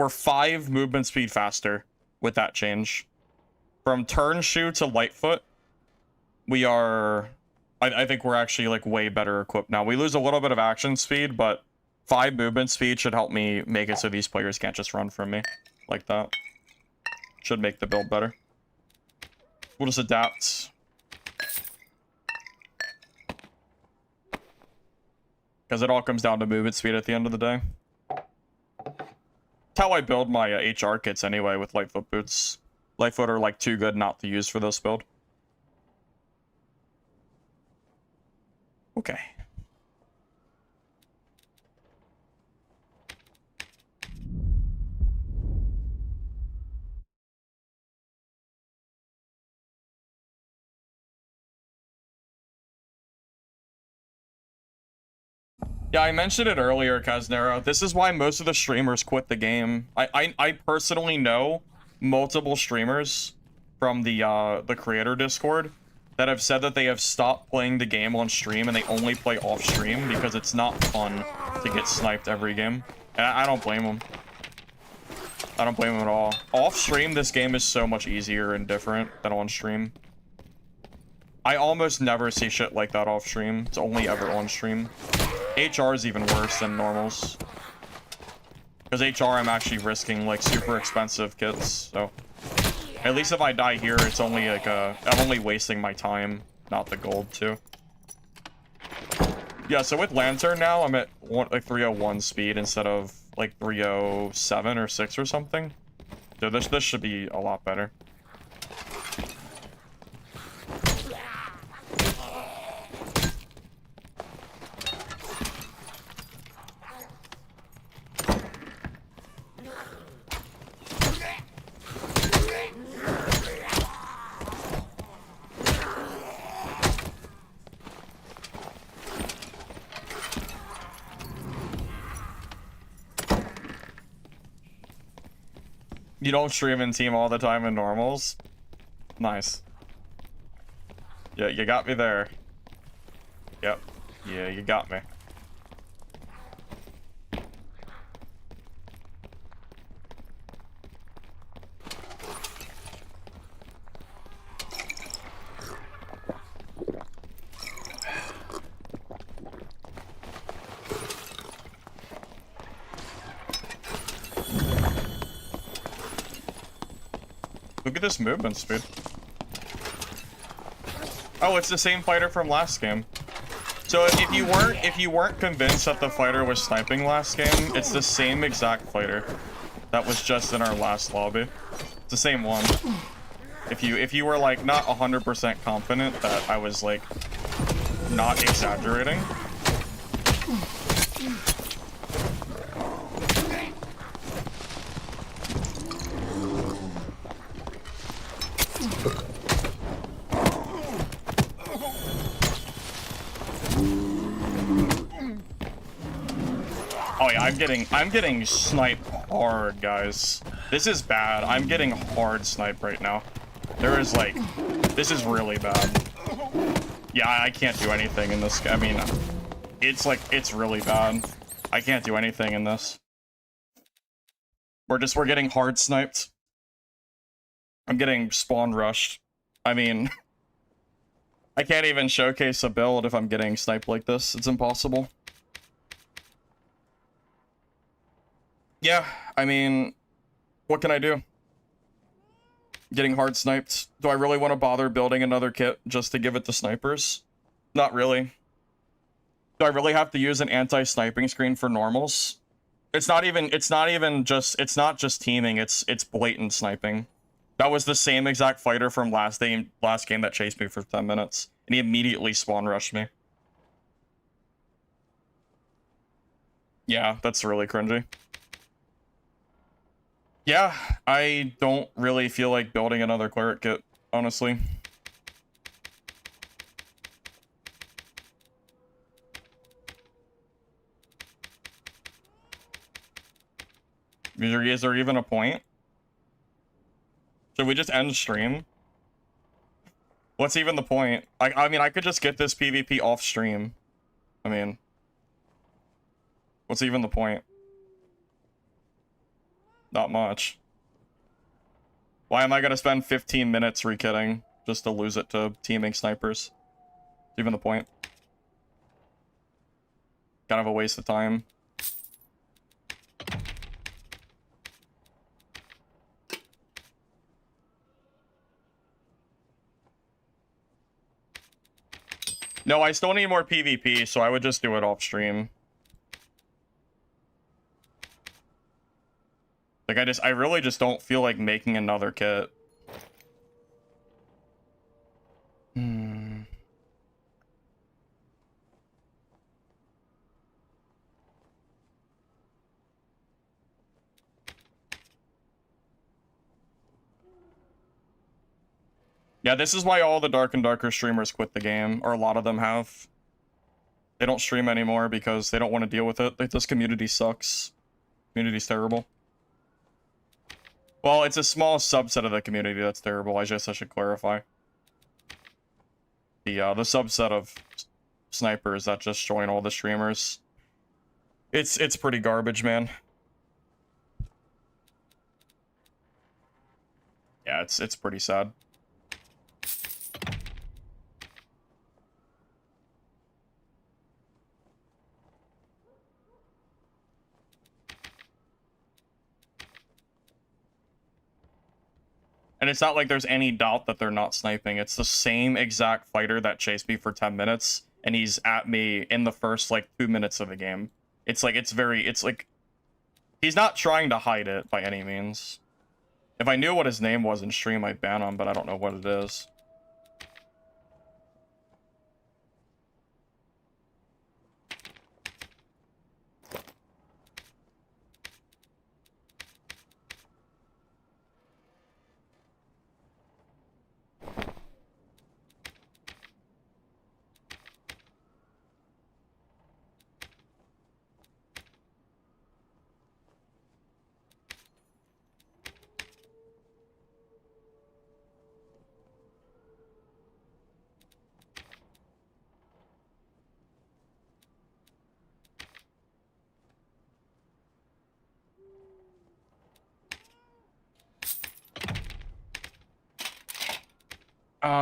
5 movement speed faster with that change. From turn shoe to Lightfoot, we are. I think we're actually like way better equipped now. We lose a little bit of action speed, but 5 movement speed should help me make it so these players can't just run from me like that. Should make the build better. We'll just adapt. Because it all comes down to movement speed at the end of the day. That's how I build my HR kits anyway with Lightfoot boots. Lightfoot are like too good not to use for this build. Okay. Yeah, I mentioned it earlier, Kaznera. This is why most of the streamers quit the game. I personally know multiple streamers from the creator Discord that have said that they have stopped playing the game on stream and they only play off stream because it's not fun to get sniped every game. And I don't blame them. I don't blame them at all. Off stream, this game is so much easier and different than on stream. I almost never see shit like that off stream. It's only ever on stream. HR is even worse than normals. Because HR, I'm actually risking like super expensive kits, so at least if I die here, it's only like I'm only wasting my time, not the gold too. Yeah, so with Lantern now, I'm at like 301 speed instead of like 307 or 6 or something. So this should be a lot better. You don't stream and team all the time in normals? Nice. Yeah, you got me there. Yep. Yeah, you got me. Look at this movement speed. Oh, it's the same fighter from last game. So if you weren't convinced that the fighter was sniping last game, it's the same exact fighter that was just in our last lobby. It's the same one. If you were like not 100% confident that I was like not exaggerating. Oh yeah, I'm getting sniped hard, guys. This is bad. I'm getting hard sniped right now. There is like, this is really bad. Yeah, I can't do anything in this. I mean, it's like, it's really bad. I can't do anything in this. We're getting hard sniped. I'm getting spawn rushed. I mean, I can't even showcase a build if I'm getting sniped like this. It's impossible. Yeah, I mean, what can I do? Getting hard sniped. Do I really want to bother building another kit just to give it to snipers? Not really. Do I really have to use an anti-sniping screen for normals? It's not just teaming, it's blatant sniping. That was the same exact fighter from last game that chased me for 10 minutes. And he immediately spawn rushed me. Yeah, that's really cringy. Yeah, I don't really feel like building another Cleric kit, honestly. Is there even a point? Should we just end stream? What's even the point? I mean, I could just get this PvP off stream. I mean, what's even the point? Not much. Why am I gonna spend 15 minutes re-kitting just to lose it to teaming snipers? What's even the point? Kind of a waste of time. No, I still need more PvP, so I would just do it off stream. Like, I really just don't feel like making another kit. Yeah, this is why all the Dark and Darker streamers quit the game, or a lot of them have. They don't stream anymore because they don't want to deal with it. Like, this community sucks. Community's terrible. Well, it's a small subset of the community that's terrible. I should clarify. The subset of snipers that just join all the streamers. It's pretty garbage, man. Yeah, it's pretty sad. And it's not like there's any doubt that they're not sniping. It's the same exact fighter that chased me for 10 minutes, and he's at me in the first, like, 2 minutes of the game. It's like, it's like... He's not trying to hide it by any means. If I knew what his name was in stream, I'd ban him, but I don't know what it is.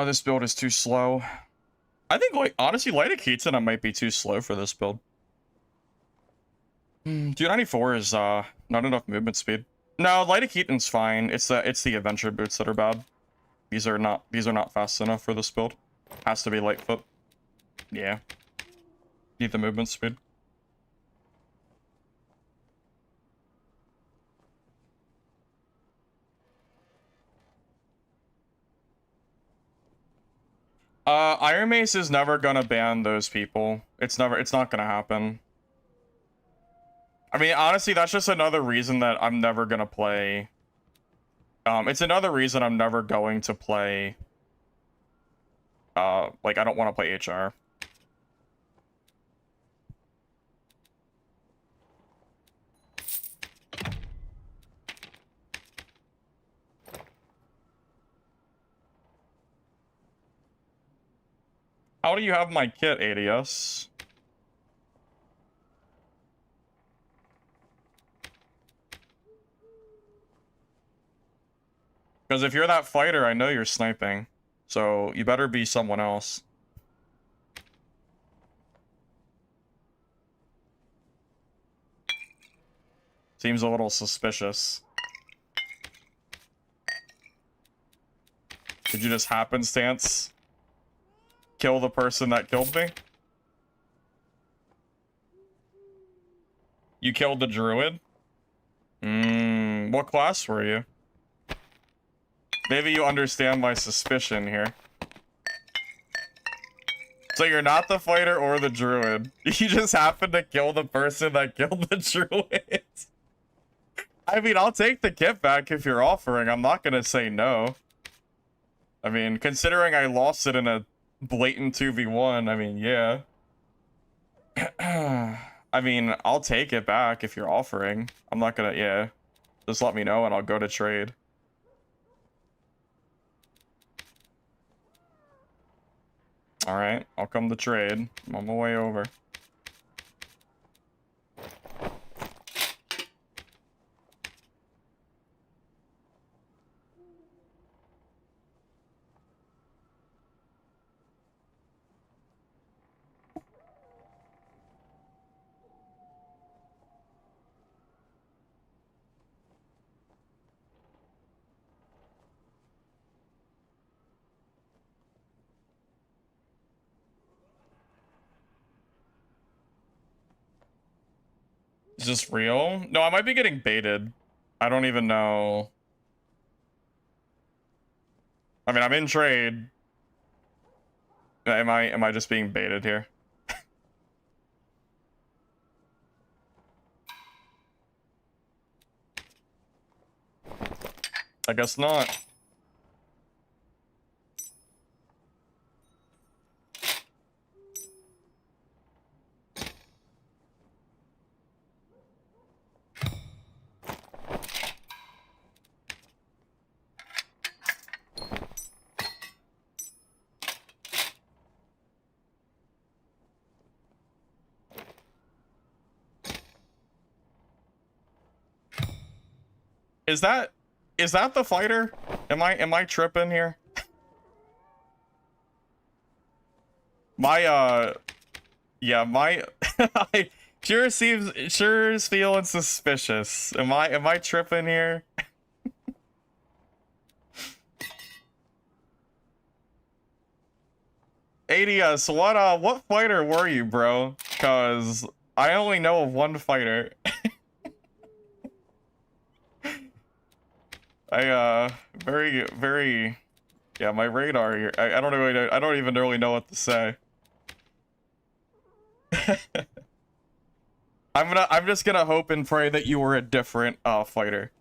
This build is too slow. I think, like, honestly, Lightakitana might be too slow for this build. 294 is, not enough movement speed. No, Light of Keaton's fine. It's the adventure boots that are bad. These are not fast enough for this build. Has to be Lightfoot. Yeah. Need the movement speed. Iron Mace is never gonna ban those people. It's not gonna happen. I mean, honestly, that's just another reason that I'm never gonna play. It's another reason I'm never going to play. Like, I don't want to play HR. How do you have my kit, ADS? Because if you're that fighter, I know you're sniping. So you better be someone else. Seems a little suspicious. Did you just happenstance kill the person that killed me? You killed the druid? What class were you? Maybe you understand my suspicion here. So you're not the fighter or the druid. You just happened to kill the person that killed the druid. I mean, I'll take the kit back if you're offering. I'm not gonna say no. I mean, considering I lost it in a blatant 2v1, I mean, yeah. I mean, I'll take it back if you're offering. I'm not gonna, yeah. Just let me know and I'll go to trade. Alright, I'll come to trade. I'm on my way over. Is this real? No, I might be getting baited. I don't even know. I mean, I'm in trade. Am I just being baited here? I guess not. Is that the fighter? Am I tripping here? My yeah, my I sure is feeling suspicious. Am I tripping here? ADS, what fighter were you, bro? Cause I only know of one fighter. Very yeah, my radar here. I don't even really know what to say. I'm just gonna hope and pray that you were a different fighter.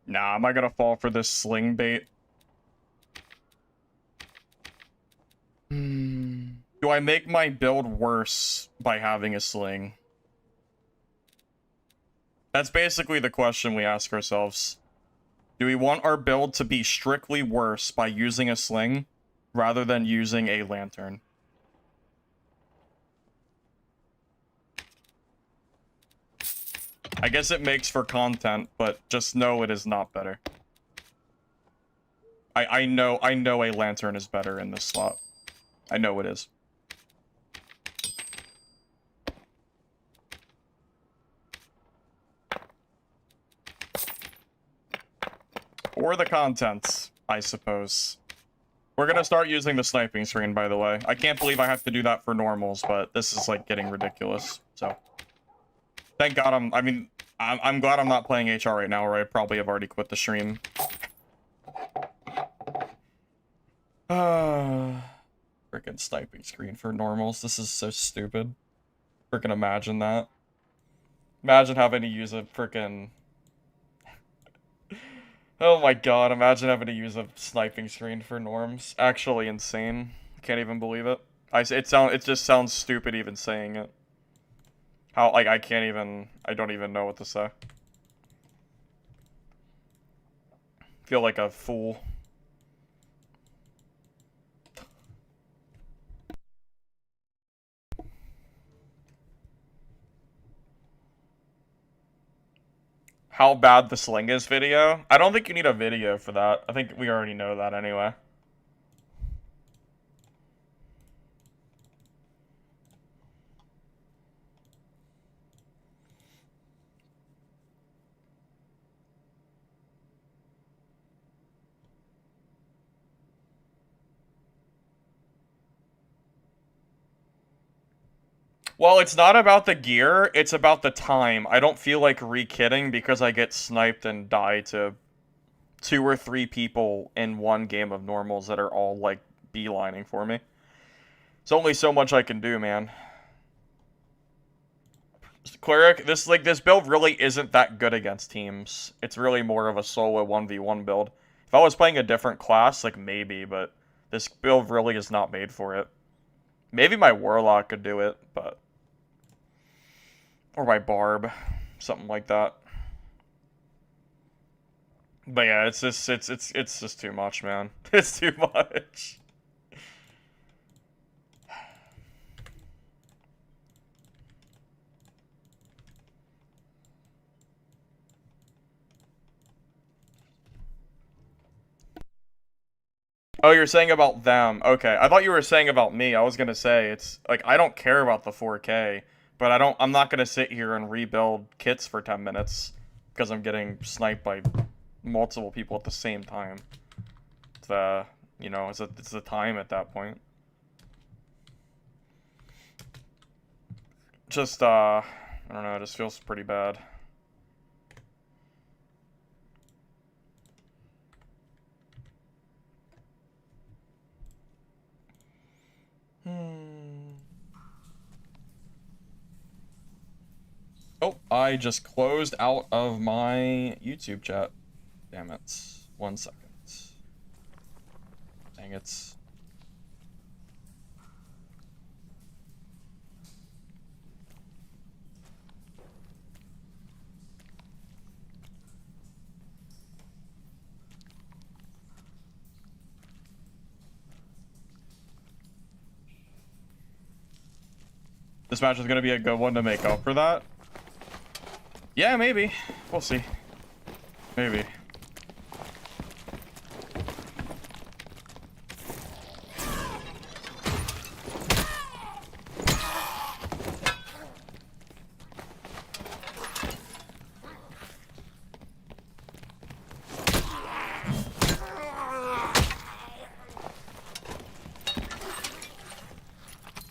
Nah, am I gonna fall for this sling bait? Do I make my build worse by having a sling? That's basically the question we ask ourselves. Do we want our build to be strictly worse by using a sling rather than using a lantern? I guess it makes for content, but just know it is not better. I know a lantern is better in this slot. I know it is. Or the contents, I suppose. We're gonna start using the sniping screen, by the way. I can't believe I have to do that for normals, but this is, like, getting ridiculous, so. Thank God I'm glad I'm not playing HR right now, or I probably have already quit the stream. Freaking sniping screen for normals. This is so stupid. Freaking imagine that. Imagine having to use a freaking... Oh my god, imagine having to use a sniping screen for norms. Actually insane. Can't even believe it. It just sounds stupid even saying it. How, like, I don't even know what to say. Feel like a fool. How bad the sling is video? I don't think you need a video for that. I think we already know that anyway. Well, it's not about the gear, it's about the time. I don't feel like re-kitting because I get sniped and die to 2 or 3 people in one game of normals that are all, like, beelining for me. There's only so much I can do, man. Cleric, this build really isn't that good against teams. It's really more of a solo 1v1 build. If I was playing a different class, like, maybe, but this build really is not made for it. Maybe my Warlock could do it, but... Or my Barb. Something like that. But yeah, it's just too much, man. It's too much. Oh, you're saying about them. Okay, I thought you were saying about me. I was gonna say, it's, like, I don't care about the 4K, but I'm not gonna sit here and rebuild kits for 10 minutes because I'm getting sniped by multiple people at the same time. It's you know, it's the time at that point. Just, I don't know, it just feels pretty bad. Oh, I just closed out of my YouTube chat. Damn it. 1 second. Dang it. This match is going to be a good one to make up for that. Yeah, maybe. We'll see. Maybe.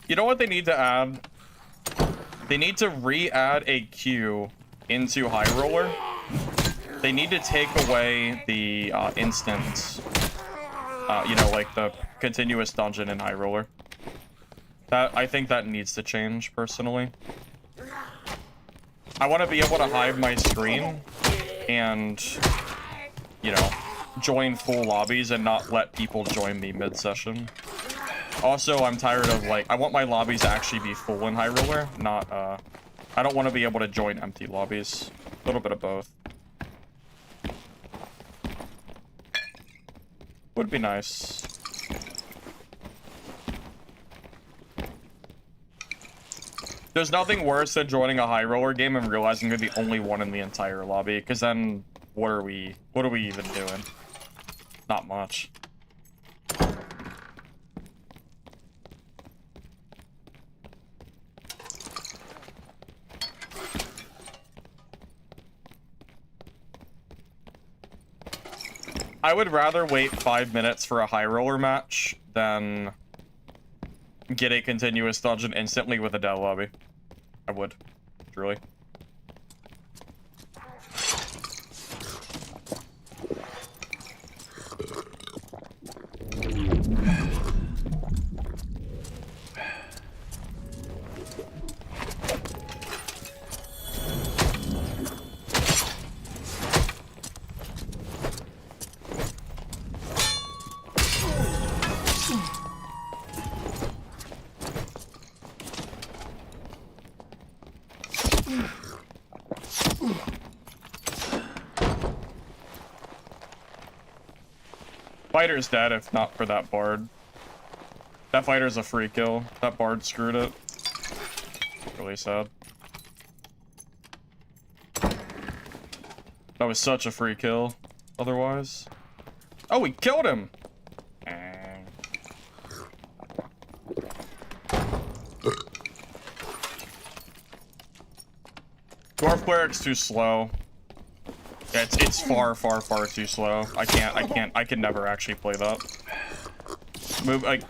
You know what they need to add? They need to re-add a queue into High Roller. They need to take away the instant, you know, like the continuous dungeon in High Roller. I think that needs to change, personally. I want to be able to hide my screen and, you know, join full lobbies and not let people join me mid-session. Also, I'm tired of, like, I want my lobbies to actually be full in High Roller, not, I don't want to be able to join empty lobbies. A little bit of both. Would be nice. There's nothing worse than joining a high roller game and realizing you're the only one in the entire lobby, because then what are we even doing? Not much. I would rather wait 5 minutes for a high roller match than get a continuous dungeon instantly with a dead lobby. I would, truly. Fighter's dead if not for that bard. That fighter's a free kill. That bard screwed it. Really sad. That was such a free kill otherwise. Oh, we killed him! Dwarf Cleric's too slow. Yeah, it's far too slow. I can never actually play that.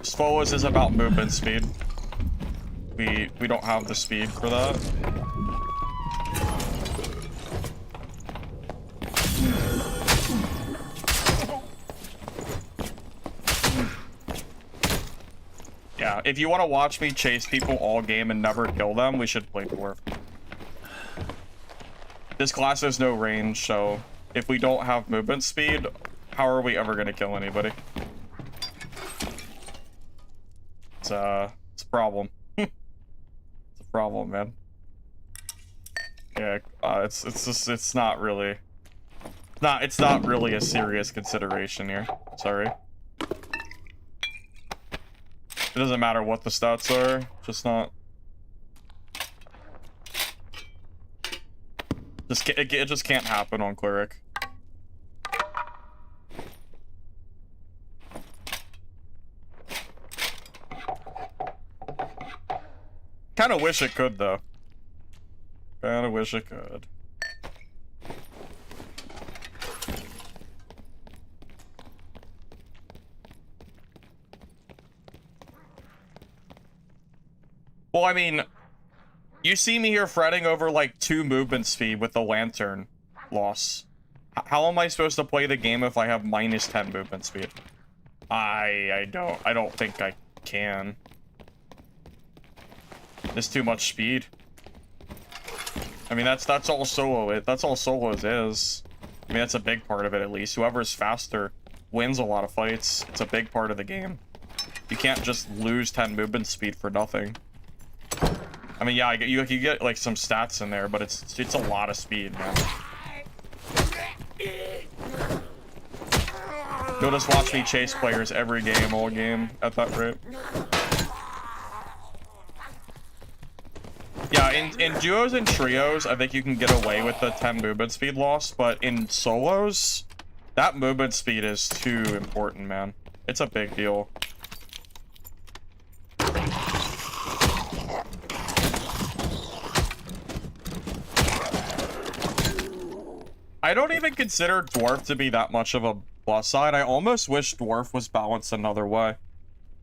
Svolos is about movement speed. We don't have the speed for that. Yeah, if you want to watch me chase people all game and never kill them, we should play Dwarf. This class has no range, so if we don't have movement speed, how are we ever gonna kill anybody? It's a problem. It's a problem, man. Yeah, it's not really a serious consideration here. Sorry. It doesn't matter what the stats are, just not. It just can't happen on Cleric. Kinda wish it could, though. Kinda wish it could. Well, I mean, you see me here fretting over like 2 movement speed with the lantern loss. How am I supposed to play the game if I have minus 10 movement speed? I don't think I can. There's too much speed. I mean, that's all solo. That's all solos is. I mean, that's a big part of it, at least. Whoever's faster wins a lot of fights. It's a big part of the game. You can't just lose 10 movement speed for nothing. I mean, yeah, you get like some stats in there, but it's a lot of speed, man. You'll just watch me chase players every game, all game, at that rate. Yeah, in duos and trios, I think you can get away with the 10 movement speed loss, but in solos, that movement speed is too important, man. It's a big deal. I don't even consider Dwarf to be that much of a plus side. I almost wish Dwarf was balanced another way.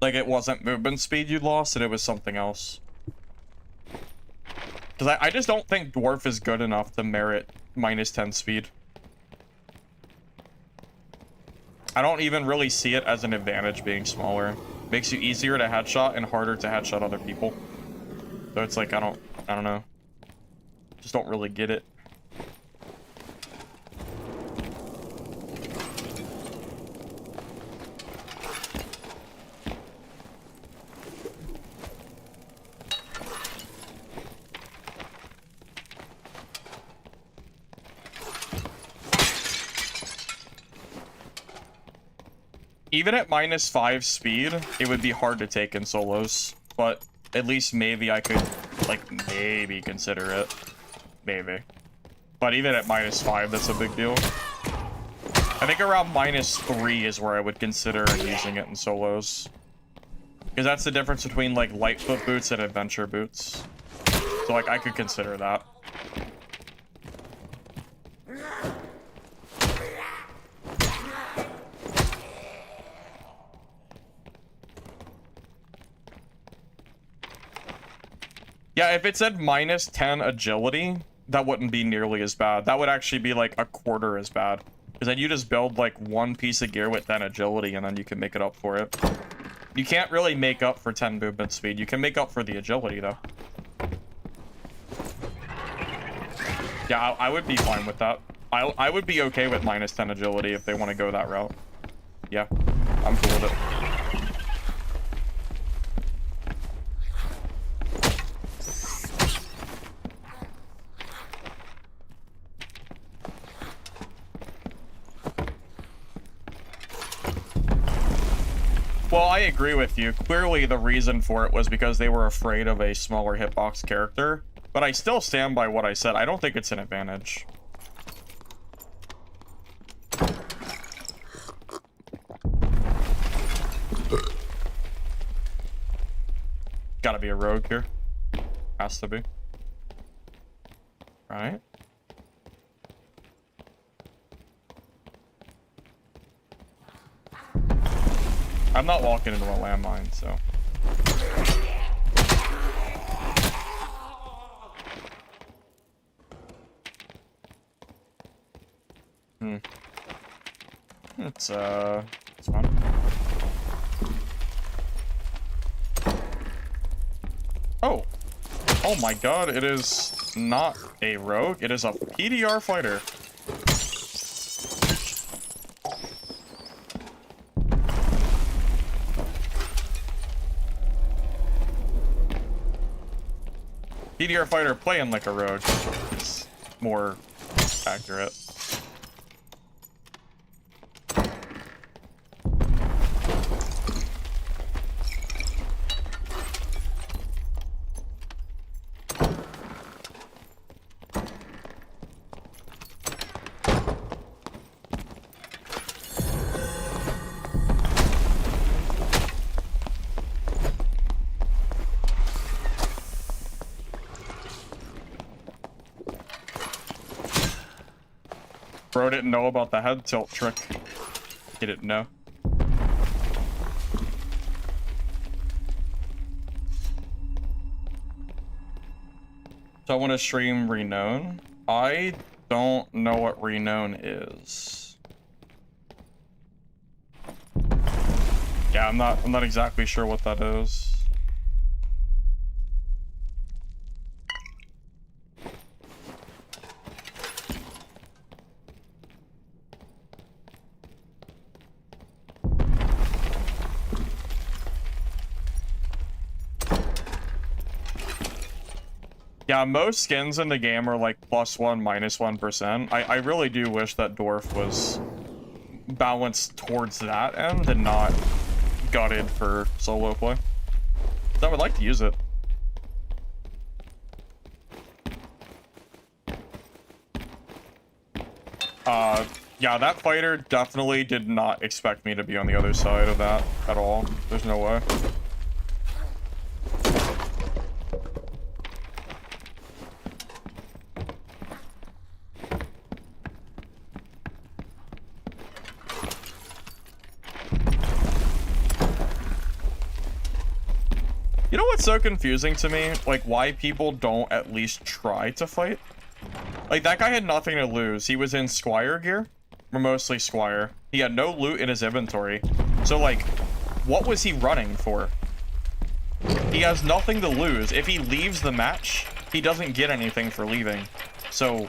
Like, it wasn't movement speed you lost, and it was something else. Because I just don't think Dwarf is good enough to merit minus 10 speed. I don't even really see it as an advantage being smaller. Makes you easier to headshot and harder to headshot other people. So it's like, I don't know. Just don't really get it. Even at -5 speed, it would be hard to take in solos. But at least maybe I could, like, maybe consider it. Maybe. But even at -5, that's a big deal. I think around -3 is where I would consider using it in solos. Because that's the difference between, like, Lightfoot boots and adventure boots. So, like, I could consider that. Yeah, if it said -10 agility, that wouldn't be nearly as bad. That would actually be, like, a quarter as bad. Because then you just build, like, one piece of gear with 10 agility, and then you can make it up for it. You can't really make up for 10 movement speed. You can make up for the agility, though. Yeah, I would be fine with that. I would be okay with -10 agility if they want to go that route. Yeah, I'm cool with it. Well, I agree with you. Clearly, the reason for it was because they were afraid of a smaller hitbox character. But I still stand by what I said. I don't think it's an advantage. Gotta be a rogue here. Has to be. Right? I'm not walking into a landmine, so. It's fun. Oh! Oh my god, it is not a rogue, it is a PDR fighter. PDR fighter playing like a rogue is more accurate. Bro didn't know about the head tilt trick. He didn't know. So I want to stream Renown. I don't know what Renown is. Yeah, I'm not exactly sure what that is. Yeah, most skins in the game are like +1, -1%. I really do wish that Dwarf was balanced towards that end and not gutted for solo play. I would like to use it. Yeah, that fighter definitely did not expect me to be on the other side of that at all. There's no way. You know what's so confusing to me? Like, why people don't at least try to fight? Like, that guy had nothing to lose. He was in Squire gear. Or mostly Squire. He had no loot in his inventory. So, like, what was he running for? He has nothing to lose. If he leaves the match, he doesn't get anything for leaving. So,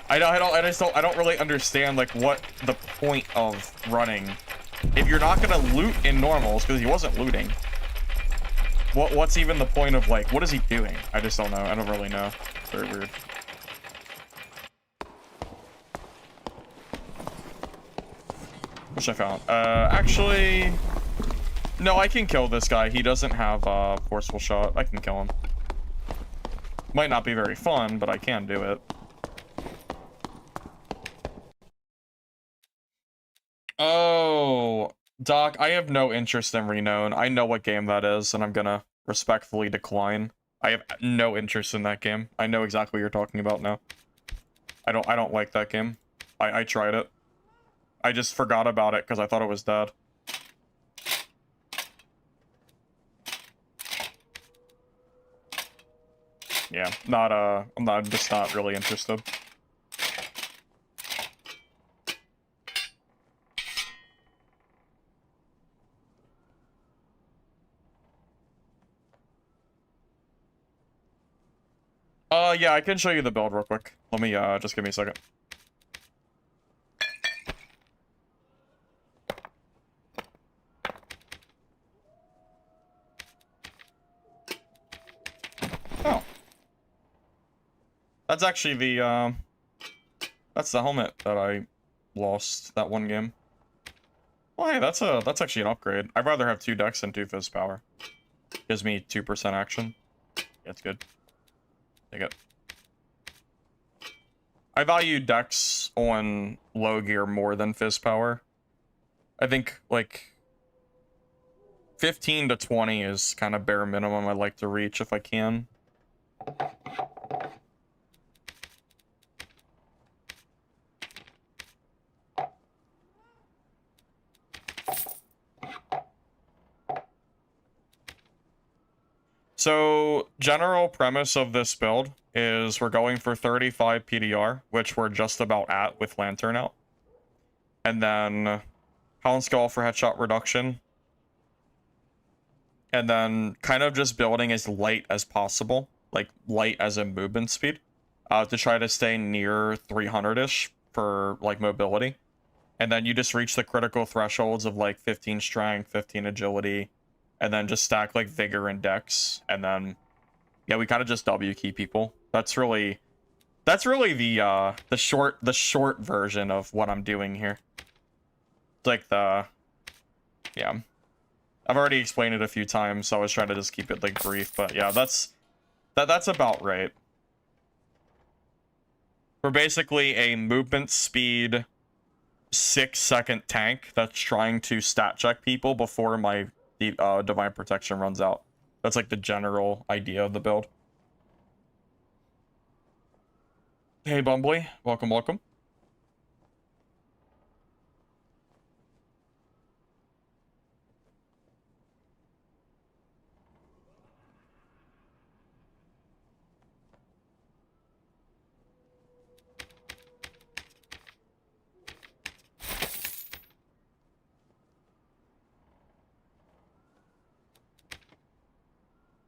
I don't really understand, like, what the point of running. If you're not gonna loot in normals, because he wasn't looting. What's even the point of, like, what is he doing? I just don't know. I don't really know. It's very weird. Which I found. Actually... No, I can kill this guy. He doesn't have a forceful shot. I can kill him. Might not be very fun, but I can do it. Oh, Doc, I have no interest in Renown. I know what game that is, and I'm gonna respectfully decline. I have no interest in that game. I know exactly what you're talking about now. I don't like that game. I tried it. I just forgot about it because I thought it was dead. Yeah, I'm just not really interested. Yeah, I can show you the build real quick. Let me, just give me a second. Oh. That's actually the, that's the helmet that I lost that one game. Well, hey, that's actually an upgrade. I'd rather have 2 dex than 2 fizz power. Gives me 2% action. Yeah, it's good. Take it. I value dex on low gear more than fizz power. I think, like, 15 to 20 is kind of bare minimum I like to reach if I can. So, general premise of this build is we're going for 35 PDR, which we're just about at with Lantern out. And then Hound Skull for headshot reduction. And then kind of just building as light as possible, like light as in movement speed, to try to stay near 300-ish for like mobility. And then you just reach the critical thresholds of like 15 strength, 15 agility, and then just stack like vigor and dex, and then yeah, we kind of just W key people. That's really the short version of what I'm doing here. It's like yeah. I've already explained it a few times, so I was trying to just keep it like brief, but yeah, that's about right. We're basically a movement speed 6-second tank that's trying to stat check people before my divine protection runs out. That's like the general idea of the build. Hey Bumbly, welcome, welcome.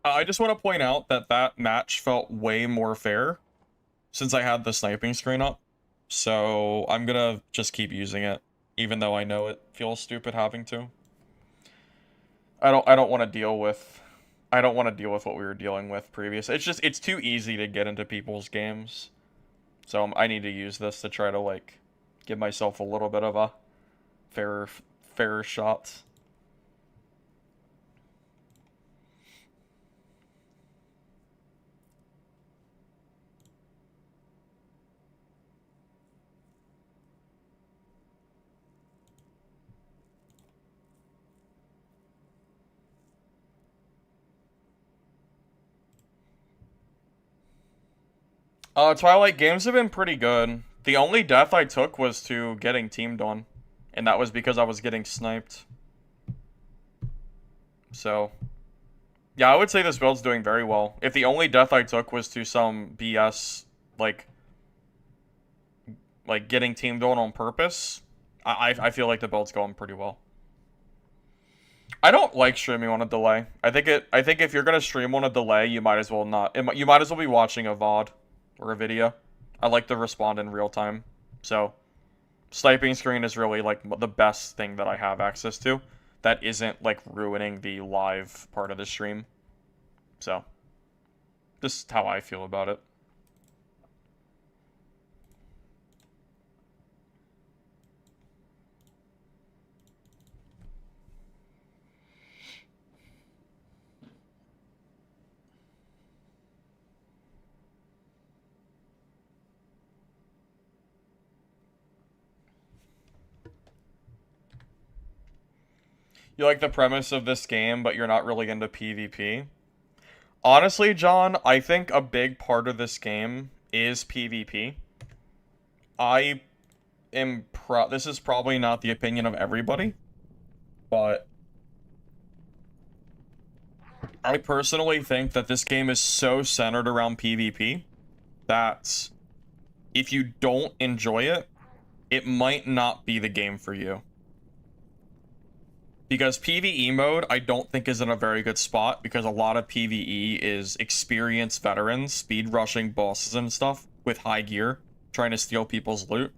I just want to point out that that match felt way more fair since I had the sniping screen up. So I'm gonna just keep using it, even though I know it feels stupid having to. I don't want to deal with what we were dealing with previous. It's too easy to get into people's games. So I need to use this to try to like give myself a little bit of a fairer shot. Twilight games have been pretty good. The only death I took was to getting teamed on, and that was because I was getting sniped. So, yeah, I would say this build's doing very well. If the only death I took was to some BS, like getting teamed on purpose, I feel like the build's going pretty well. I don't like streaming on a delay. I think if you're gonna stream on a delay, you might as well not. You might as well be watching a VOD or a video. I like to respond in real time. So, sniping screen is really like the best thing that I have access to that isn't like ruining the live part of the stream. So, just how I feel about it. You like the premise of this game, but you're not really into PvP. Honestly, John, I think a big part of this game is PvP. This is probably not the opinion of everybody, but I personally think that this game is so centered around PvP that if you don't enjoy it, it might not be the game for you. Because PvE mode, I don't think is in a very good spot, because a lot of PvE is experienced veterans speed rushing bosses and stuff with high gear, trying to steal people's loot.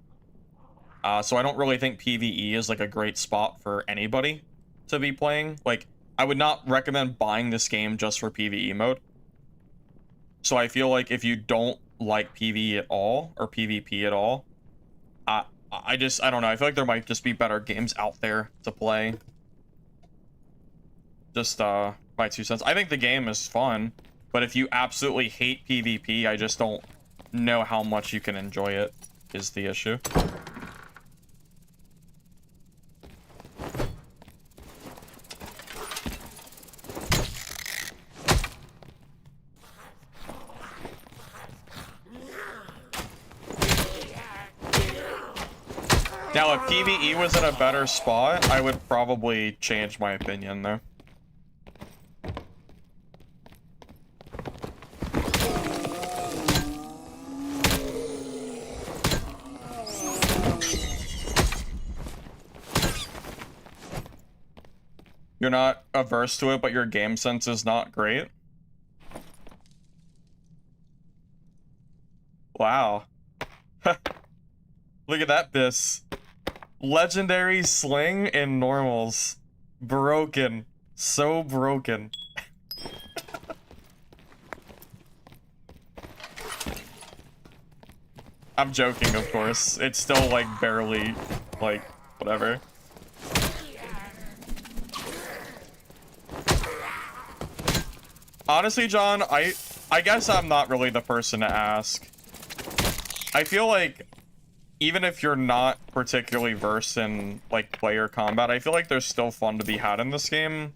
So I don't really think PvE is like a great spot for anybody to be playing. Like, I would not recommend buying this game just for PvE mode. So I feel like if you don't like PvE at all, or PvP at all, I don't know, I feel like there might just be better games out there to play. Just, my 2 cents. I think the game is fun, but if you absolutely hate PvP, I just don't know how much you can enjoy it, is the issue. Now, if PvE was in a better spot, I would probably change my opinion, though. You're not averse to it, but your game sense is not great? Wow. Look at that, Biss. Legendary Sling and normals. Broken. So broken. I'm joking, of course. It's still, like, barely, like, whatever. Honestly, John, I guess I'm not really the person to ask. I feel like even if you're not particularly versed in, like, player combat, I feel like there's still fun to be had in this game.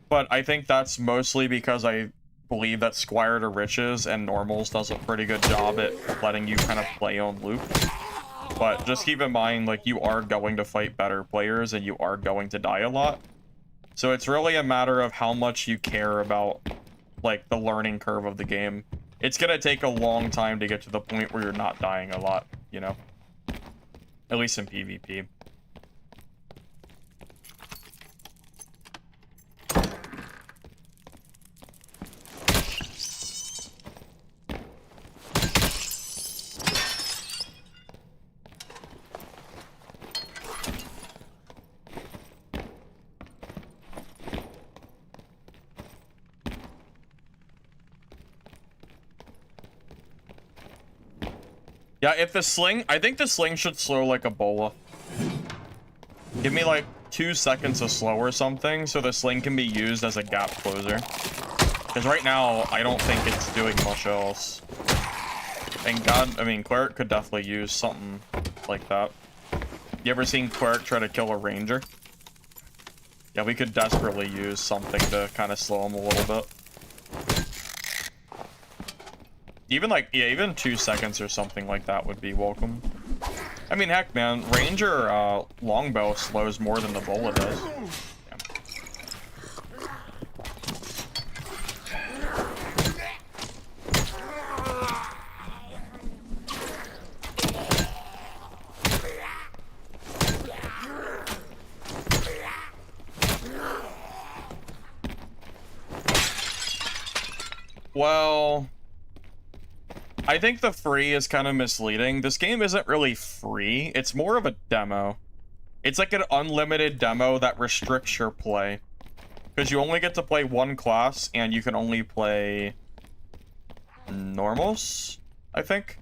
But I think that's mostly because I believe that Squire to Riches and Normals does a pretty good job at letting you kind of play on loop. But just keep in mind, like, you are going to fight better players and you are going to die a lot. So it's really a matter of how much you care about, like, the learning curve of the game. It's gonna take a long time to get to the point where you're not dying a lot, you know? At least in PvP. Yeah, if the sling... I think the sling should slow like Ebola. Give me like 2 seconds of slow or something, so the sling can be used as a gap closer. Because right now, I don't think it's doing much else. And God, I mean, Cleric could definitely use something like that. You ever seen Cleric try to kill a ranger? Yeah, we could desperately use something to kind of slow him a little bit. Even like, yeah, even 2 seconds or something like that would be welcome. I mean, heck, man, Ranger longbow slows more than the Bola does. Yeah. Well, I think the free is kind of misleading. This game isn't really free. It's more of a demo. It's like an unlimited demo that restricts your play. Because you only get to play one class, and you can only play normals, I think.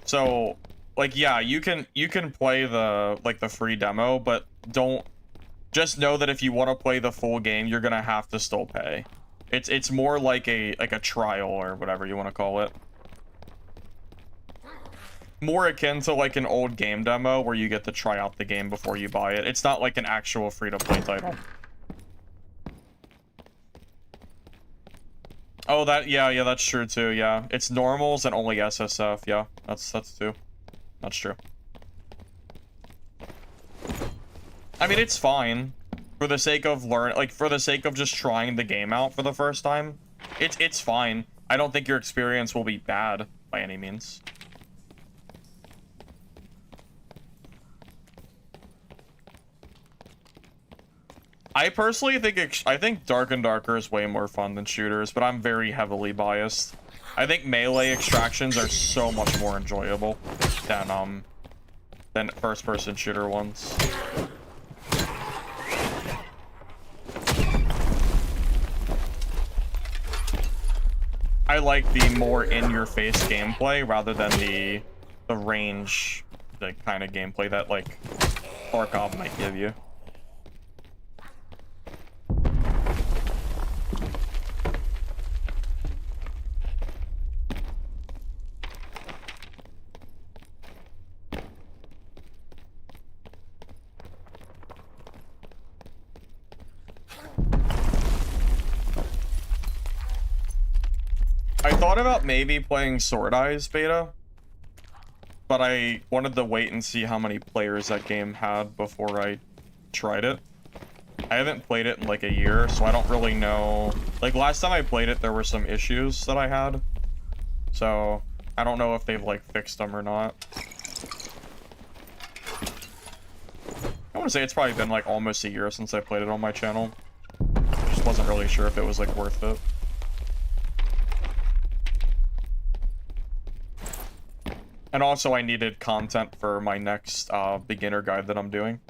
So, like, yeah, you can play the, like, the free demo, but don't... Just know that if you want to play the full game, you're gonna have to still pay. It's more like a trial or whatever you want to call it. more akin to like an old game demo where you get to try out the game before you buy it. It's not like an actual free-to-play title. Oh, yeah, that's true too, yeah. It's normals and only SSF, yeah. That's true. That's true. I mean, it's fine. For the sake of for the sake of just trying the game out for the first time, it's fine. I don't think your experience will be bad by any means. I personally think I think Dark and Darker is way more fun than shooters, but I'm very heavily biased. I think melee extractions are so much more enjoyable than first-person shooter ones. I like the more in-your-face gameplay rather than the range, the kind of gameplay that like Tarkov might give you. I thought about maybe playing Sword Eyes beta, but I wanted to wait and see how many players that game had before I tried it. I haven't played it in like a year, so I don't really know. Like last time I played it, there were some issues that I had, so I don't know if they've like fixed them or not. I want to say it's probably been like almost a year since I played it on my channel. Just wasn't really sure if it was like worth it. And also, I needed content for my next beginner guide that I'm doing.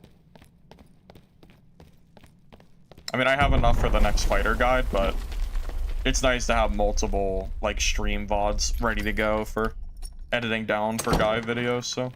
I mean, I have enough for the next fighter guide, but it's nice to have multiple, like, stream VODs ready to go for editing down for guide videos, so...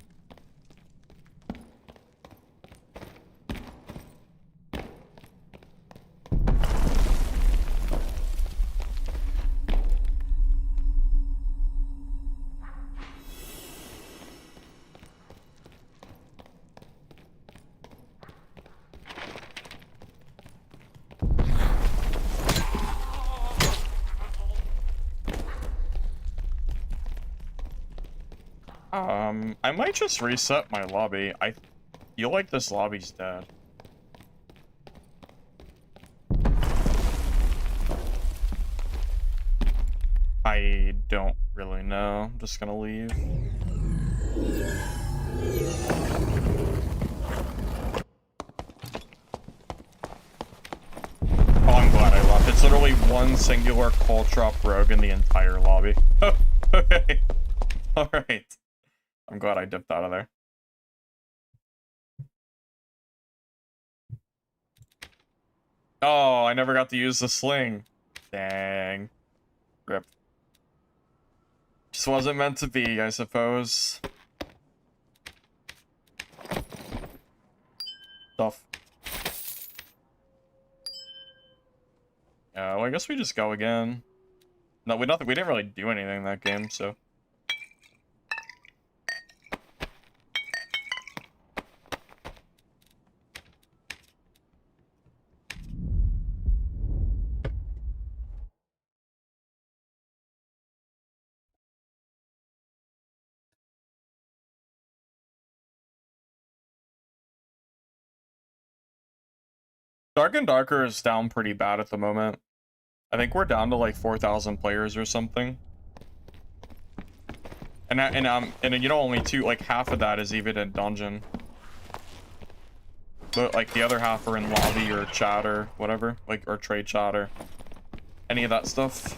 I might just reset my lobby. I feel like this lobby's dead. I don't really know. I'm just gonna leave. Oh, I'm glad I left. It's literally one singular call drop rogue in the entire lobby. Okay. Alright. I'm glad I dipped out of there. Oh, I never got to use the sling. Dang. Rip. Just wasn't meant to be, I suppose. Stuff. Well, I guess we just go again. No, we didn't really do anything in that game, so... Dark and Darker is down pretty bad at the moment. I think we're down to like 4,000 players or something. And you know, only like half of that is even in dungeon. But like the other half are in lobby or chat or whatever, like, or trade chat or any of that stuff.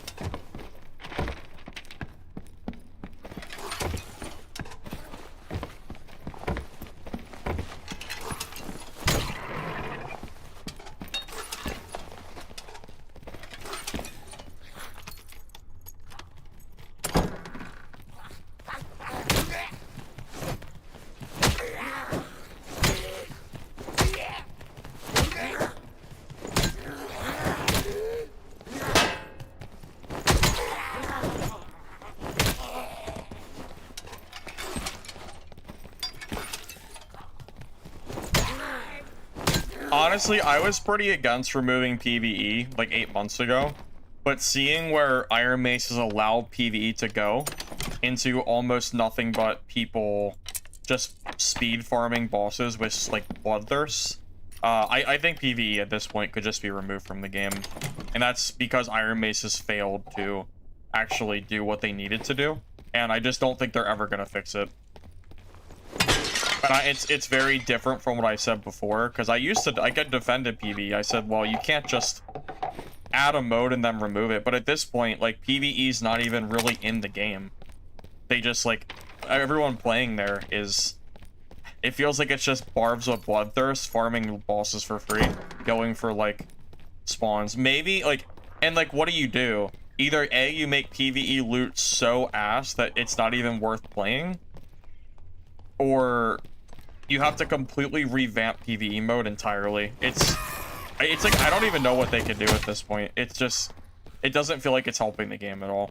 honestly, I was pretty against removing PvE like 8 months ago, but seeing where Iron Mace has allowed PvE to go into almost nothing but people just speed farming bosses with like bloodthirst, I think PvE at this point could just be removed from the game, and that's because Iron Mace has failed to actually do what they needed to do, and I just don't think they're ever gonna fix it. And it's very different from what I said before, because I get defended PvE. I said, well, you can't just add a mode and then remove it, but at this point, like, PvE's not even really in the game. They just, like, everyone playing there is, it feels like it's just barbs with bloodthirst, farming bosses for free, going for, like, spawns. Maybe, like, and, like, what do? Either A, you make PvE loot so ass that it's not even worth playing, or you have to completely revamp PvE mode entirely. It's like, I don't even know what they could do at this point. It's just, it doesn't feel like it's helping the game at all.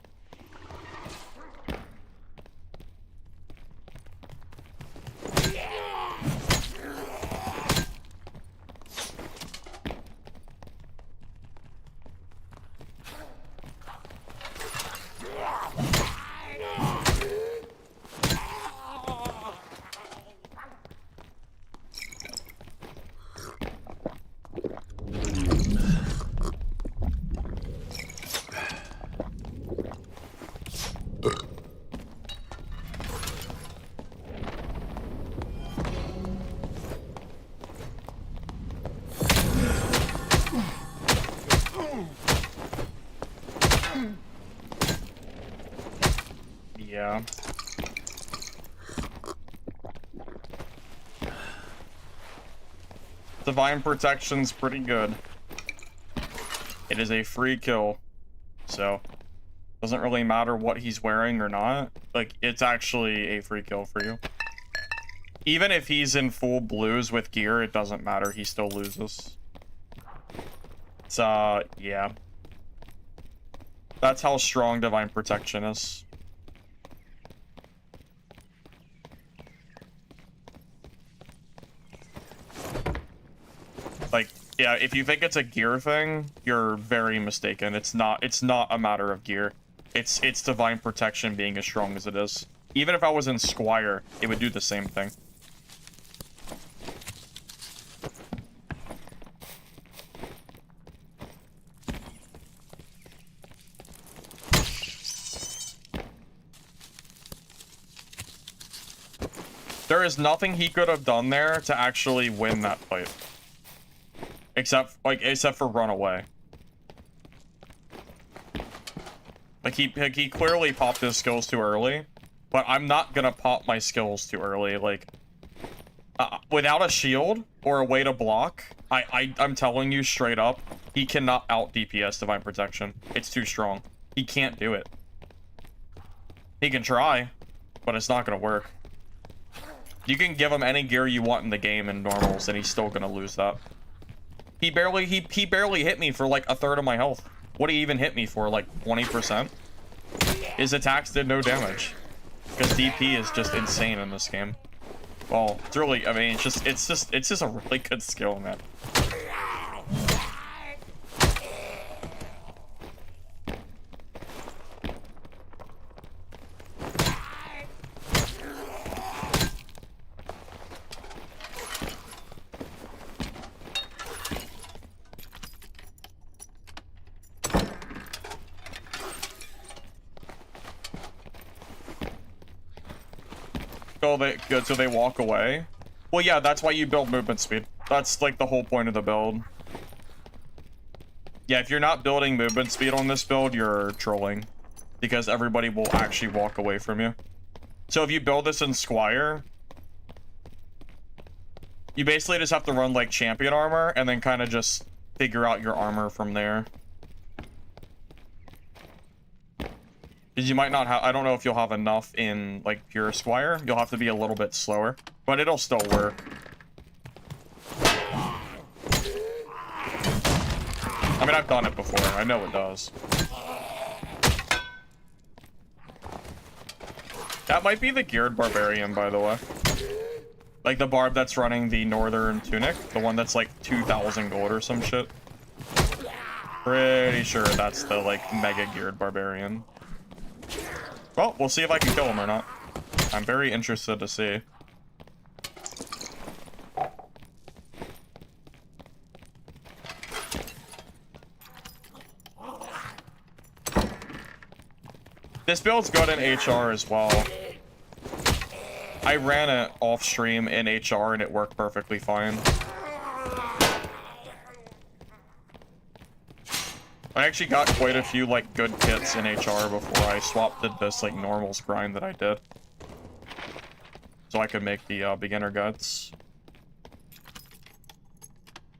Yeah. Divine Protection's pretty good. It is a free kill, so doesn't really matter what he's wearing or not. Like, it's actually a free kill for you. Even if he's in full blues with gear, it doesn't matter. He still loses. It's, yeah. That's how strong Divine Protection is. Like, yeah, if you think it's a gear thing, you're very mistaken. It's not a matter of gear. It's Divine Protection being as strong as it is. Even if I was in Squire, it would do the same thing. There is nothing he could have done there to actually win that fight. Except for run away. Like, he clearly popped his skills too early, but I'm not gonna pop my skills too early. Like, without a shield or a way to block, I'm telling you straight up, he cannot out DPS Divine Protection. It's too strong. He can't do it. He can try, but it's not gonna work. You can give him any gear you want in the game in normals, and he's still gonna lose that. He barely hit me for like a third of my health. What did he even hit me for? Like 20%? His attacks did no damage. Because DP is just insane in this game. Well, it's really, I mean, it's just a really good skill, man. So they walk away. Well, yeah, that's why you build movement speed. That's like the whole point of the build. Yeah, if you're not building movement speed on this build, you're trolling, because everybody will actually walk away from you. So if you build this in Squire, you basically just have to run like champion armor and then kind of just figure out your armor from there. Because you might not have, I don't know if you'll have enough in, like, pure Squire. You'll have to be a little bit slower, but it'll still work. I mean, I've done it before. I know it does. That might be the Geared Barbarian, by the way. Like the barb that's running the Northern Tunic, the one that's like 2,000 gold or some shit. Pretty sure that's the like mega geared barbarian. Well, we'll see if I can kill him or not. I'm very interested to see. This build's good in HR as well. I ran it off stream in HR and it worked perfectly fine. I actually got quite a few like good kits in HR before I swapped to this like normals grind that I did. So I could make the beginner guts.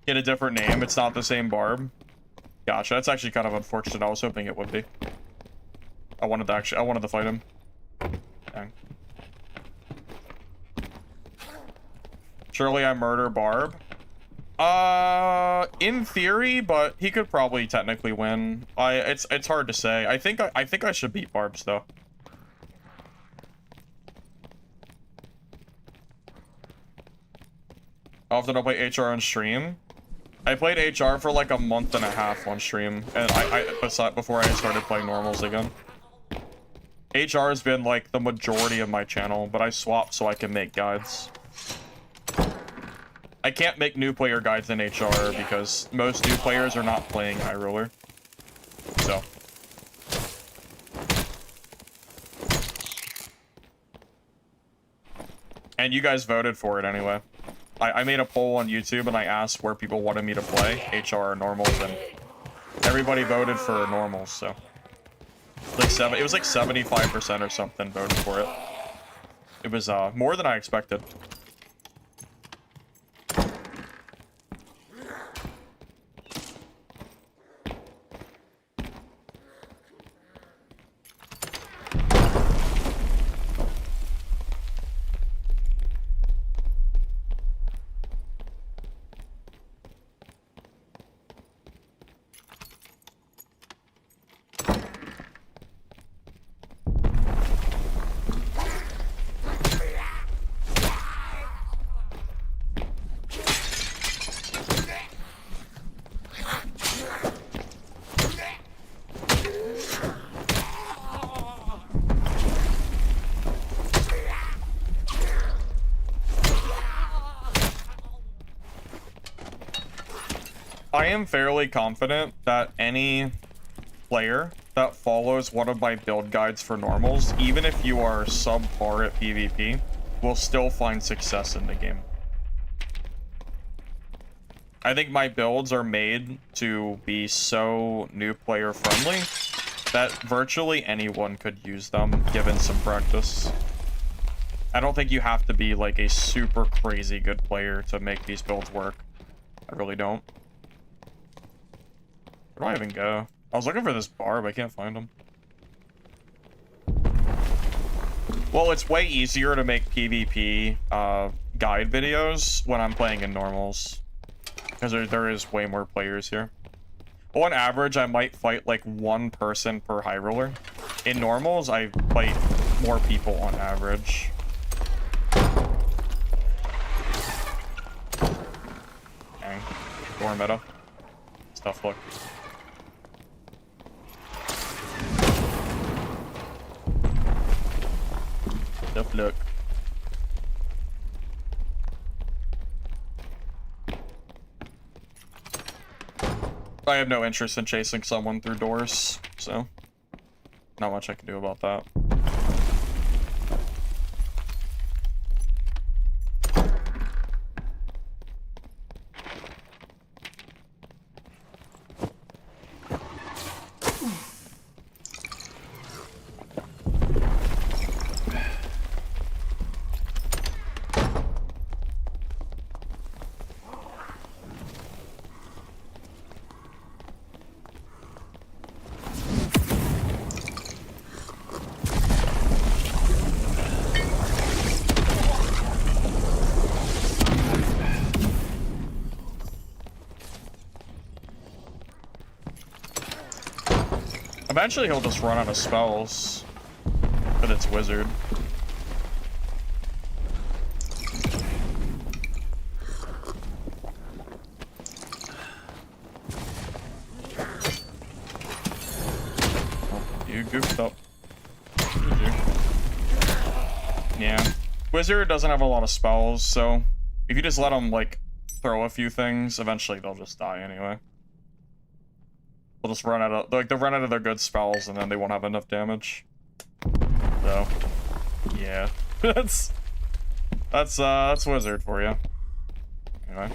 Get a different name, it's not the same barb. Gotcha, that's actually kind of unfortunate. I was hoping it would be. I wanted to fight him. Dang. Surely I murder Barb. In theory, but he could probably technically win. It's hard to say. I think I should beat Barbs though. How often I play HR on stream? I played HR for like a month and a half on stream, and before I started playing normals again. HR has been like the majority of my channel, but I swapped so I can make guides. I can't make new player guides in HR because most new players are not playing High Roller. So. And you guys voted for it anyway. I made a poll on YouTube and I asked where people wanted me to play, HR or normals, and everybody voted for normals, so. Like it was like 75% or something voted for it. It was more than I expected. I am fairly confident that any player that follows one of my build guides for normals, even if you are subpar at PvP, will still find success in the game. I think my builds are made to be so new player friendly that virtually anyone could use them given some practice. I don't think you have to be like a super crazy good player to make these builds work. I really don't. Where do I even go? I was looking for this barb, I can't find him. Well, it's way easier to make PvP guide videos when I'm playing in normals. Because there is way more players here. On average, I might fight like one person per high roller. In normals, I fight more people on average. Dang. Door meta. Stuff look. Tough luck. I have no interest in chasing someone through doors, so not much I can do about that. Eventually he'll just run out of spells, but it's wizard. You goofed up. Yeah. Wizard doesn't have a lot of spells, so if you just let them, like, throw a few things, eventually they'll just die anyway. They'll just run out of, like, they'll run out of their good spells, and then they won't have enough damage. So, yeah. that's Wizard for you. Anyway.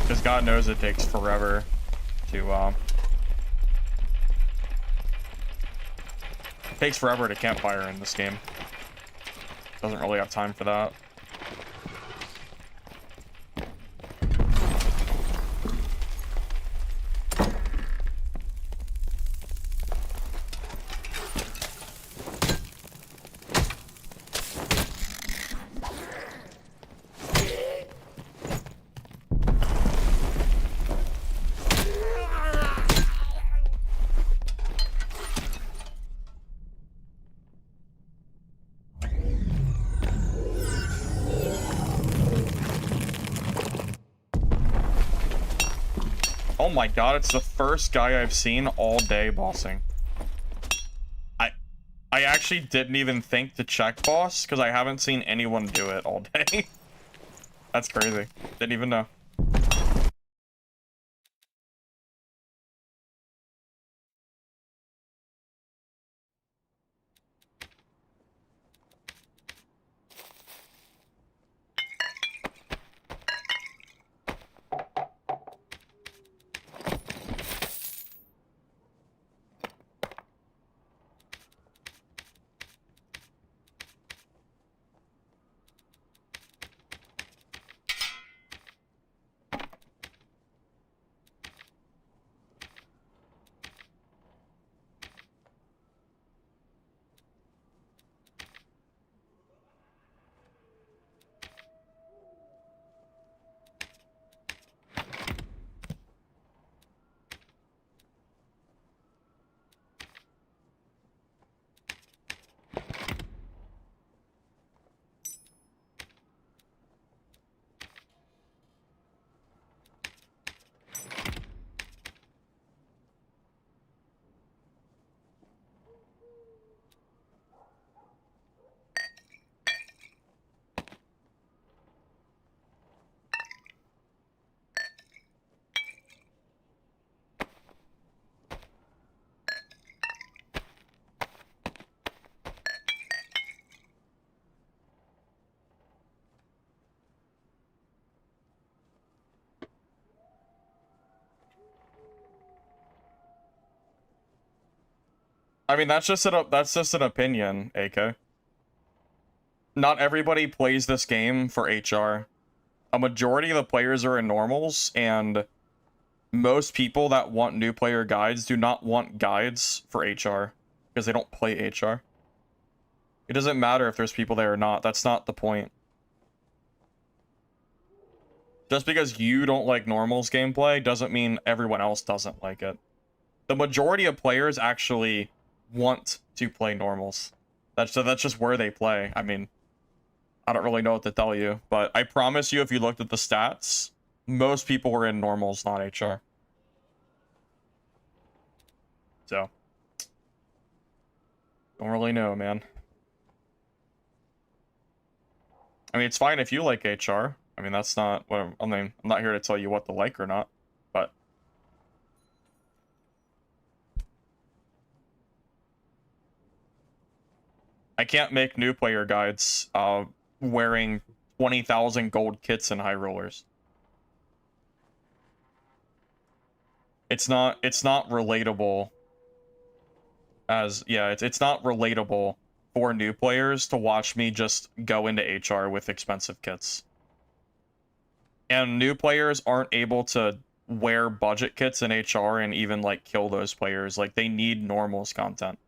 Because God knows it takes forever to, takes forever to campfire in this game. Doesn't really have time for that. Oh my god, it's the first guy I've seen all day bossing. I actually didn't even think to check boss, because I haven't seen anyone do it all day. That's crazy. Didn't even know. I mean, that's just an opinion, AK. Not everybody plays this game for HR. A majority of the players are in normals, and most people that want new player guides do not want guides for HR, because they don't play HR. It doesn't matter if there's people there or not, that's not the point. Just because you don't like normals gameplay doesn't mean everyone else doesn't like it. The majority of players actually want to play normals. That's just where they play. I mean, I don't really know what to tell you, but I promise you, if you looked at the stats, most people were in normals, not HR. So, don't really know, man. I mean, it's fine if you like HR. I mean, that's not what I mean. I'm not here to tell you what to like or not, but I can't make new player guides wearing 20,000 gold kits and high rollers. It's not relatable as, yeah, it's not relatable for new players to watch me just go into HR with expensive kits. And new players aren't able to wear budget kits in HR and even, like, kill those players. Like, they need normals content.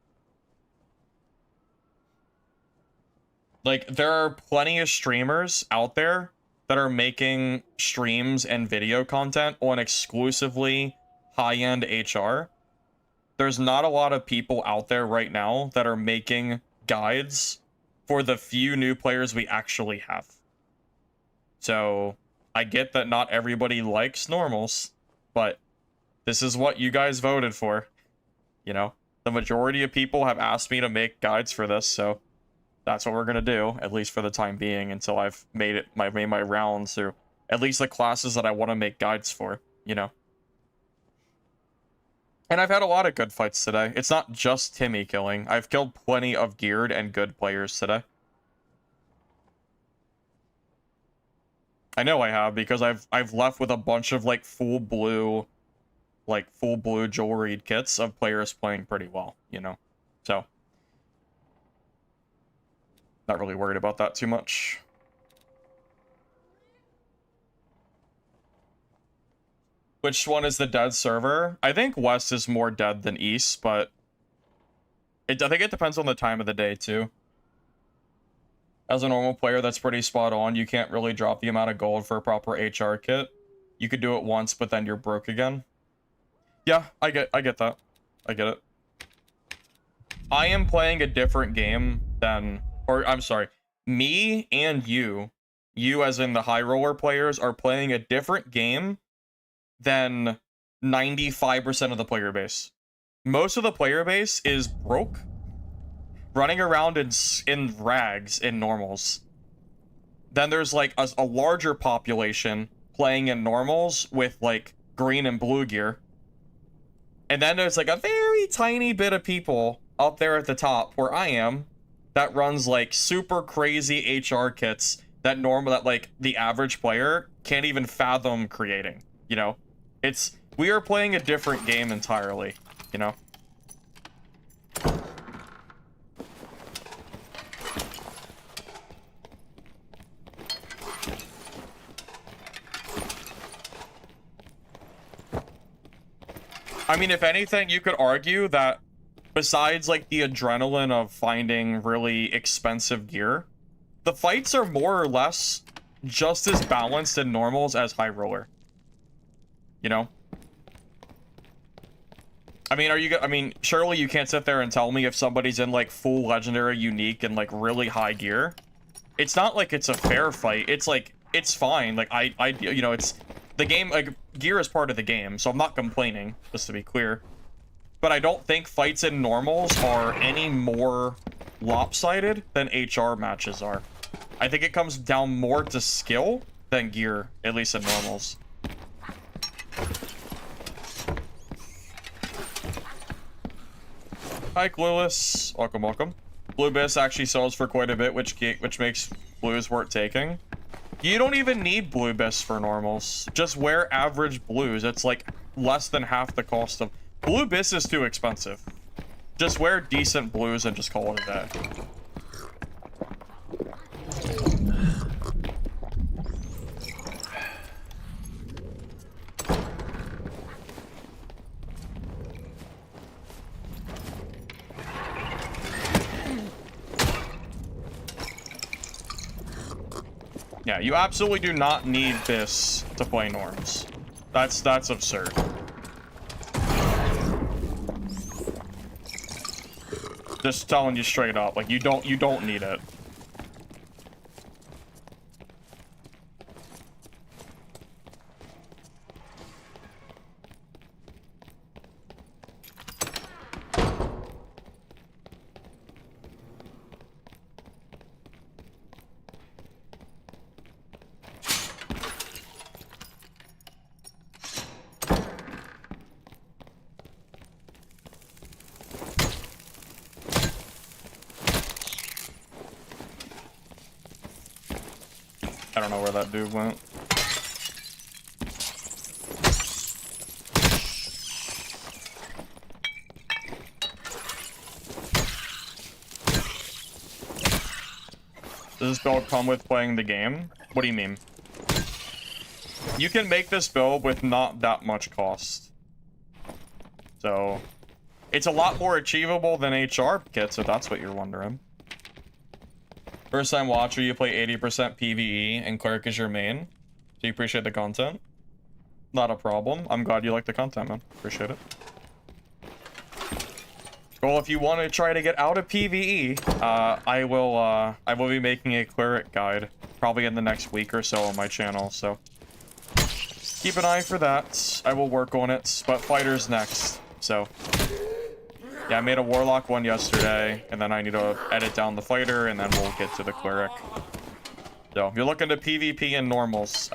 Like, there are plenty of streamers out there that are making streams and video content on exclusively high-end HR. There's not a lot of people out there right now that are making guides for the few new players we actually have. So I get that not everybody likes normals, but this is what you guys voted for. You know, the majority of people have asked me to make guides for this, so that's what we're gonna do, at least for the time being, until I've made my rounds through at least the classes that I want to make guides for, you know. And I've had a lot of good fights today. It's not just Timmy killing. I've killed plenty of geared and good players today. I know I have, because I've left with a bunch of like full blue jewelry kits of players playing pretty well, you know. So not really worried about that too much. Which one is the dead server? I think West is more dead than East, but I think it depends on the time of the day too. As a normal player, that's pretty spot on. You can't really drop the amount of gold for a proper HR kit. You could do it once, but then you're broke again. Yeah, I get that. I get it. I am playing a different game than, or I'm sorry, me and you as in the high roller players, are playing a different game than 95% of the player base. Most of the player base is broke, running around in rags in normals. Then there's like a larger population playing in normals with like green and blue gear. And then there's like a very tiny bit of people up there at the top where I am that runs like super crazy HR kits that like the average player can't even fathom creating, you know? We are playing a different game entirely, you know? I mean, if anything, you could argue that besides like the adrenaline of finding really expensive gear, the fights are more or less just as balanced in normals as high roller. You know? I mean, surely you can't sit there and tell me if somebody's in like full legendary unique and like really high gear. It's not like it's a fair fight. It's like, it's fine. Like you know, it's the game, like gear is part of the game, so I'm not complaining, just to be clear. But I don't think fights in normals are any more lopsided than HR matches are. I think it comes down more to skill than gear, at least in normals. Hi, Clueless. Welcome, welcome. Blue Biss actually sells for quite a bit, which makes blues worth taking. You don't even need Blue Biss for normals. Just wear average blues. It's like less than half the cost of... Blue Biss is too expensive. Just wear decent blues and just call it a day. Yeah, you absolutely do not need this to play norms. That's absurd. Just telling you straight up, like you don't need it. I don't know where that dude went. Does this build come with playing the game? What do you mean? You can make this build with not that much cost. So, it's a lot more achievable than HR kits, if that's what you're wondering. First time watcher, you play 80% PvE, and Cleric is your main. Do you appreciate the content? Not a problem. I'm glad you like the content, man. Appreciate it. Well, if you want to try to get out of PvE, I will be making a cleric guide probably in the next week or so on my channel, so keep an eye for that. I will work on it, but fighter's next. So yeah, I made a warlock one yesterday, and then I need to edit down the fighter, and then we'll get to the cleric. So if you're looking to PvP and normals,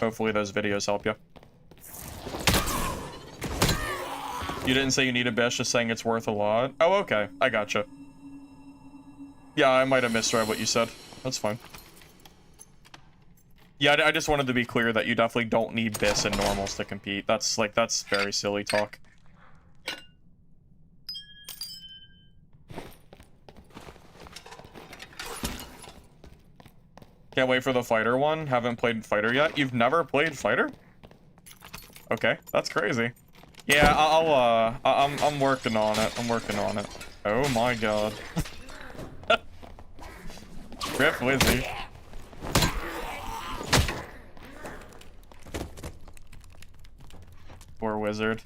hopefully those videos help you. You didn't say you need a bish, just saying it's worth a lot. Oh, okay. I gotcha. Yeah, I might have misread what you said. That's fine. Yeah, I just wanted to be clear that you definitely don't need bis and normals to compete. That's very silly talk. Can't wait for the fighter one. Haven't played fighter yet. You've never played fighter? Okay, that's crazy. Yeah, I'm working on it. I'm working on it. Oh my god. Rip Wizzy. Poor wizard.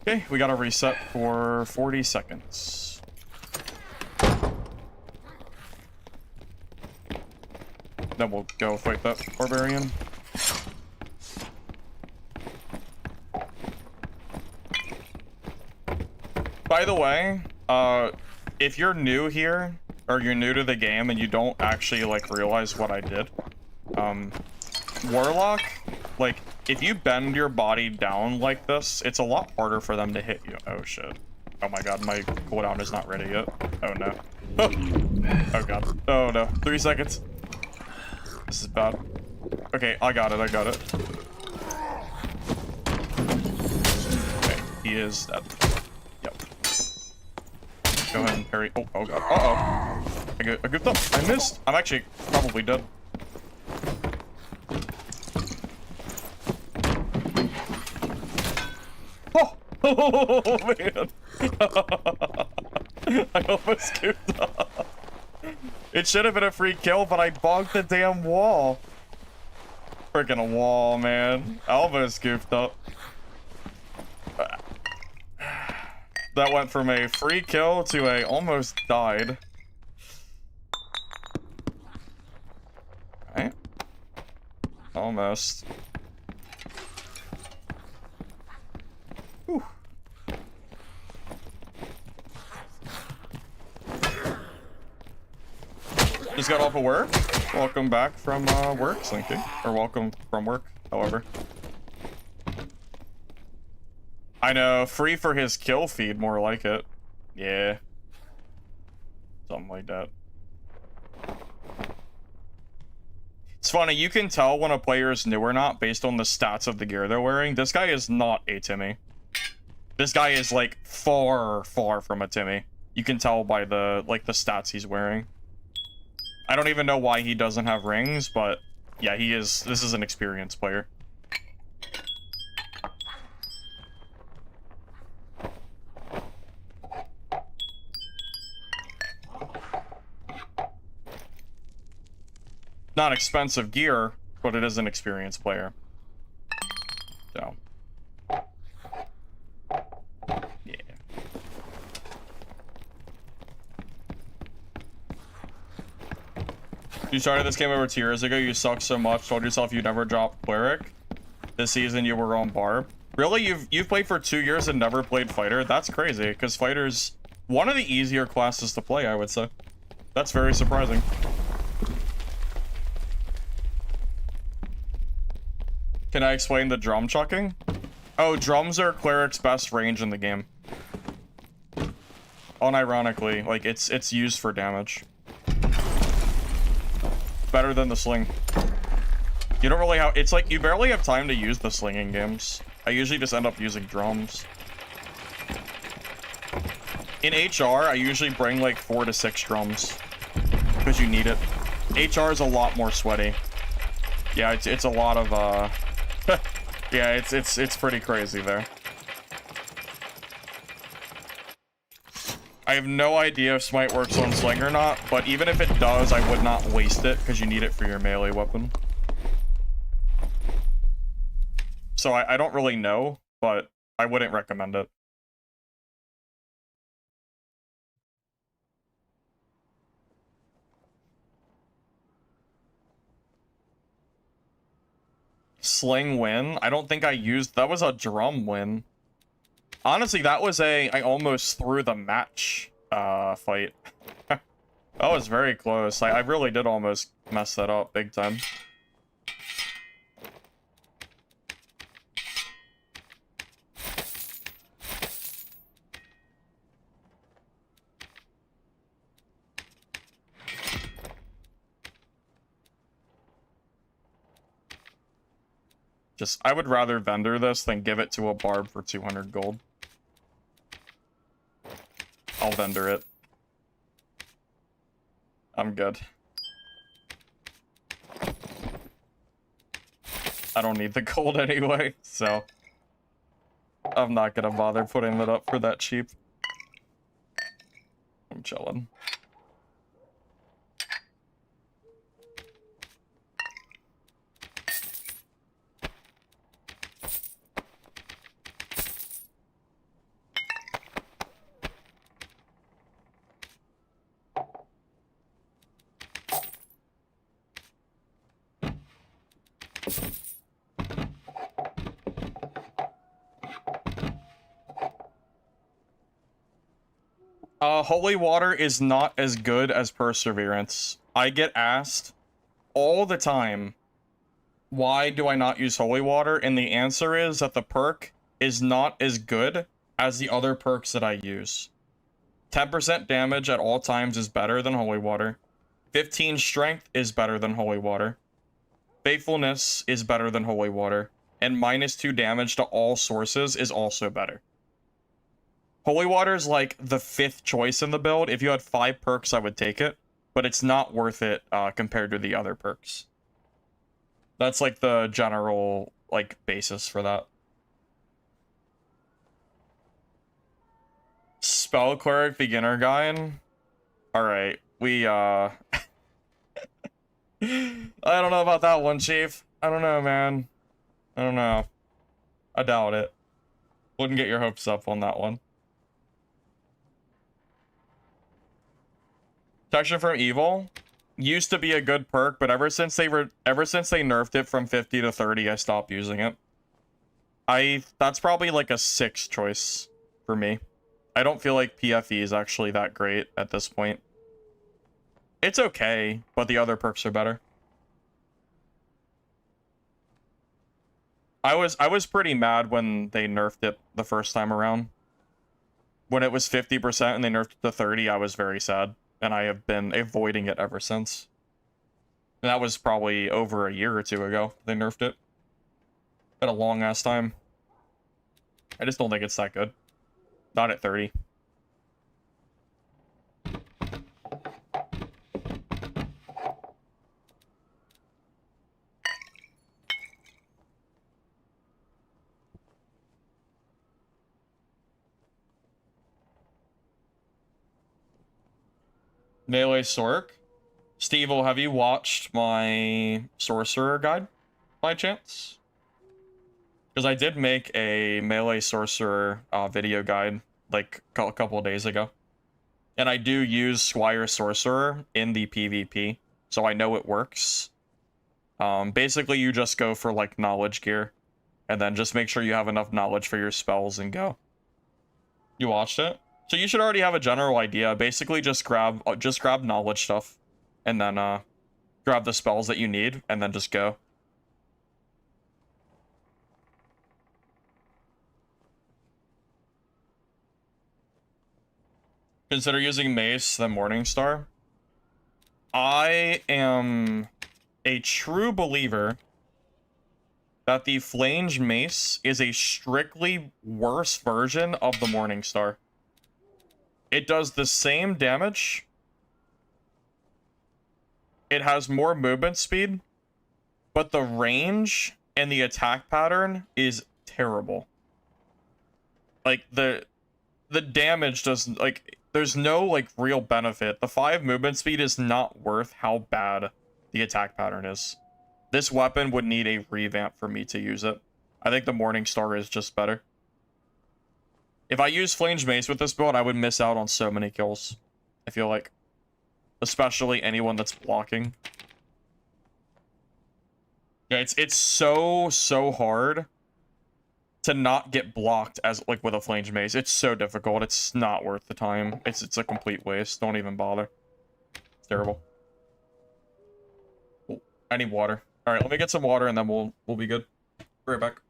Okay, we gotta reset for 40 seconds. Then we'll go fight that barbarian. By the way, if you're new here, or you're new to the game and you don't actually, like, realize what I did, Warlock, like, if you bend your body down like this, it's a lot harder for them to hit you. Oh, shit. Oh my god, my cooldown is not ready yet. Oh, no. Oh, oh god. Oh, no. 3 seconds. This is bad. Okay, I got it, I got it. Okay, he is dead. Yep. Go ahead and parry. Oh, oh god. Uh-oh. I goofed up. I missed. I'm actually probably dead. Oh man! I almost scooped up. It should have been a free kill, but I bogged the damn wall. Freaking wall, man. I almost goofed up. That went from a free kill to a almost died. Alright. Almost. Whew. Just got off of work. Welcome back from work, Slinky. Or welcome from work, however. I know, free for his kill feed, more like it. Yeah. Something like that. It's funny, you can tell when a player is new or not based on the stats of the gear they're wearing. This guy is not a Timmy. This guy is, like, far, far from a Timmy. You can tell by the, like, the stats he's wearing. I don't even know why he doesn't have rings, but yeah, he is. This is an experienced player. Not expensive gear, but it is an experienced player. So. Yeah. You started this game over 2 years ago, you suck so much, told yourself you'd never drop Cleric. This season you were on Barb. Really? You've played for 2 years and never played Fighter? That's crazy, because Fighter's one of the easier classes to play, I would say. That's very surprising. Can I explain the drum chucking? Oh, drums are Cleric's best range in the game. Unironically, like, it's used for damage. Better than the sling. You don't really have, it's like you barely have time to use the sling in games. I usually just end up using drums. In HR, I usually bring like 4 to 6 drums because you need it. HR is a lot more sweaty. Yeah, it's a lot of yeah, it's pretty crazy there. I have no idea if Smite works on Sling or not, but even if it does, I would not waste it because you need it for your melee weapon. So I don't really know, but I wouldn't recommend it. Sling win? I don't think I used... That was a drum win. Honestly, that was a... I almost threw the match fight. That was very close. I really did almost mess that up big time. Just, I would rather vendor this than give it to a barb for 200 gold. I'll vendor it. I'm good. I don't need the gold anyway, so I'm not gonna bother putting it up for that cheap. I'm chilling. Holy water is not as good as perseverance. I get asked all the time, why do I not use holy water? And the answer is that the perk is not as good as the other perks that I use. 10% damage at all times is better than holy water. 15 strength is better than holy water. Faithfulness is better than holy water. And -2 damage to all sources is also better. Holy water is like the 5th choice in the build. If you had 5 perks, I would take it, but it's not worth it compared to the other perks. That's like the general like basis for that. Spell Cleric beginner guide. All right, we I don't know about that one, Chief. I don't know, man. I don't know. I doubt it. Wouldn't get your hopes up on that one. Protection from Evil used to be a good perk, but ever since they nerfed it from 50 to 30, I stopped using it. That's probably like a 6th choice for me. I don't feel like PFE is actually that great at this point. It's okay, but the other perks are better. I was pretty mad when they nerfed it the first time around. When it was 50% and they nerfed it to 30, I was very sad. And I have been avoiding it ever since. And that was probably over a year or 2 ago they nerfed it. Been a long ass time. I just don't think it's that good. Not at 30. Melee Sork. Steve-O, have you watched my Sorcerer guide by chance? Because I did make a Melee Sorcerer video guide like a couple of days ago. And I do use Squire Sorcerer in the PvP, so I know it works. Basically, you just go for like knowledge gear, and then just make sure you have enough knowledge for your spells and go. You watched it? So you should already have a general idea. Basically, just grab knowledge stuff, and then grab the spells that you need, and then just go. Consider using Mace than Morningstar. I am a true believer that the Flange Mace is a strictly worse version of the Morningstar. It does the same damage. It has more movement speed, but the range and the attack pattern is terrible. Like, the damage doesn't, like, there's no, like, real benefit. The 5 movement speed is not worth how bad the attack pattern is. This weapon would need a revamp for me to use it. I think the Morningstar is just better. If I use Flame's Mace with this build, I would miss out on so many kills, I feel like. Especially anyone that's blocking. Yeah, it's so hard to not get blocked as, like, with a Flame's Mace. It's so difficult. It's not worth the time. It's a complete waste. Don't even bother. It's terrible. Oh, I need water. All right, let me get some water and then we'll be good. Be right back.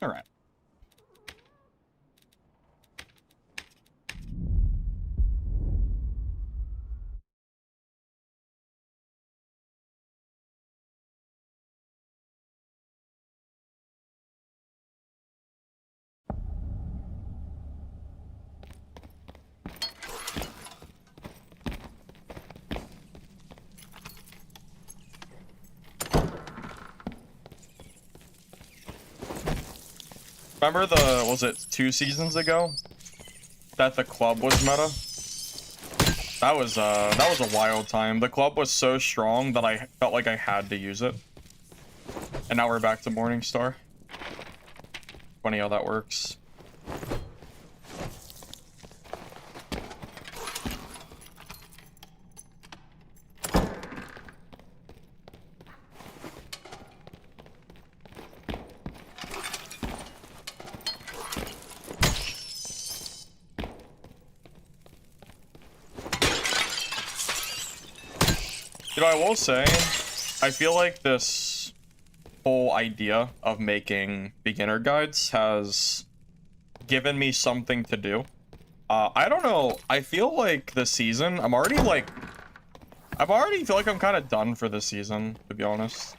All right. Remember was it 2 seasons ago that the club was meta? That was a wild time. The club was so strong that I felt like I had to use it. And now we're back to Morningstar. Funny how that works. You know, I will say, I feel like this whole idea of making beginner guides has given me something to do. I don't know, I feel like this season, I already feel like I'm kind of done for this season, to be honest.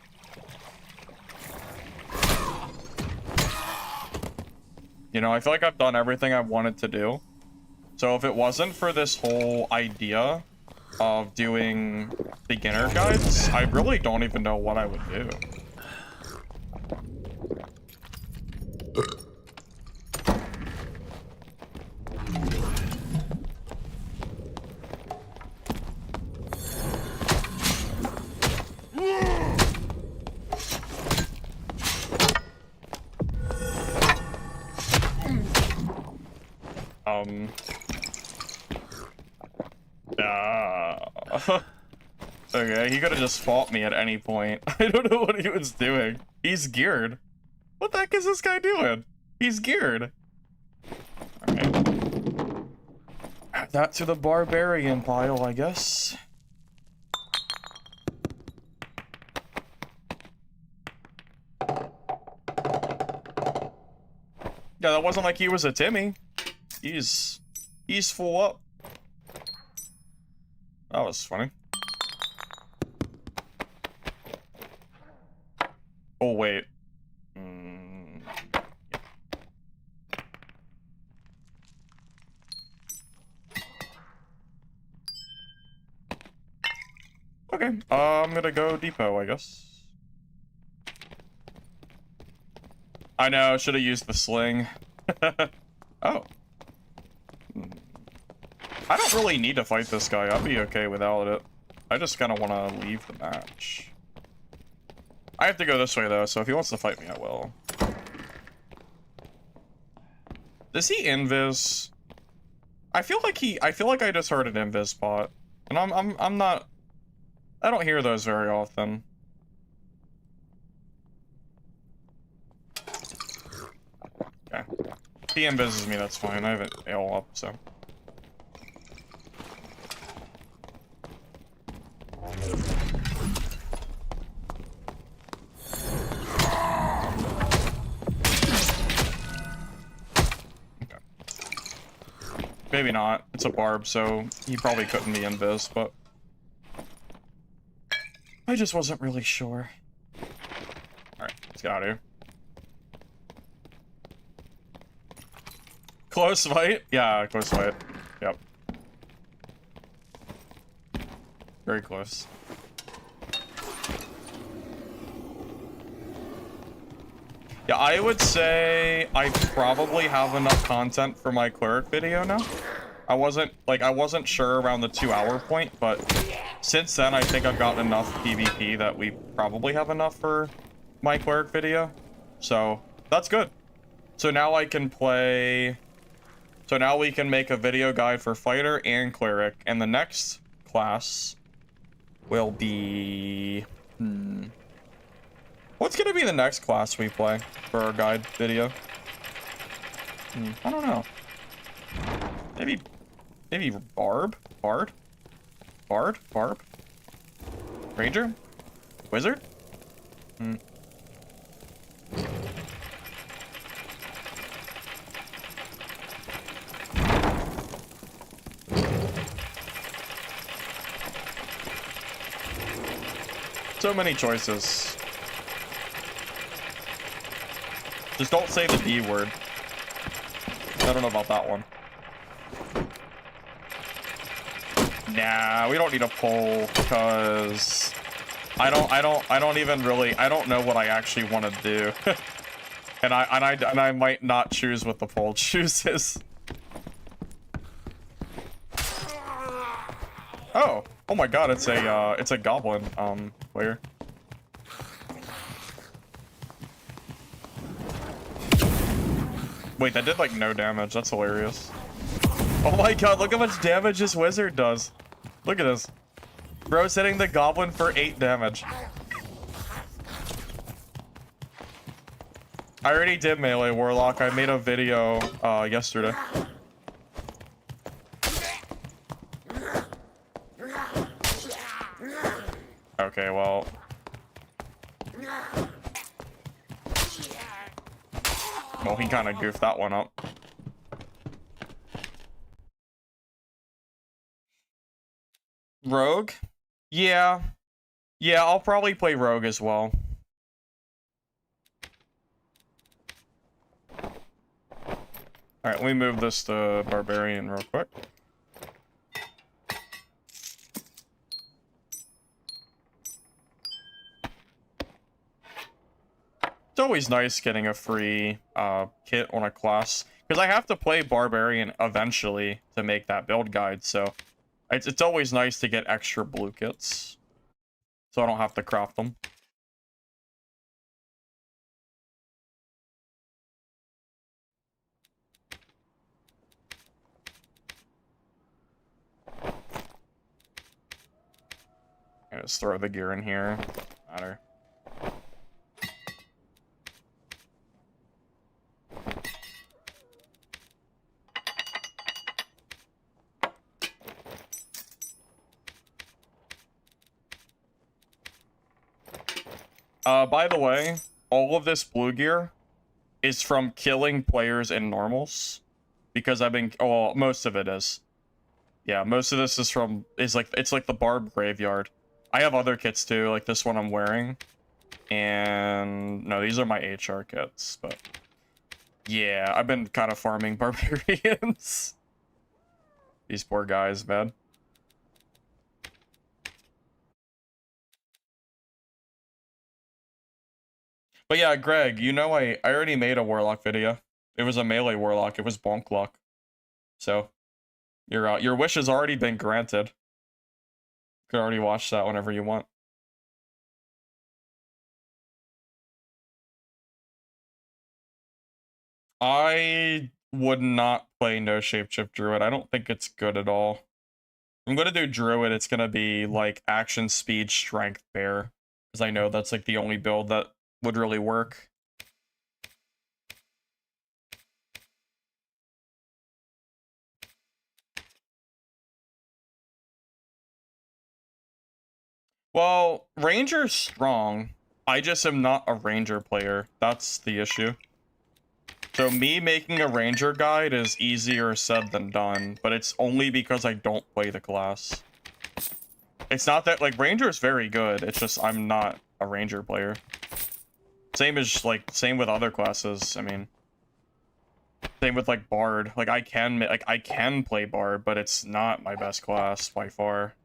You know, I feel like I've done everything I wanted to do. So if it wasn't for this whole idea of doing beginner guides, I really don't even know what I would do. Okay, he could have just fought me at any point. I don't know what he was doing. He's geared. What the heck is this guy doing? He's geared. Alright. Add that to the barbarian pile, I guess. Yeah, that wasn't like he was a Timmy. He's full up. That was funny. Oh, wait. Okay, I'm gonna go depot, I guess. I know, should have used the sling. Oh. I don't really need to fight this guy. I'll be okay without it. I just kind of want to leave the match. I have to go this way, though, so if he wants to fight me, I will. Does he invis? I feel like I just heard an invis spot. And I'm not... I don't hear those very often. Okay. If he invises me, that's fine. I have it all up, so... Maybe not. It's a barb, so he probably couldn't be invis, but... I just wasn't really sure. Alright, let's get out of here. Close fight? Yeah, close fight. Yep. Very close. Yeah, I would say I probably have enough content for my Cleric video now. I wasn't sure around the 2-hour point, but since then I think I've gotten enough PvP that we probably have enough for my Cleric video. So, that's good. So now I can play... So now we can make a video guide for Fighter and Cleric, and the next class will be... What's gonna be the next class we play for our guide video? I don't know. Maybe Barb? Bard? Bard? Barb? Ranger? Wizard? So many choices. Just don't say the D word. I don't know about that one. Nah, we don't need a poll because I don't know what I actually want to do. and I might not choose what the poll chooses. Oh my god, it's a goblin player. Wait, that did like no damage. That's hilarious. Oh my god, look how much damage this wizard does. Look at this. Bro's hitting the goblin for 8 damage. I already did melee warlock. I made a video yesterday. Okay, well. Well, he kind of goofed that one up. Rogue? Yeah. Yeah, I'll probably play Rogue as well. Alright, let me move this to Barbarian real quick. It's always nice getting a free kit on a class, because I have to play Barbarian eventually to make that build guide, so it's always nice to get extra blue kits, so I don't have to craft them. I just throw the gear in here. Matter. By the way, all of this blue gear is from killing players in normals. Because I've been... Oh, most of it is. Yeah, most of this is from... It's like the Barb Graveyard. I have other kits too, like this one I'm wearing. And... No, these are my HR kits, but... Yeah, I've been kind of farming barbarians. These poor guys, man. But yeah, Greg, you know I already made a Warlock video. It was a melee Warlock. It was Bonk Luck. So, your wish has already been granted. You can already watch that whenever you want. I would not play No Shapeshift Druid. I don't think it's good at all. I'm gonna do Druid. It's gonna be like action, speed, strength, bear. Because I know that's like the only build that would really work. Well, Ranger's strong. I just am not a Ranger player. That's the issue. So me making a Ranger guide is easier said than done, but it's only because I don't play the class. It's not that, like, Ranger is very good, it's just I'm not a Ranger player. Same with other classes, I mean. Same with, like, Bard. Like, I can play Bard, but it's not my best class by far.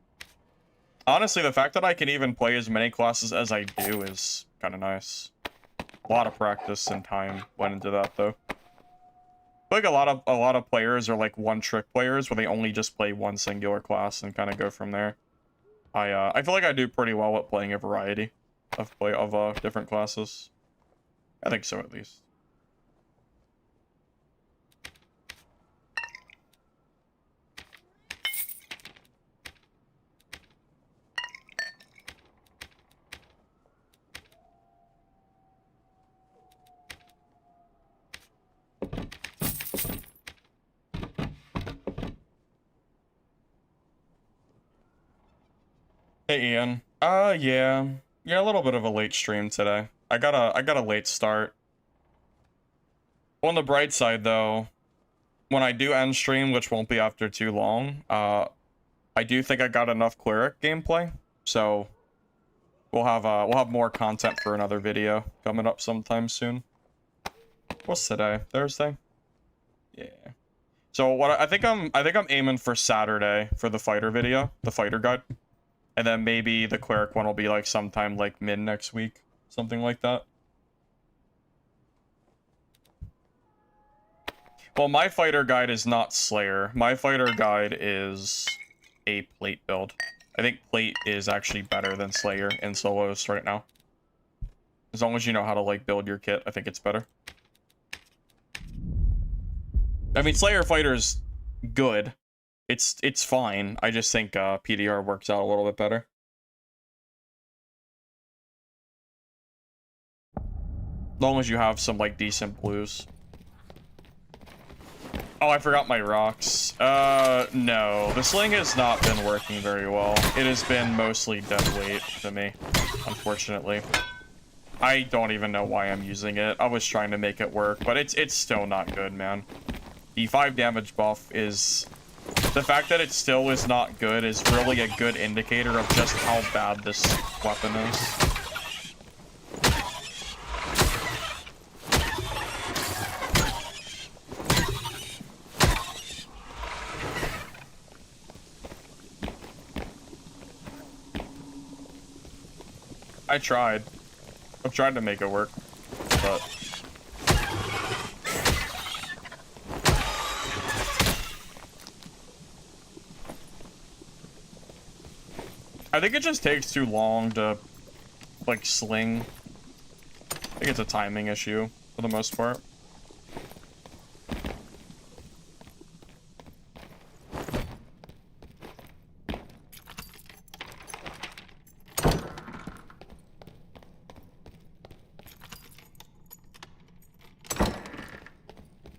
Honestly, the fact that I can even play as many classes as I do is kind of nice. A lot of practice and time went into that, though. I feel like a lot of players are like one-trick players where they only just play one singular class and kind of go from there. I feel like I do pretty well at playing a variety of different classes. I think so, at least. Hey Ian. Yeah. Yeah, a little bit of a late stream today. I got a late start. On the bright side though, when I do end stream, which won't be after too long, I do think I got enough Cleric gameplay. So we'll have more content for another video coming up sometime soon. What's today? Thursday? Yeah. So what I think I'm aiming for Saturday for the fighter video, the fighter guide. And then maybe the Cleric one will be like sometime like mid next week. Something like that. Well, my fighter guide is not Slayer. My fighter guide is a plate build. I think plate is actually better than Slayer in solos right now. As long as you know how to like build your kit, I think it's better. I mean, Slayer fighter's good. It's fine. I just think PDR works out a little bit better. As long as you have some like decent blues. Oh, I forgot my rocks. No. The sling has not been working very well. It has been mostly dead weight to me, unfortunately. I don't even know why I'm using it. I was trying to make it work, but it's still not good, man. The 5 damage buff is... The fact that it still is not good is really a good indicator of just how bad this weapon is. I tried. I've tried to make it work, but... I think it just takes too long to, like, sling. I think it's a timing issue, for the most part.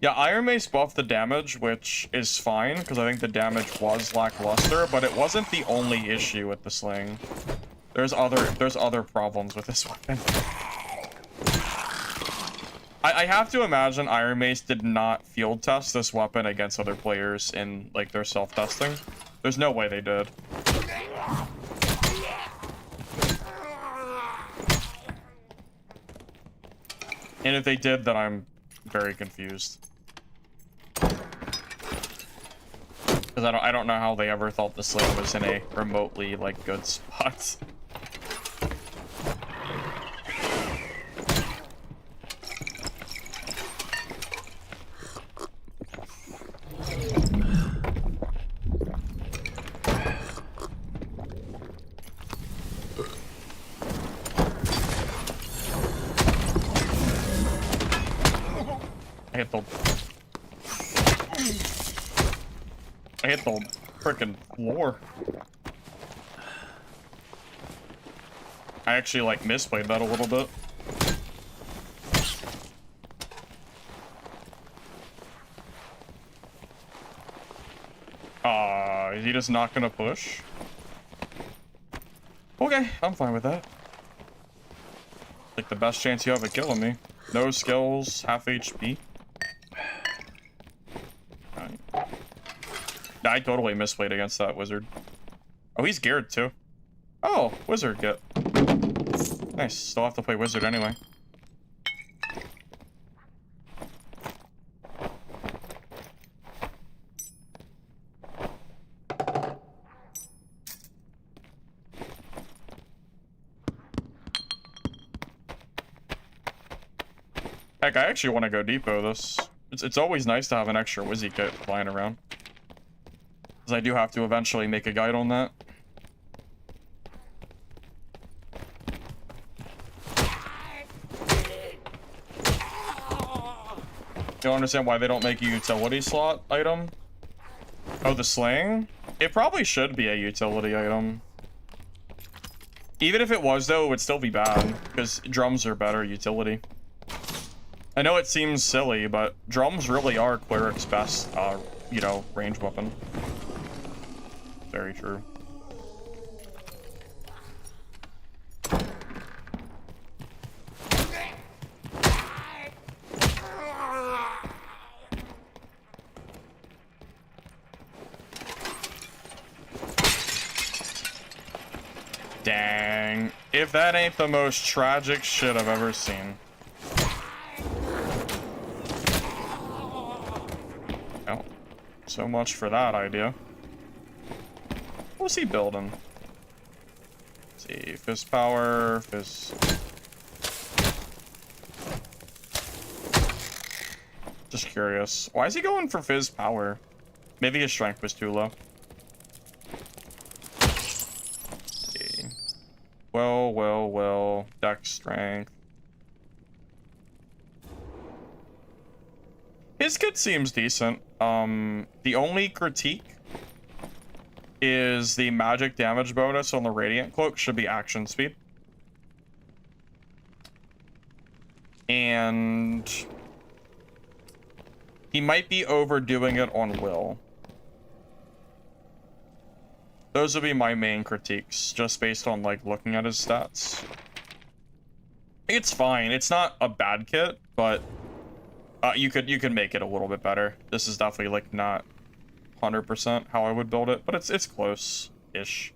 Yeah, Iron Mace buffed the damage, which is fine, because I think the damage was lackluster, but it wasn't the only issue with the sling. There's other problems with this weapon. I have to imagine Iron Mace did not field test this weapon against other players in, like, their self-testing. There's no way they did. And if they did, then I'm very confused. Because I don't know how they ever thought the sling was in a remotely, like, good spot. I hit the frickin' floor. I actually, like, misplayed that a little bit. Is he just not gonna push? Okay, I'm fine with that. Like, the best chance you have of killing me. No skills, half HP. I totally misplayed against that wizard. Oh, he's geared too. Oh, wizard get. Nice. Still have to play wizard anyway. Heck, I actually want to go depot this. It's always nice to have an extra wizzy kit flying around. Because I do have to eventually make a guide on that. You don't understand why they don't make a utility slot item? Oh, the sling? It probably should be a utility item. Even if it was, though, it would still be bad. Because drums are better utility. I know it seems silly, but drums really are Cleric's best, you know, range weapon. Very true. Dang. If that ain't the most tragic shit I've ever seen. Oh. So much for that idea. What's he building? Let's see, fist power, fist. Just curious. Why is he going for fizz power? Maybe his strength was too low. Let's see. Well. Dex strength. His kit seems decent. The only critique is the magic damage bonus on the Radiant Cloak should be action speed. And he might be overdoing it on will. Those would be my main critiques, just based on, like, looking at his stats. It's fine. It's not a bad kit, but you could make it a little bit better. This is definitely, like, not 100% how I would build it, but it's close-ish.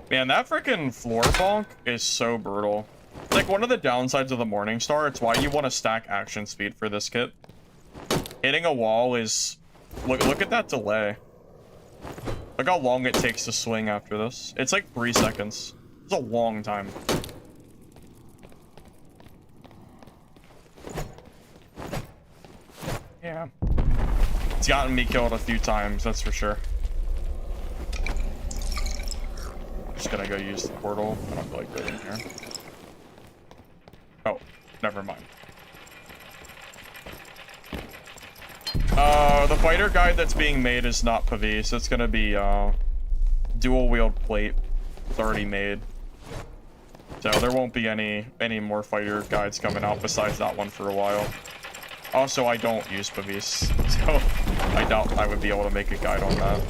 Man, that freaking floor bonk is so brutal. It's like one of the downsides of the Morningstar. It's why you want to stack action speed for this kit. Hitting a wall is... Look at that delay. Look how long it takes to swing after this. It's like 3 seconds. It's a long time. Yeah. It's gotten me killed a few times, that's for sure. Just gonna go use the portal. I don't feel like going in here. Oh, never mind. The fighter guide that's being made is not Pavis. It's gonna be dual wield plate. It's already made. So there won't be any more fighter guides coming out besides that one for a while. Also, I don't use Pavis, so I doubt I would be able to make a guide on that.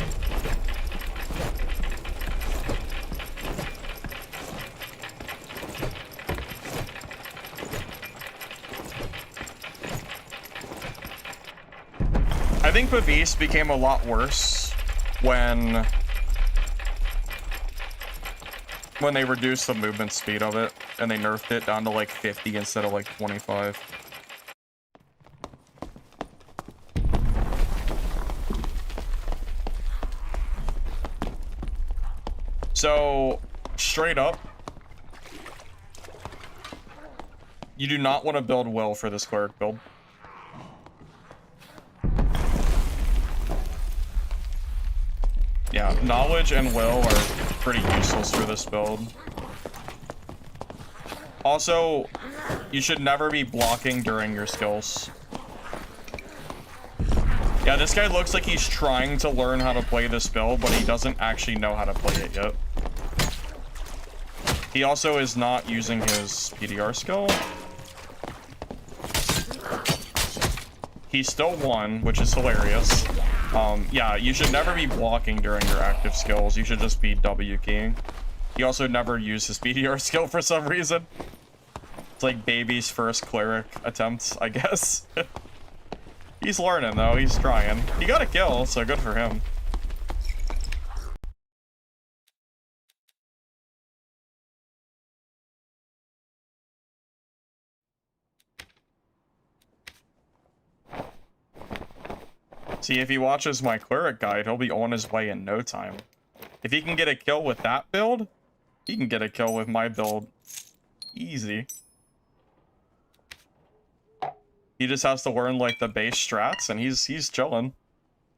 I think Pavis became a lot worse when they reduced the movement speed of it and they nerfed it down to like 50 instead of like 25. So, straight up, you do not want to build Will for this Cleric build. Yeah, Knowledge and Will are pretty useless for this build. Also, you should never be blocking during your skills. Yeah, this guy looks like he's trying to learn how to play this build, but he doesn't actually know how to play it yet. He also is not using his PDR skill. He still won, which is hilarious. Yeah, you should never be blocking during your active skills. You should just be W keying. He also never used his PDR skill for some reason. It's like baby's first Cleric attempt, I guess. He's learning, though. He's trying. He got a kill, so good for him. See, if he watches my Cleric guide, he'll be on his way in no time. If he can get a kill with that build, he can get a kill with my build. Easy. He just has to learn, like, the base strats, and he's chilling.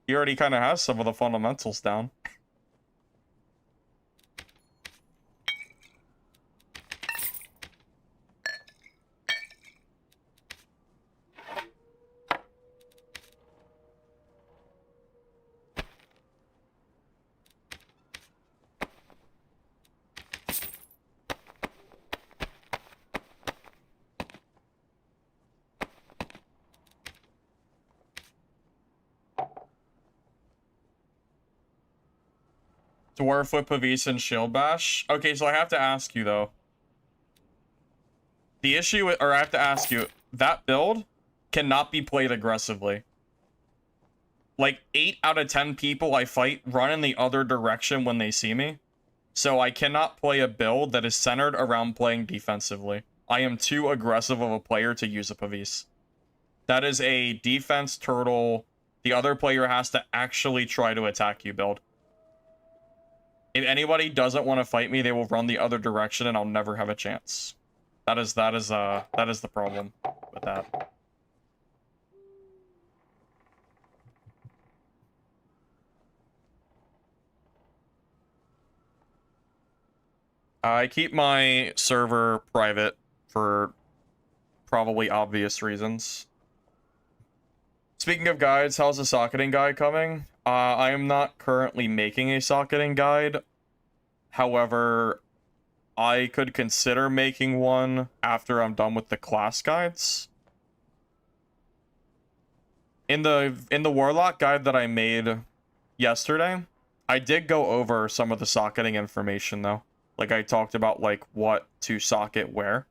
He already kind of has some of the fundamentals down. Dwarf with Pavis and Shield Bash. Okay, so I have to ask you, though. The issue, or I have to ask you, that build cannot be played aggressively. Like, 8 out of 10 people I fight run in the other direction when they see me. So I cannot play a build that is centered around playing defensively. I am too aggressive of a player to use a Pavis. That is a defense turtle. The other player has to actually try to attack you build. If anybody doesn't want to fight me, they will run the other direction and I'll never have a chance. That is the problem with that. I keep my server private for probably obvious reasons. Speaking of guides, how's the socketing guide coming? I am not currently making a socketing guide. However, I could consider making one after I'm done with the class guides. In the Warlock guide that I made yesterday, I did go over some of the socketing information though. Like I talked about like what to socket where.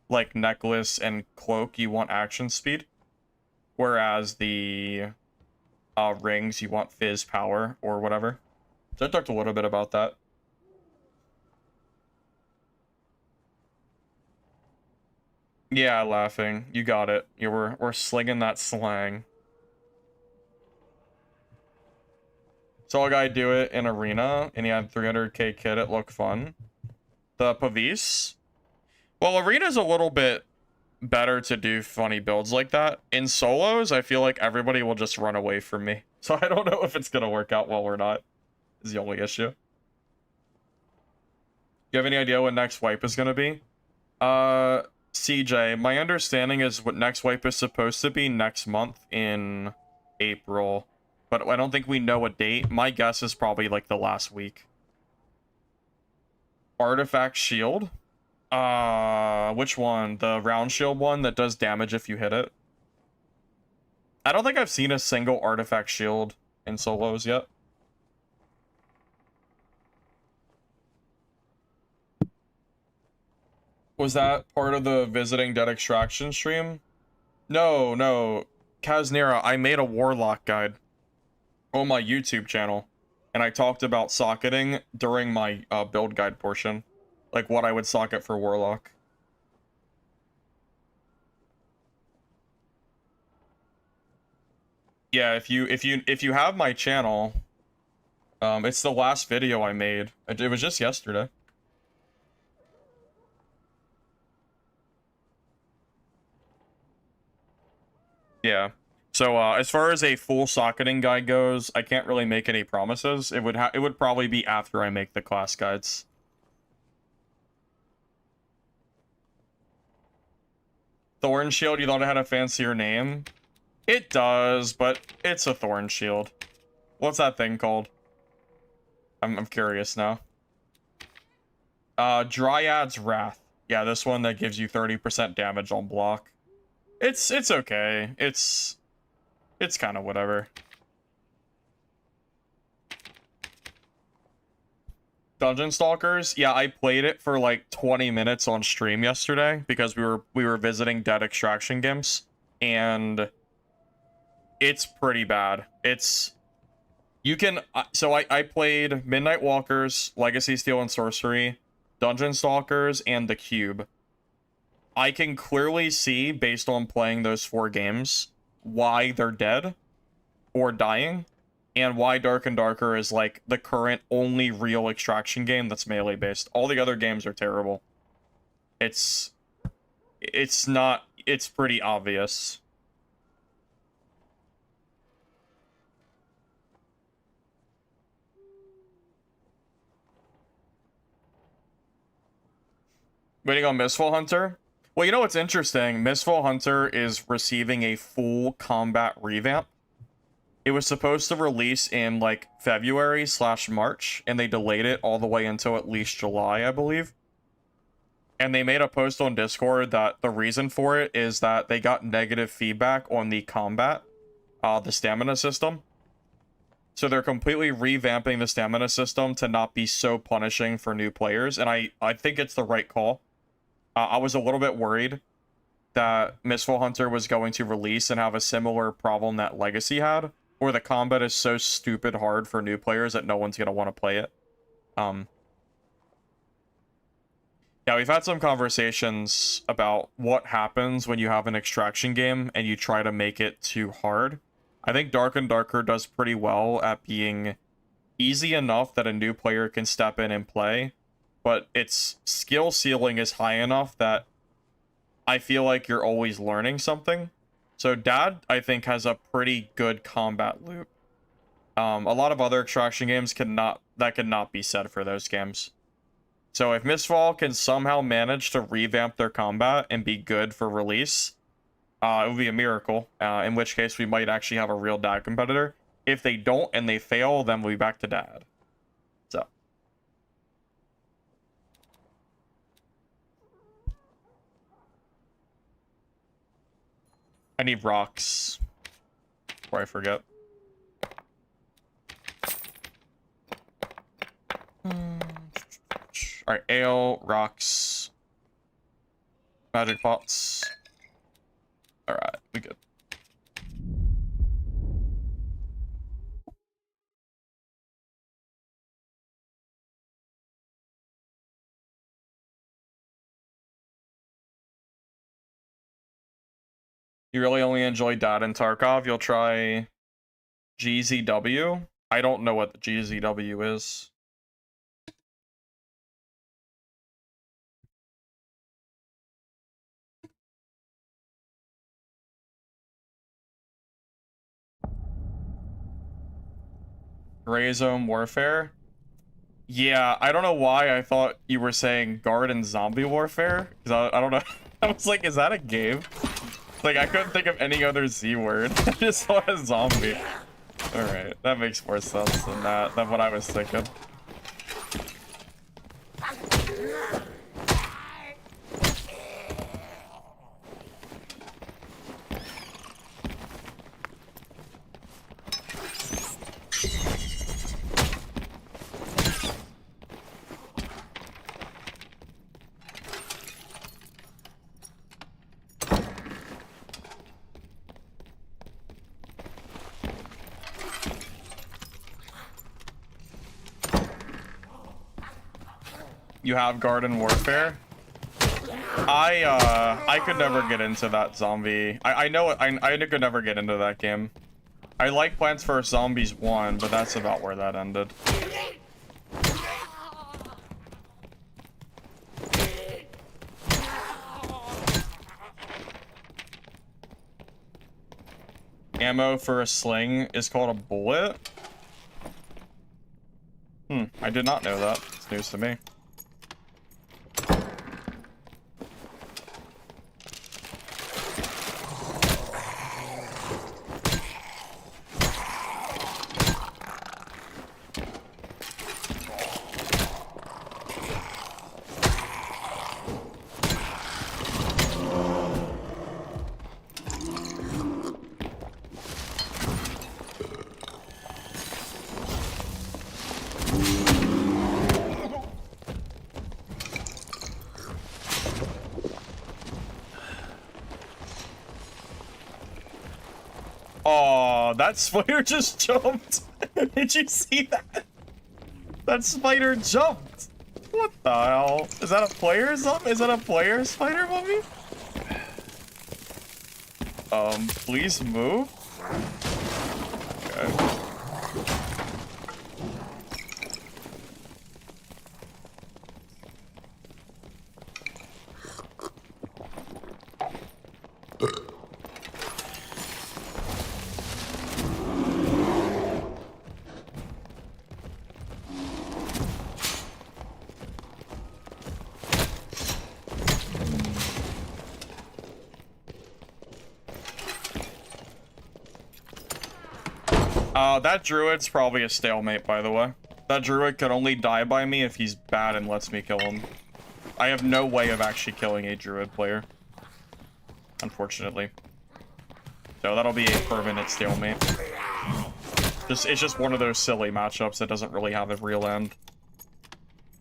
Like necklace and cloak you want action speed. Whereas the rings you want fizz power or whatever. So I talked a little bit about that. Yeah, laughing. You got it. We're slinging that slang. Saw a guy do it in Arena, and he had 300k kit. It looked fun. The Pavis? Well, Arena's a little bit better to do funny builds like that. In solos, I feel like everybody will just run away from me. So I don't know if it's gonna work out well or not. Is the only issue. You have any idea what next wipe is gonna be? CJ, my understanding is what next wipe is supposed to be next month in April. But I don't think we know a date. My guess is probably like the last week. Artifact shield? Which one? The round shield one that does damage if you hit it? I don't think I've seen a single artifact shield in solos yet. Was that part of the visiting dead extraction stream? No, no. Kaznira, I made a warlock guide on my YouTube channel, and I talked about socketing during my build guide portion, like what I would socket for warlock. Yeah, if you have my channel, it's the last video I made. It was just yesterday. Yeah. So as far as a full socketing guide goes, I can't really make any promises. It would probably be after I make the class guides. Thorn shield, you thought it had a fancier name? It does, but it's a thorn shield. What's that thing called? I'm curious now. Dryad's Wrath. Yeah, this one that gives you 30% damage on block. It's okay. It's kind of whatever. Dungeon Stalkers? Yeah, I played it for like 20 minutes on stream yesterday because we were visiting dead extraction games, and it's pretty bad. You can so I played Midnight Walkers, Legacy Steel and Sorcery, Dungeon Stalkers, and The Cube. I can clearly see, based on playing those 4 games, why they're dead or dying, and why Dark and Darker is like the current only real extraction game that's melee based. All the other games are terrible. It's pretty obvious. Waiting on Mistfall Hunter? Well, you know what's interesting? Mistfall Hunter is receiving a full combat revamp. It was supposed to release in like February/March, and they delayed it all the way until at least July, I believe. And they made a post on Discord that the reason for it is that they got negative feedback on the combat, the stamina system. So they're completely revamping the stamina system to not be so punishing for new players, and I think it's the right call. I was a little bit worried that Mistfall Hunter was going to release and have a similar problem that Legacy had, where the combat is so stupid hard for new players that no one's going to want to play it. Yeah, we've had some conversations about what happens when you have an extraction game and you try to make it too hard. I think Dark and Darker does pretty well at being easy enough that a new player can step in and play, but its skill ceiling is high enough that I feel like you're always learning something. So Dad, I think, has a pretty good combat loop. A lot of other extraction games cannot be said for those games. So if Mistfall can somehow manage to revamp their combat and be good for release, it would be a miracle, in which case we might actually have a real Dad competitor. If they don't and they fail, then we'll be back to Dad. So. I need rocks before I forget. Alright, ale, rocks, magic pots. Alright, we good. You really only enjoy Dad and Tarkov? You'll try GZW? I don't know what the GZW is. Gray Zone Warfare? Yeah, I don't know why I thought you were saying Guard and Zombie Warfare. Because I don't know. I was like, is that a game? Like, I couldn't think of any other Z word. I just saw a zombie. Alright, that makes more sense than what I was thinking. You have Garden Warfare? I could never get into that zombie. I know it. I could never get into that game. I like Plants vs. Zombies 1, but that's about where that ended. Ammo for a sling is called a bullet? I did not know that. It's news to me. Oh, that spider just jumped. Did you see that? That spider jumped. What the hell? Is that a player or something? Is that a player spider mummy? Please move. Okay. That druid's probably a stalemate, by the way. That druid could only die by me if he's bad and lets me kill him. I have no way of actually killing a druid player, unfortunately. So that'll be a permanent stalemate. It's just one of those silly matchups that doesn't really have a real end.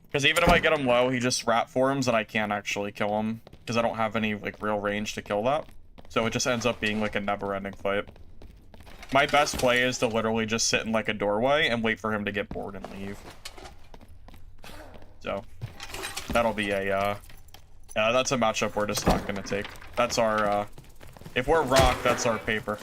Because even if I get him low, he just rat forms and I can't actually kill him. Because I don't have any, like, real range to kill that. So it just ends up being, like, a never-ending fight. My best play is to literally just sit in, like, a doorway and wait for him to get bored and leave. So, that'll be a, yeah, that's a matchup we're just not gonna take. That's our, if we're rock, that's our paper.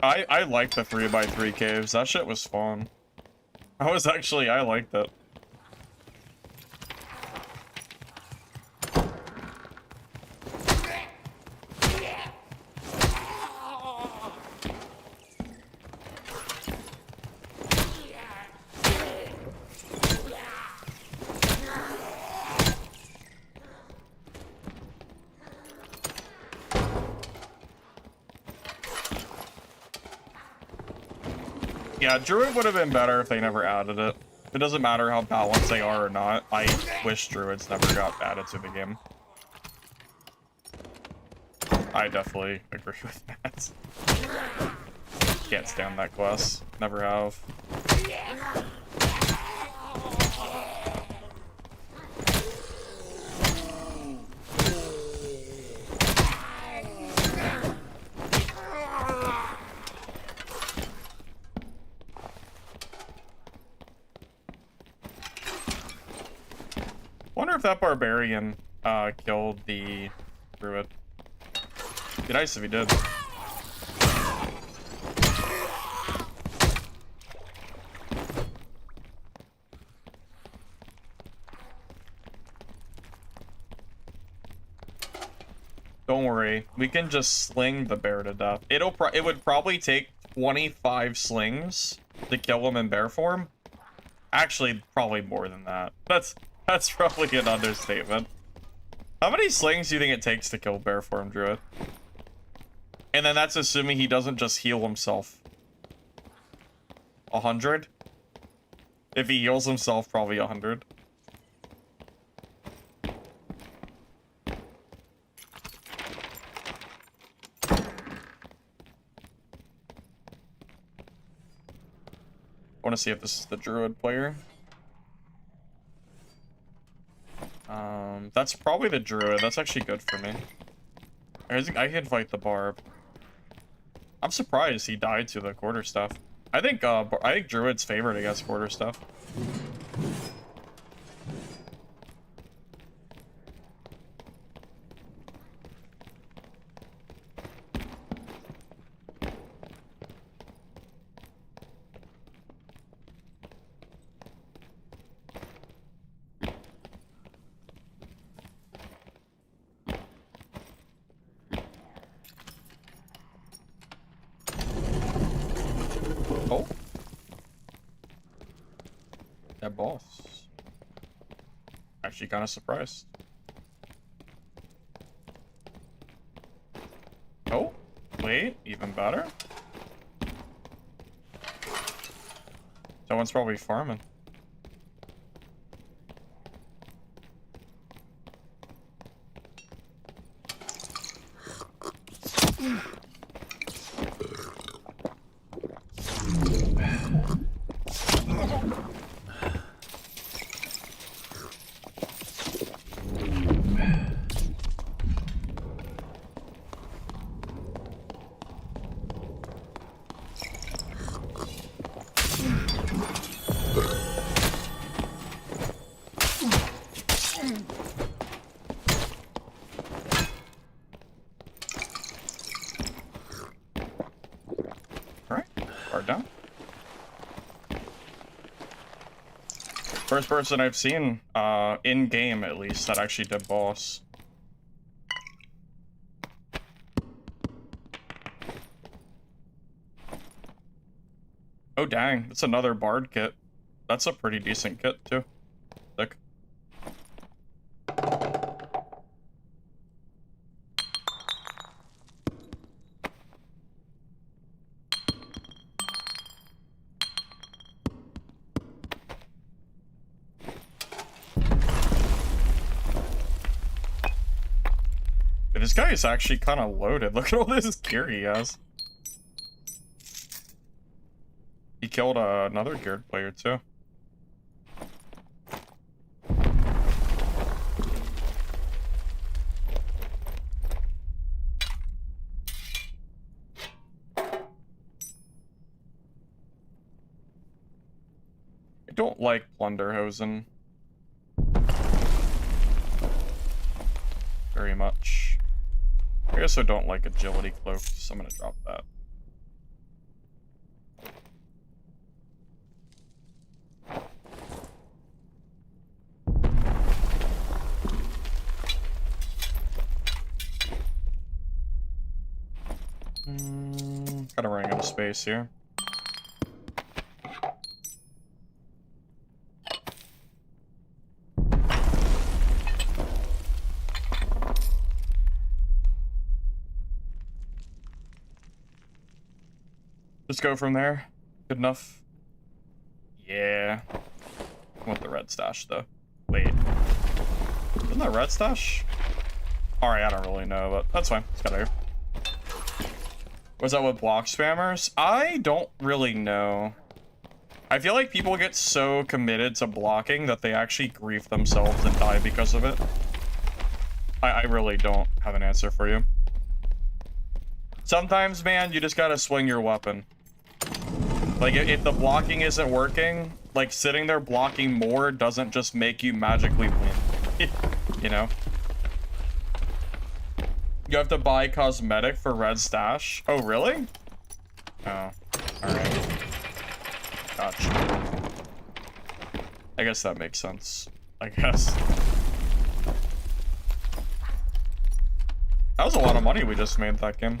I like the 3x3 caves. That shit was fun. I liked it. Yeah, Druid would have been better if they never added it. It doesn't matter how balanced they are or not. I wish Druids never got added to the game. I definitely agree with that. Can't stand that class. Never have. Wonder if that barbarian killed the druid. Be nice if he did. Don't worry, we can just sling the bear to death. It would probably take 25 slings to kill him in bear form. Actually, probably more than that. That's probably an understatement. How many slings do you think it takes to kill bear form druid? And then that's assuming he doesn't just heal himself. 100? If he heals himself, probably 100. I want to see if this is the druid player. That's probably the druid. That's actually good for me. I can fight the barb. I'm surprised he died to the quarter stuff. I think Druid's favored against quarter stuff. Oh. That boss. Actually kind of surprised. Oh, wait, even better. Someone's probably farming. Down. First person I've seen, in game at least, that actually did boss. Oh dang, that's another bard kit. That's a pretty decent kit too. Sick. This guy is actually kind of loaded. Look at all this gear he has. He killed another geared player too. I don't like Plunderhosen very much. I guess I don't like Agility Cloak, so I'm gonna drop that. Kind of running out of space here. Just go from there. Good enough. Yeah. I want the red stash though. Wait. Isn't that red stash? Alright, I don't really know, but that's fine. It's gotta go. Was that with block spammers? I don't really know. I feel like people get so committed to blocking that they actually grief themselves and die because of it. I really don't have an answer for you. Sometimes, man, you just gotta swing your weapon. Like, if the blocking isn't working, like, sitting there blocking more doesn't just make you magically win. You know? You have to buy cosmetic for red stash? Oh, really? Oh, alright. Gotcha. I guess that makes sense. I guess. That was a lot of money we just made that game.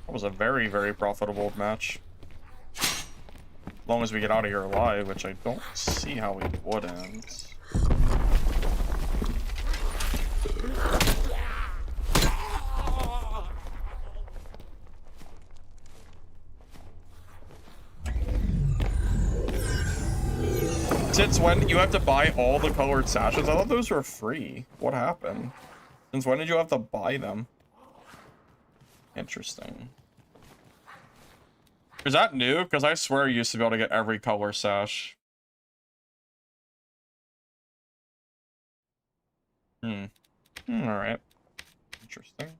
That was a very, very profitable match. As long as we get out of here alive, which I don't see how we wouldn't. Since when you have to buy all the colored sashes? I thought those were free. What happened? Since when did you have to buy them? Interesting. Is that new? Because I swear I used to be able to get every color sash. Alright. Interesting.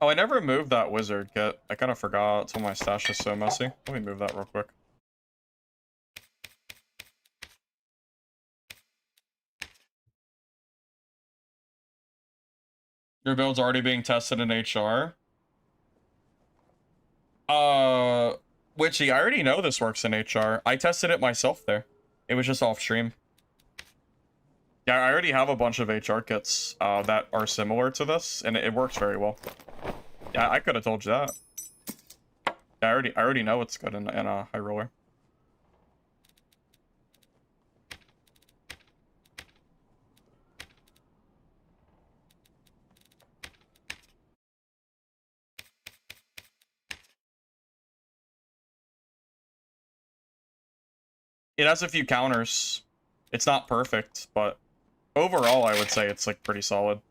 Oh, I never moved that wizard kit. I kind of forgot until my stash is so messy. Let me move that real quick. Your build's already being tested in HR. Witchy, I already know this works in HR. I tested it myself there. It was just off stream. Yeah, I already have a bunch of HR kits that are similar to this, and it works very well. Yeah, I could have told you that. Yeah, I already know it's good in a high roller. It has a few counters. It's not perfect, but overall, I would say it's like pretty solid.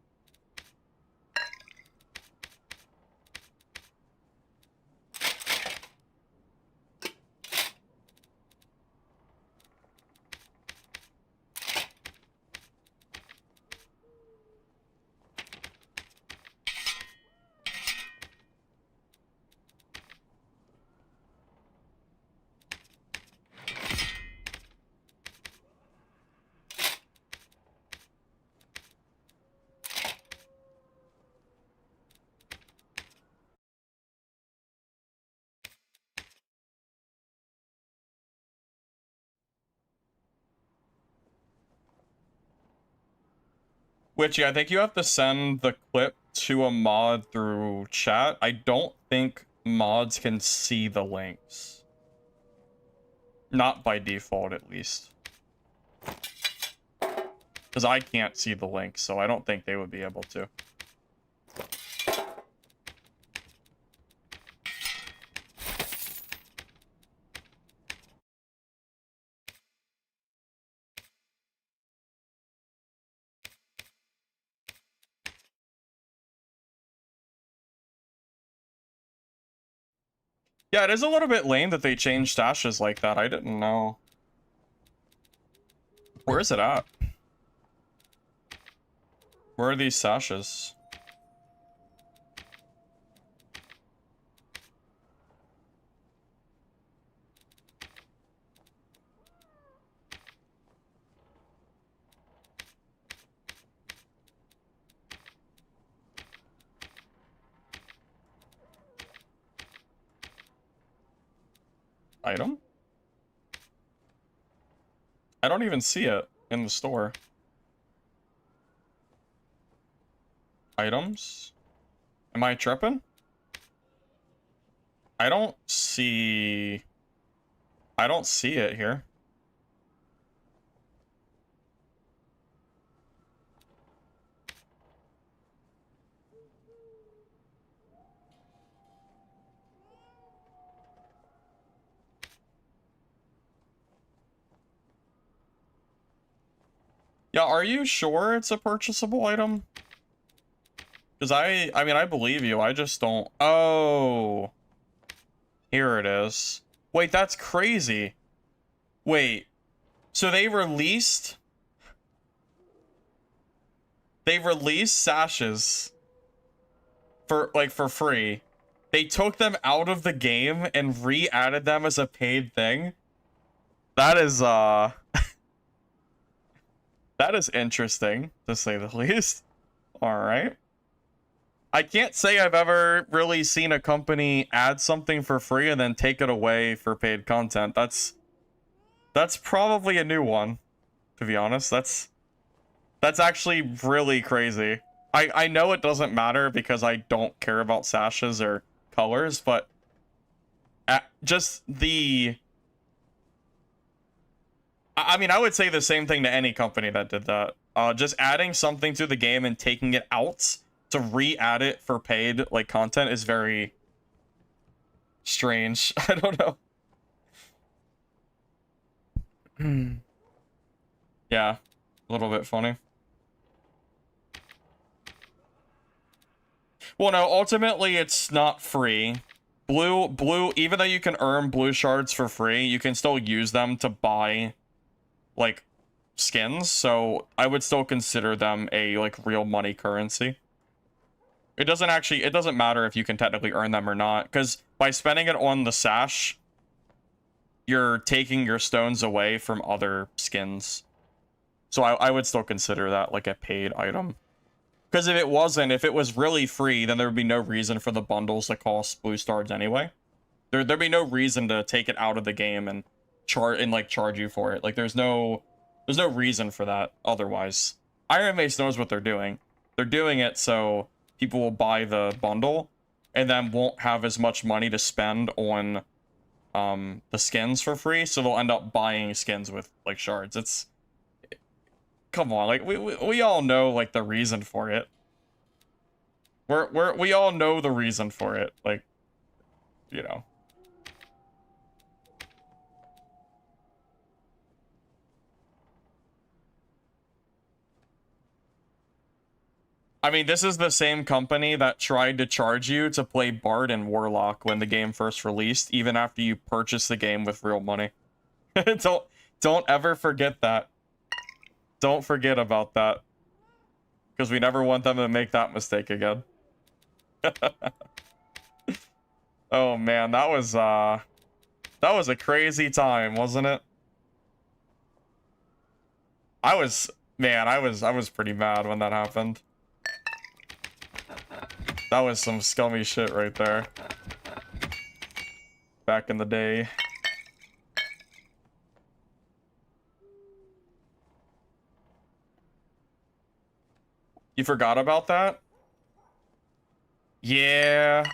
Witchy, I think you have to send the clip to a mod through chat. I don't think mods can see the links. Not by default, at least. Because I can't see the links, so I don't think they would be able to. Yeah, it is a little bit lame that they changed stashes like that. I didn't know. Where is it at? Where are these sashes? Item? I don't even see it in the store. Items? Am I tripping? I don't see it here. Yeah, are you sure it's a purchasable item? Because I mean, I believe you. I just don't... Oh. Here it is. Wait, that's crazy. Wait. So they released... They released sashes for free. They took them out of the game and re-added them as a paid thing. That is, that is interesting, to say the least. Alright. I can't say I've ever really seen a company add something for free and then take it away for paid content. That's probably a new one, to be honest. That's actually really crazy. I know it doesn't matter because I don't care about sashes or colors, but just the... I mean, I would say the same thing to any company that did that. Just adding something to the game and taking it out to re-add it for paid, like, content is very strange. I don't know. Yeah, a little bit funny. Well, no, ultimately it's not free. Blue, even though you can earn blue shards for free, you can still use them to buy, like, skins, so I would still consider them a, like, real money currency. It doesn't matter if you can technically earn them or not, because by spending it on the sash, you're taking your stones away from other skins. So I would still consider that like a paid item. Because if it was really free, then there would be no reason for the bundles to cost blue stars anyway. There'd be no reason to take it out of the game and charge you for it. Like there's no reason for that otherwise. Iron Mace knows what they're doing. They're doing it so people will buy the bundle and then won't have as much money to spend on the skins for free, so they'll end up buying skins with like shards. Come on, like we all know like the reason for it. We all know the reason for it, like, you know. I mean, this is the same company that tried to charge you to play Bard and Warlock when the game first released, even after you purchased the game with real money. Don't ever forget that. Don't forget about that. Because we never want them to make that mistake again. Oh man, that was a crazy time, wasn't it? I was pretty mad when that happened. That was some scummy shit right there. Back in the day. You forgot about that? Yeah,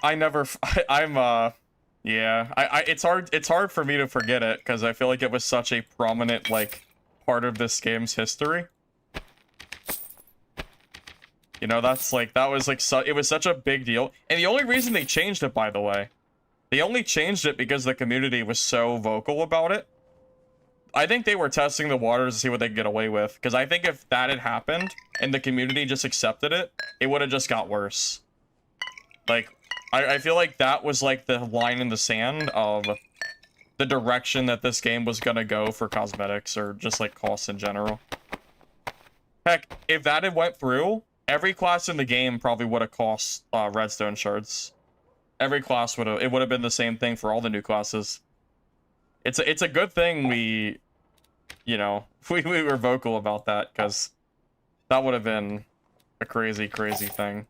it's hard for me to forget it because I feel like it was such a prominent like part of this game's history. You know, it was such a big deal. And the only reason they changed it, by the way, they only changed it because the community was so vocal about it. I think they were testing the waters to see what they could get away with. Because I think if that had happened and the community just accepted it, it would have just got worse. Like, I feel like that was like the line in the sand of the direction that this game was gonna go for cosmetics or just like costs in general. Heck, if that had went through, every class in the game probably would have cost redstone shards. Every class would have been the same thing for all the new classes. It's a good thing we were vocal about that, because that would have been a crazy thing.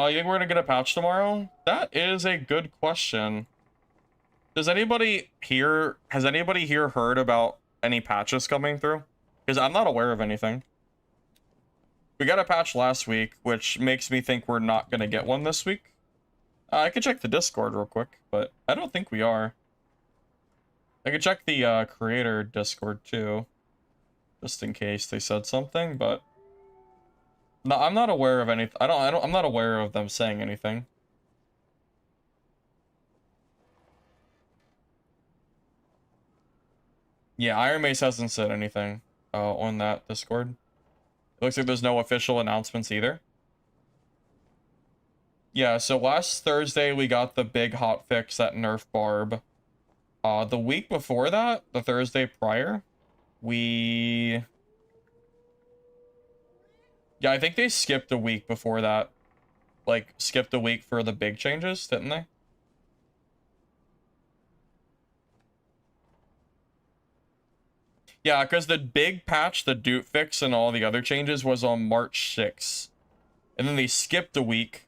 You think we're gonna get a patch tomorrow? That is a good question. Has anybody here heard about any patches coming through? Because I'm not aware of anything. We got a patch last week, which makes me think we're not gonna get one this week. I could check the Discord real quick, but I don't think we are. I could check the creator Discord too, just in case they said something, but no, I'm not aware of any. I'm not aware of them saying anything. Yeah, Iron Mace hasn't said anything on that Discord. It looks like there's no official announcements either. Yeah, so last Thursday we got the big hotfix that nerfed Barb. The week before that, the Thursday prior, yeah, I think they skipped a week before that. Like, skipped a week for the big changes, didn't they? Yeah, because the big patch, the Doot fix, and all the other changes was on March 6th. And then they skipped a week.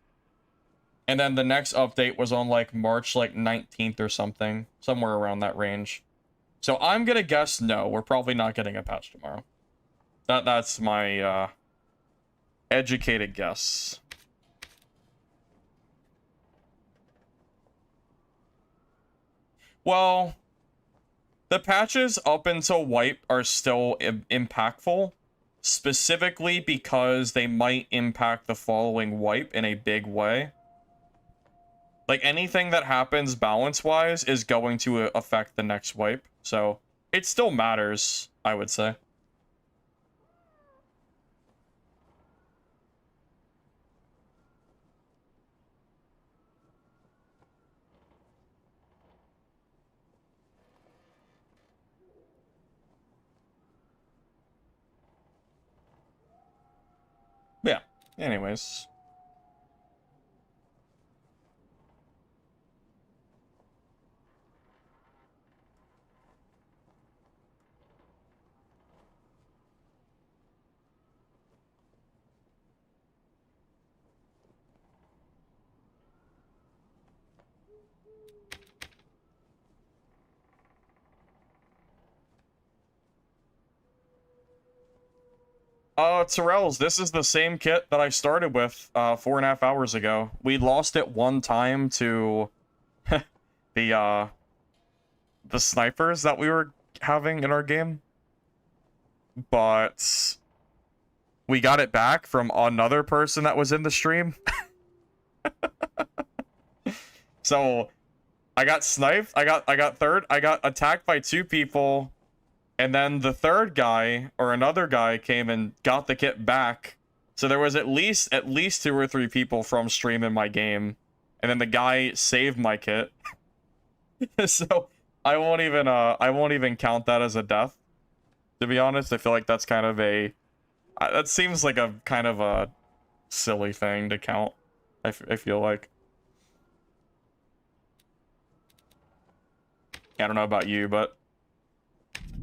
And then the next update was on, like, March, like, 19th or something. Somewhere around that range. So I'm gonna guess no, we're probably not getting a patch tomorrow. That's my, educated guess. Well, the patches up until wipe are still impactful, specifically because they might impact the following wipe in a big way. Like, anything that happens balance-wise is going to affect the next wipe, so it still matters, I would say. Anyways. Terrell's, this is the same kit that I started with 4.5 hours ago. We lost it one time to the snipers that we were having in our game. But we got it back from another person that was in the stream. So I got sniped, I got attacked by 2 people. And then the third guy, or another guy, came and got the kit back. So there was at least 2 or 3 people from stream in my game. And then the guy saved my kit. So I won't even count that as a death. To be honest, I feel like that's kind of that seems like a kind of a silly thing to count. I feel like. I don't know about you, but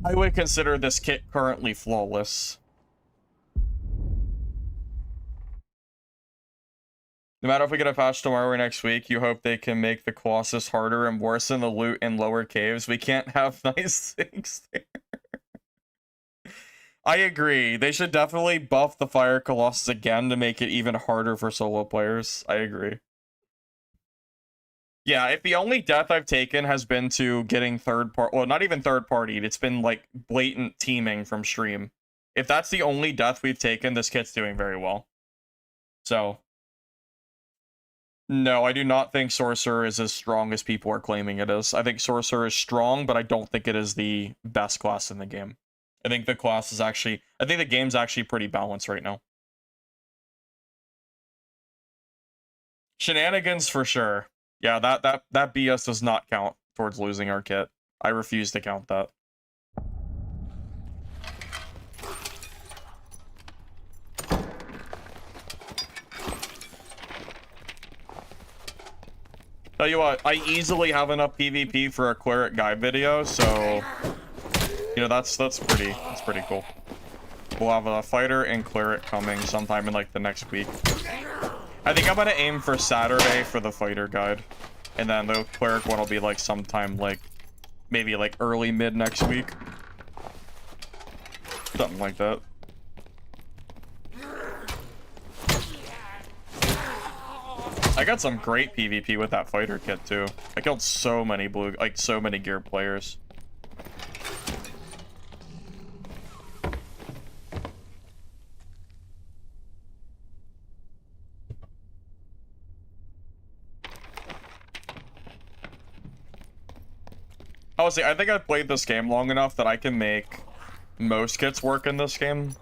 I would consider this kit currently flawless. No matter if we get a patch tomorrow or next week, you hope they can make the Colossus harder and worsen the loot in lower caves. We can't have nice things there. I agree. They should definitely buff the Fire Colossus again to make it even harder for solo players. I agree. Yeah, if the only death I've taken has been to getting well, not even third-partied, it's been, like, blatant teaming from stream. If that's the only death we've taken, this kit's doing very well. So, no, I do not think Sorcerer is as strong as people are claiming it is. I think Sorcerer is strong, but I don't think it is the best class in the game. I think the class is actually... I think the game's actually pretty balanced right now. Shenanigans for sure. Yeah, that BS does not count towards losing our kit. I refuse to count that. Tell you what, I easily have enough PvP for a Cleric guide video, so you know that's pretty cool. We'll have a fighter and Cleric coming sometime in like the next week. I think I'm gonna aim for Saturday for the fighter guide, and then the Cleric one will be like sometime like maybe like early mid next week, something like that. I got some great PvP with that fighter kit too. I killed so many so many geared players. Honestly, I think I've played this game long enough that I can make most kits work in this game.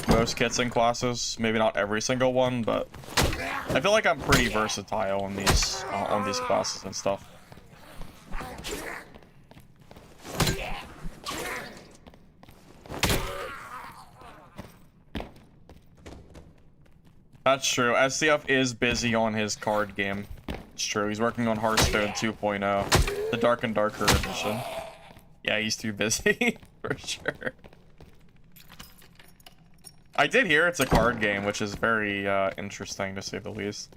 Most kits and classes. Maybe not every single one, but I feel like I'm pretty versatile on these classes and stuff. That's true. SCF is busy on his card game. It's true. He's working on Hearthstone 2.0, the Dark and Darker edition. Yeah, he's too busy for sure. I did hear it's a card game, which is very interesting to say the least.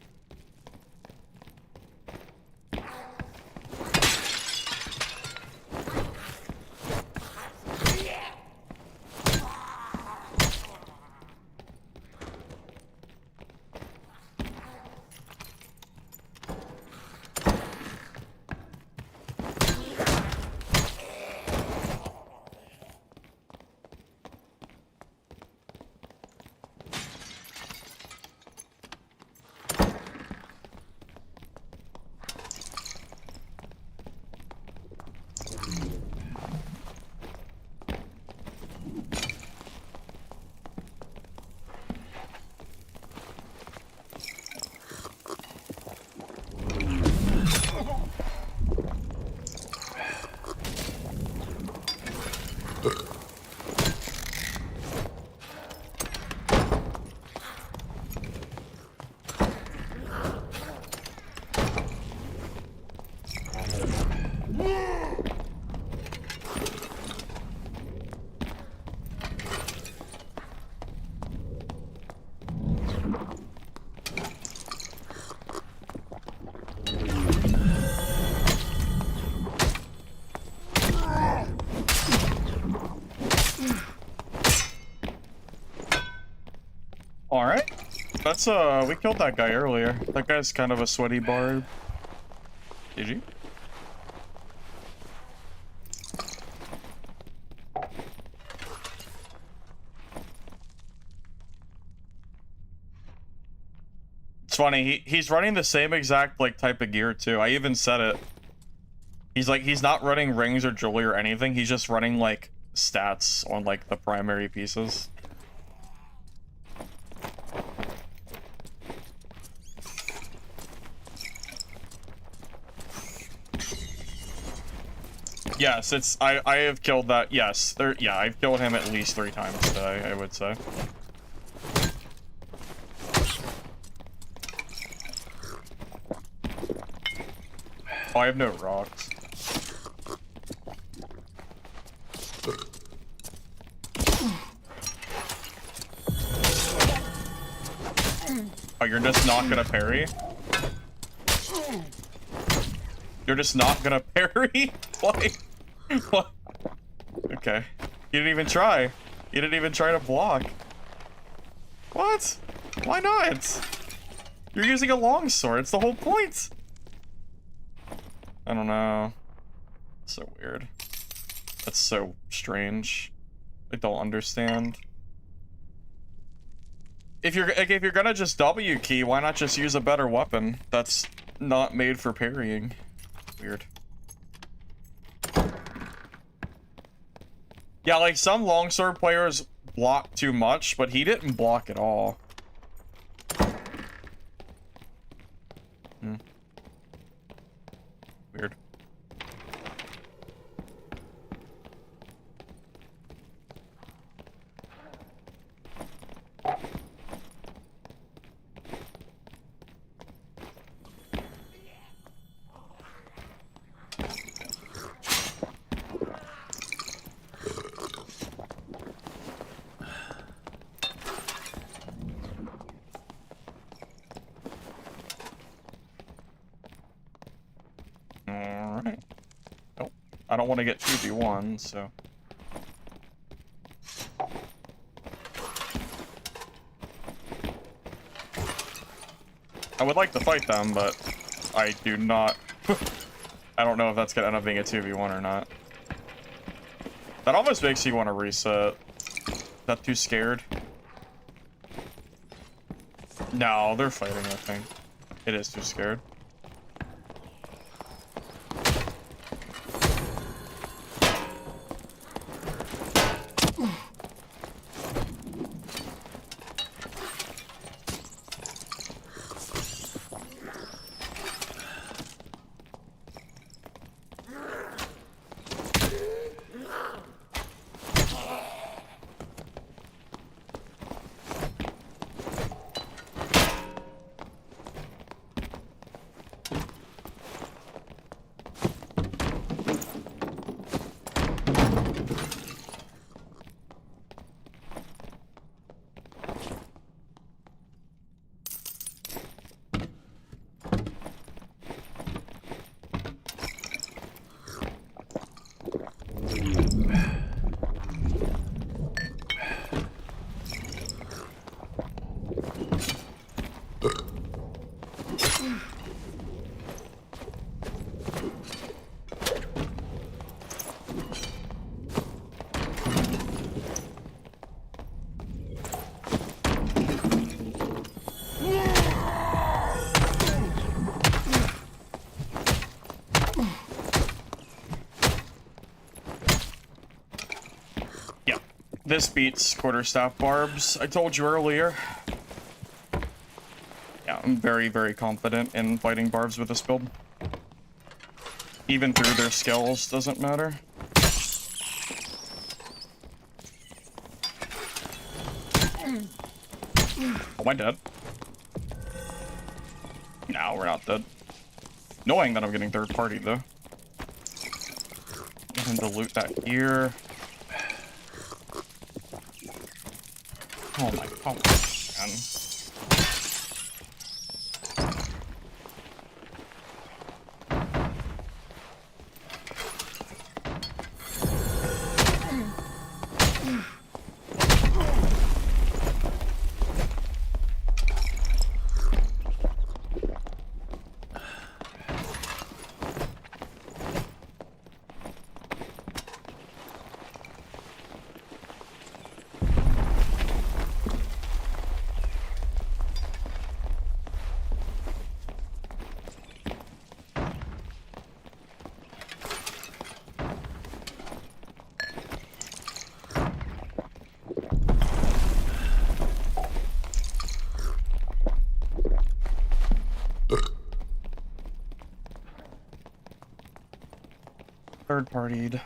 That's, we killed that guy earlier. That guy's kind of a sweaty bard. Did you? It's funny, he's running the same exact, like, type of gear, too. I even said it. He's like, he's not running rings or jewelry or anything, he's just running, like, stats on, like, the primary pieces. Yes, it's, I have killed that, yes. Yeah, I've killed him at least 3 times today, I would say. Oh, I have no rocks. Oh, you're just not gonna parry? You're just not gonna parry? Why? What? Okay. You didn't even try. You didn't even try to block. What? Why not? You're using a longsword. It's the whole point. I don't know. So weird. That's so strange. I don't understand. If you're gonna just W key, why not just use a better weapon that's not made for parrying? Weird. Yeah, like some longsword players block too much, but he didn't block at all. Weird. Alright. Oh, I don't want to get 2v1, so... I would like to fight them, but I do not... I don't know if that's gonna end up being a 2v1 or not. That almost makes you want to reset. That too scared? No, they're fighting, I think. It is too scared. This beats quarterstaff barbs. I told you earlier. Yeah, I'm very, very confident in fighting barbs with this build. Even through their skills, doesn't matter. Am I dead? No, we're not dead. Knowing that I'm getting third party, though. Get him to loot that gear. Oh my god, man. Third-partied.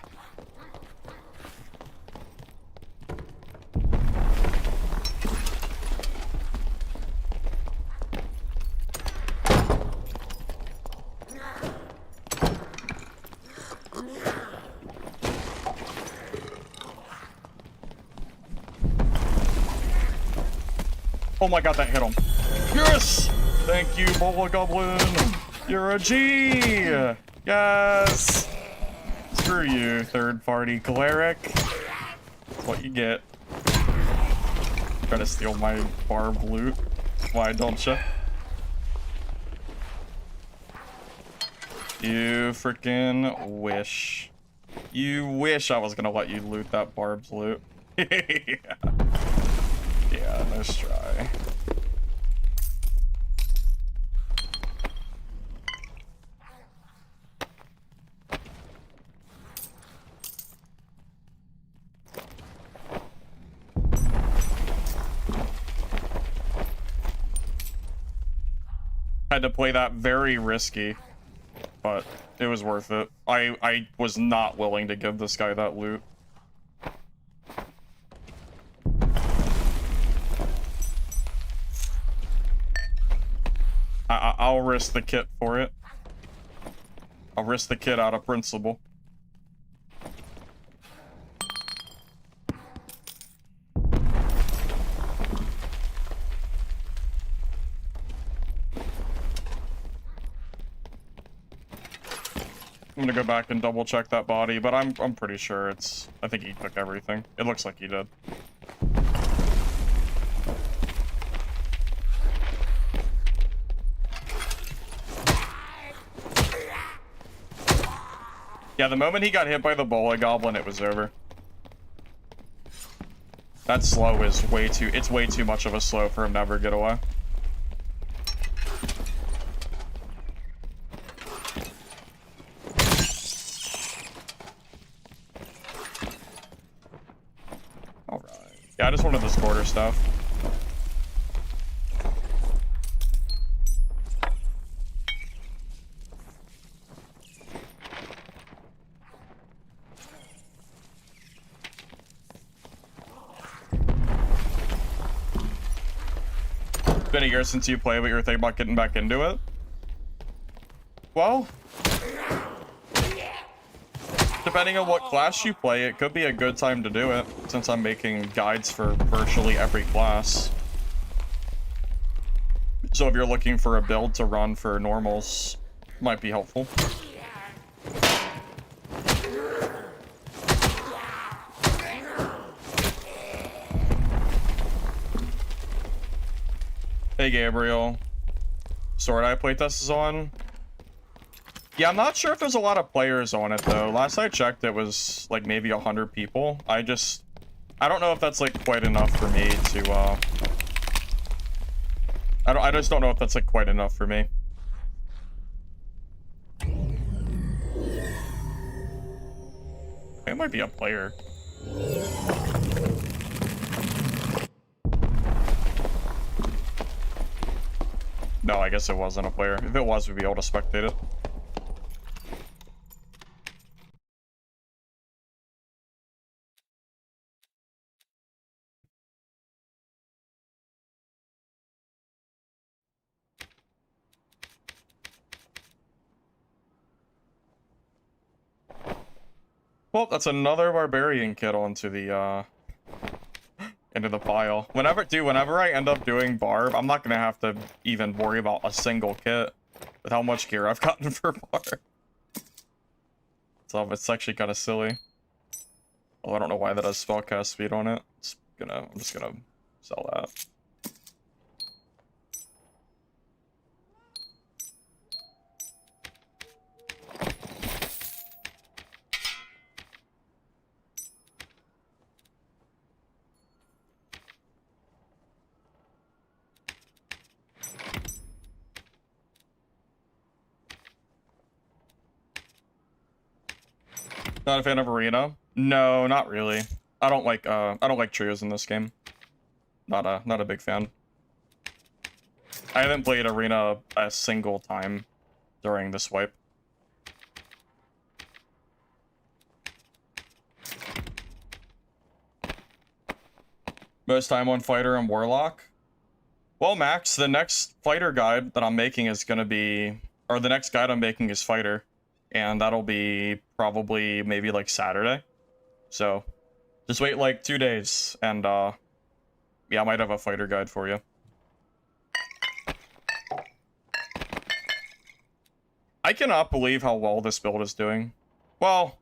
Oh my god, that hit him. Yes! Thank you, Bubble Goblin. You're a G! Yes! Screw you, third-party Cleric. That's what you get. Trying to steal my barb loot. Why don't you? You freaking wish. You wish I was gonna let you loot that barb's loot. Yeah. Yeah, nice try. Had to play that very risky, but it was worth it. I was not willing to give this guy that loot. I'll risk the kit for it. I'll risk the kit out of principle. I'm gonna go back and double check that body, but I'm pretty sure it's... I think he took everything. It looks like he did. Yeah, the moment he got hit by the Bola Goblin, it was over. That slow is way too... It's way too much of a slow for him to ever get away. Alright. Yeah, I just wanted this quarter stuff. Been a year since you played, but you're thinking about getting back into it? Well, depending on what class you play, it could be a good time to do it, since I'm making guides for virtually every class. So if you're looking for a build to run for normals, it might be helpful. Hey Gabriel. Sword Eye playtest is on. Yeah, I'm not sure if there's a lot of players on it though. Last I checked it was like maybe 100 people. I don't know if that's like quite enough for me to I just don't know if that's like quite enough for me. It might be a player. No, I guess it wasn't a player. If it was, we'd be able to spectate it. Well, that's another barbarian kit onto the into the pile. Whenever I end up doing barb, I'm not gonna have to even worry about a single kit with how much gear I've gotten for barb. So it's actually kind of silly. Well, I don't know why that has spellcast speed on it. I'm just gonna sell that. Not a fan of arena? No, not really. I don't like trios in this game. Not a big fan. I haven't played arena a single time during this wipe. Most time on fighter and warlock. Well, Max, the next fighter guide that I'm making is gonna be, or the next guide I'm making is fighter, and that'll be probably maybe like Saturday. So just wait like 2 days, and yeah, I might have a fighter guide for you. I cannot believe how well this build is doing. Well,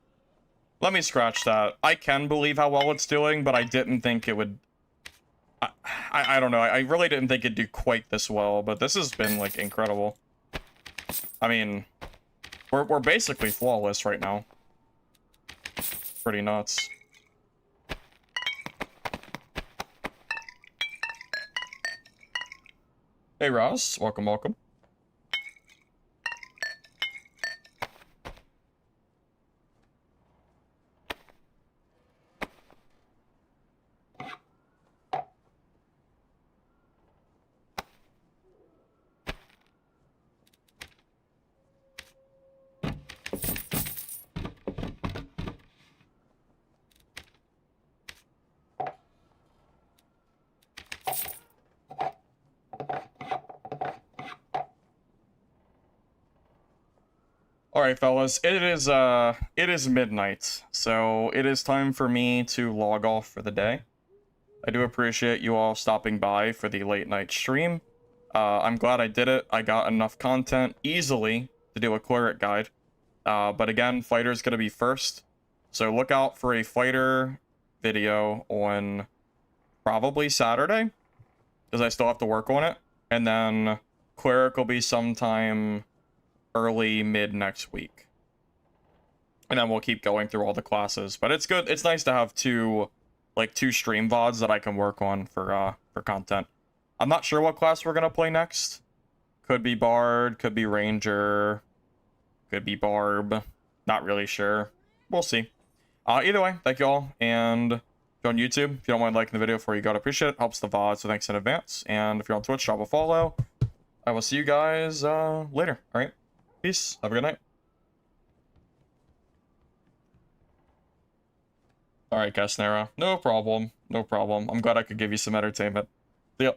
let me scratch that. I can believe how well it's doing, but I didn't think it would... I don't know. I really didn't think it'd do quite this well, but this has been, like, incredible. I mean, we're basically flawless right now. Pretty nuts. Hey, Ross. Welcome, welcome. Alright, fellas, it is midnight, so it is time for me to log off for the day. I do appreciate you all stopping by for the late night stream. I'm glad I did it. I got enough content easily to do a cleric guide. But again, fighter's gonna be first. So look out for a fighter video on probably Saturday, because I still have to work on it. And then cleric will be sometime early mid next week, and then we'll keep going through all the classes. But it's good, it's nice to have two stream VODs that I can work on for content. I'm not sure what class we're gonna play next. Could be Bard, could be Ranger, could be Barb, not really sure. We'll see. Either way, thank you all, and if you're on YouTube, if you don't mind liking the video before you go, I'd appreciate it. Helps the VOD, so thanks in advance. And if you're on Twitch, drop a follow. I will see you guys later. All right. Peace. Have a good night. Alright, Casnera. No problem. No problem. I'm glad I could give you some entertainment. See ya.